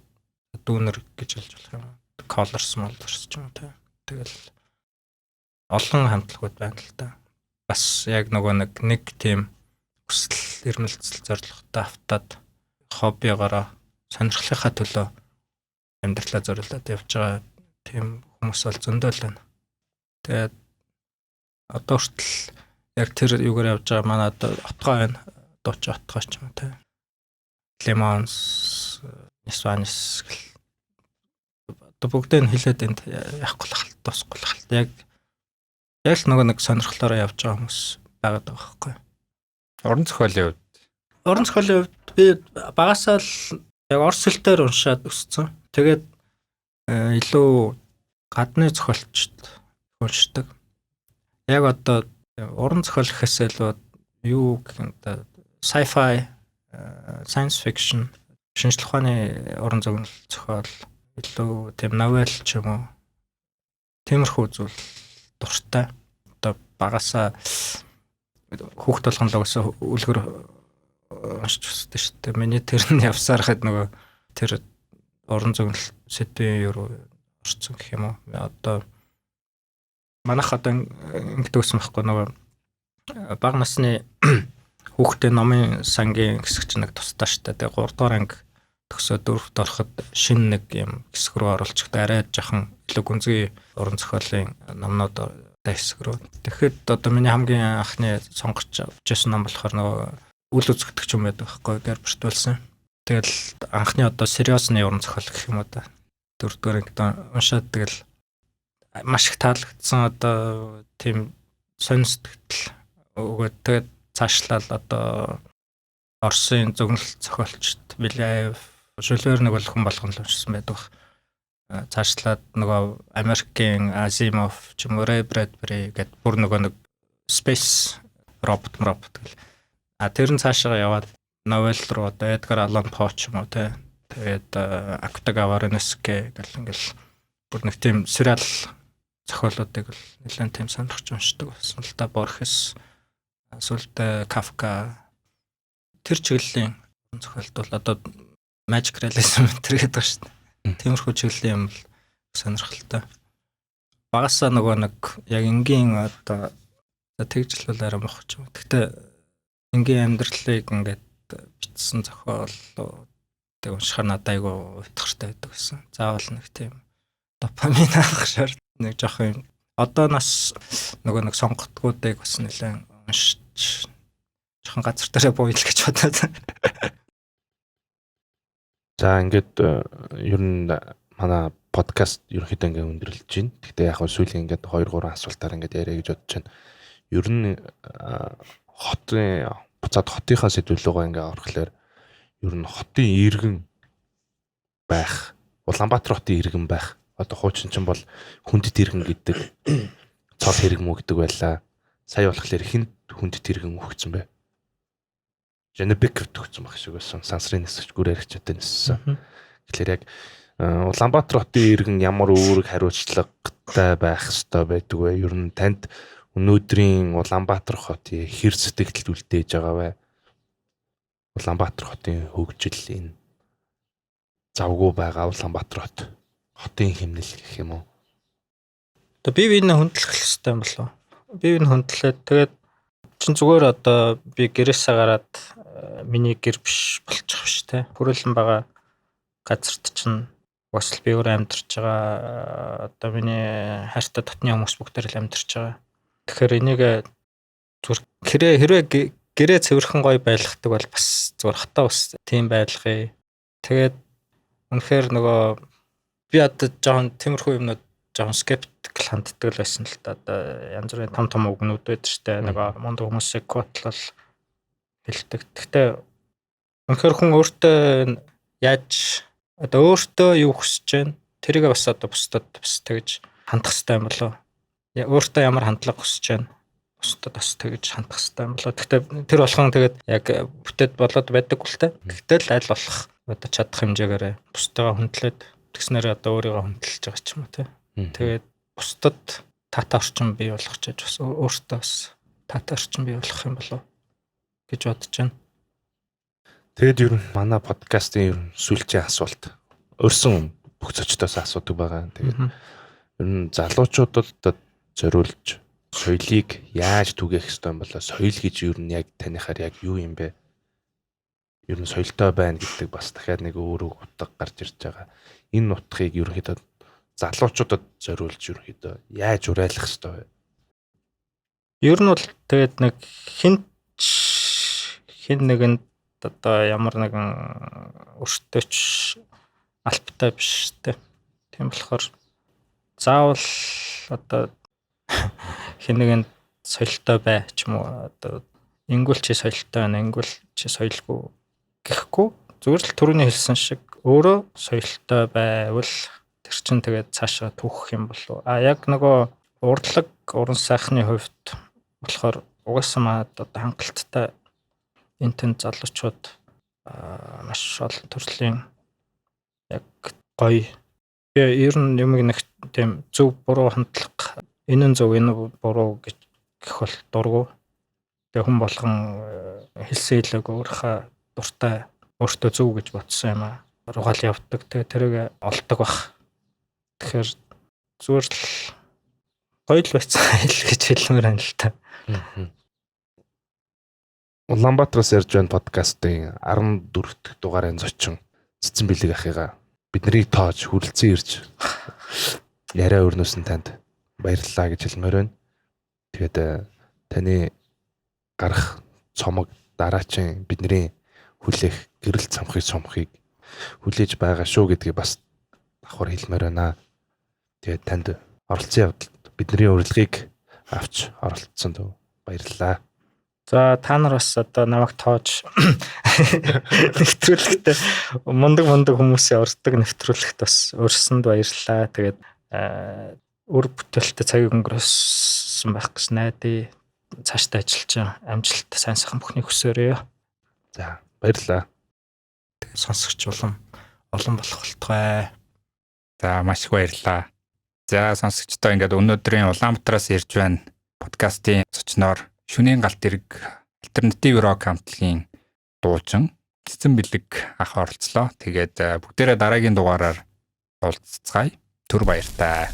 дүүнер гэж хэлж болох юм. Colors Molders ч юм уу те. Тэгэл олон хамтлагууд байна л да. Бас яг нөгөө нэг тийм хүсэл эрмэлзэл зорилготой автаад хоббигоороо сонирхлынхаа төлөө амьдралаа зориулаад явж байгаа тийм хүмүүс бол зөндөл байна. Тэгээд одоо хүртэл яг тэр юугаар явж байгаа манай одоо отгоо байна. Дууч отгоо ч юм уу те. Lemons, Niswanis бүгдээ хэлээд энд яахгүй л хальт тусахгүй л хальт яг л нөгөө нэг сонирхлоороо явж байгаа хүмүүс байгаад байгаа байхгүй. Уран зохиолын хувьд би багасаа л яг орс хэлээр уншаад өссөн. Тэгээд илүү гадны зохиолчд уншдаг. Яг одоо уран зохиол гэхээсээ илүү юу гэх юм да sci-fi, science fiction, шинжлэх ухааны уран зохиол илүү тийм новел ч юм уу тиймэрхүү зүйл дуртай. Одоо багасаа хүүхд болгоно л өсө үлгэр уншиж өссөн шүү дээ. Миний тэр нь явсаар хад нөгөө тэр уран зохиол сэдвийн юу орцсон гэх юм уу. Одоо манайх одоо ингэдэг ус мэхгүй нөгөө бага насны хүүхдийн номын сангийн хэсэг чинь нэг тусдаа шүү дээ. Тэгээ 3 дугаар анги төгсөө 4-т ороход шинэ нэг юм хэсэг рүү оруулчихдаг арай жоохон илүү гүнзгий уран зохиолын номнууд хэсэг рүү. Тэгэхэд одоо миний хамгийн анхны сонгож авчихсан ном болохоор нөгөө үл үзэгдэх юм байдаг байхгүй Герберт болсон. Тэгэл анхны одоо сериосны уран зохиол гэх юм уу да. 4-р ангид уншаад тэгэл маш их таалагдсан одоо тийм сонь сэтгэл өгөөд тэгээд цаашлал одоо Оросын зөгнөл зохиолчд Виляев Жюль Верныг бол хүн болгон л уншсан байдаг. Цаашлаад нөгөө Америкийн Азимов ч юм уу Рэй Брэдбери гэдэг бүр нөгөө нэг Space робот гэл. Тэр нь цаашаа яваад новел руу одоо Эдгар Аллан По ч юм уу те. Тэгээд Октавио Варенеске гэл ингээл бүр нэг тийм сериал зохиолуудыг л нэлээд тийм сонирхож уншдаг байсан л да. Борхес сүлдэ Кафка тэр чиглэлийн зохиолт бол одоо magic realism гэдэг байгаа шүү дээ. Тиймэрхүү чиглэлийн юм л сонирхолтой. Багасаа нөгөө нэг яг энгийн одоо тэгжлэл арай мох ч юм. Гэхдээ энгийн амьдралыг ингээд бичсэн зохиолыг уншихаар надад айгүй утгартай байдаг гэсэн. Заавал нэг тийм допамин авах шаард нэг жоох юм. Одоо нас нөгөө нэг сонгогдгуудыг бас нэлээд уншиж жоохон газар дээр буйл гэж бодоод. За ингээд ер нь манай подкаст ерөнхийдөө ингээд өндөрлөж байна. Гэхдээ яг сүүлийн ингээд 2-3 асуултаар ингээд яриа гэж бодож байна. Ер нь хотын буцаад хотынхаа сэдвүүлгөө ингээд орохлоор ер нь хотын иргэн байх, Улаанбаатар хотын иргэн байх. Одоо хуучин чинь бол хүндэт иргэн гэдэг цол хэрэг мүү гэдэг байлаа. Сая болохоор хинт хүндэт иргэн өгсөн бай. Жанебек төгсөн баг шиг байсан. Сансрын нисгч гүр яригчтай ниссэн. Тэгэхээр яг Улаанбаатар хотын иргэн ямар үүрэг хариуцлагатай байх ёстой байдаг вэ? Ер нь танд өнөөдрийн Улаанбаатар хотын хэр сэтгэл үлдээж байгаа вэ? Улаанбаатар хотын хөгжил энэ завгүй байгаа Улаанбаатар хотын хэмнэл гэх юм уу? Одоо бие биенээ хөндлөх хэрэгтэй юм болов. Бие биенээ хөндлөөд тэгээд чин зүгээр одоо би гэрээсээ гараад миний гэр биш болчих биш те. Хүрээлэн байгаа газарт чинь бас л би өөр амьдарч байгаа. Одоо миний хайртай дотны хүмүүс бүгд л амьдарч байгаа. Тэгэхээр энийг зүгээр хэрвээ гэрээ цэвэрхэн гоё байлгадаг бол бас зүгээр хотоо ус тийм байлгая. Тэгээд үнэхээр нөгөө би одоо жоохон тиймэрхүү юмнууд жоохон скептикл ханддаг л байсан л та. Одоо янз бүрийн том үгнүүд байдаг штэ. Нөгөө мундаг хүмүүсийг котлол хэлдэг. Гэхдээ үнэхээр хүн өөртөө яаж одоо өөртөө юу хүсэж байна? Тэрийг бас одоо бусдад бас тэгж хандах хэрэгтэй юм болоо. Өөртөө ямар хандлага хүсэж байна? Бусдад бас тэгж хандах хэрэгтэй юм болоо. Гэхдээ тэр болгон тэгээд яг бүтэд болоод байдаг л та. Гэхдээ л аль болох одоо чадах хэмжээгээр бусдаа хөндлөөд тэгснээр одоо өөрийгөө хөндлөж байгаа ч юм уу те. Тэгээд бусдад таатай орчин бий болгох гэж бас өөртөө бас таатай орчин бий болгох юм болов гэж бодож байна. Тэгэд ер нь манай подкастын ер нь сүүлчийн асуулт өрсөн бүх зочдоос асуудаг байгаа. Тэгээд ер нь залуучуудад зориулж соёлыг яаж түгээх ёстой юм болоо? Соёл гэж ер нь яг танихаар яг юу юм бэ? Ер нь соёлтой байна гэдэг бас дахиад нэг өөр утга гарч ирж байгаа. Энэ утгыг ерөнхийдөө залуучуудад зориулж ерөнхийдөө яаж уриалах ёстой вэ? Ер нь бол тэгээд нэг хин нэгэнд одоо ямар нэгэн өртөч албатай биш те. Тийм болохоор заавал одоо хин нэгэнд соёлтой бай ч юм уу одоо ингүүл чи соёлтой байна, ингүүл чи соёлгүй гэхгүй зүгээр л түрүүний хэлсэн шиг өөрөө соёлтой байвал тэр чинь тэгээд цаашаа түүхэх юм болов. Яг нөгөө урдлаг уран сайхны хувьд болохоор угаасаа одоо хангалттай энэ тэн залуучууд маш олон төрлийн яг гоё ер нь юмыг нэг тийм зөв буруу хандлага энэ нь зөв энэ буруу гэх бол дургу. Тэгээ хүн болгон хэлсэн хэлэг өөрийнхөө дуртай өөртөө зөв гэж бодсон юм руугаал явдаг. Тэгээ тэрийг олдог бах. Тэгэхээр зүгээр л гоё л байцсан хэл гэж хэлмээр байна л та. Улаанбаатараас ярьж байна подкастын 14 дахь дугаарын зочин Цэцэн Бэлэг ахыгаа биднийг тоож хүрэлцэн ирж яриа өрнөсөн танд баярлалаа гэж хэлмээр байна. Тэгээд таны гарах цомог дараачийн бидний хүлээх гэрэл цамхыг хүлээж байгаа шүү гэдгийг бас давхар хэлмээр байна. Тэгээд танд оролцсон явдалд бидний урилгыг авч оролцсон төв баярлалаа. За та нар бас одоо намайг тоож нэвтрүүлэгтээ мундаг хүмүүсийн ордог нэвтрүүлэгт бас өрсөнд баярлалаа. Тэгээд өр бүтээлтэй цагийг өнгөрөөсөн байх гэж найдаа. Цаашдаа ажиллаж амжилт сайн сайхан бүхнийг хүсээрэй. За баярлалаа. Тэгээд сонсогч олон болох болтугай. За маш их баярлалаа. За сонсогчдоо ингээд өнөөдрийн Улаанбаатараас ирж байна подкастын зочноор Шөнийн галт эрг альтернатив рок хамтлагийн дуучин Цэцэн Бэлэг ах оролцлоо. Тэгээд бүгдээрээ дараагийн дугаараар уулзцгаая. Түр баяртай.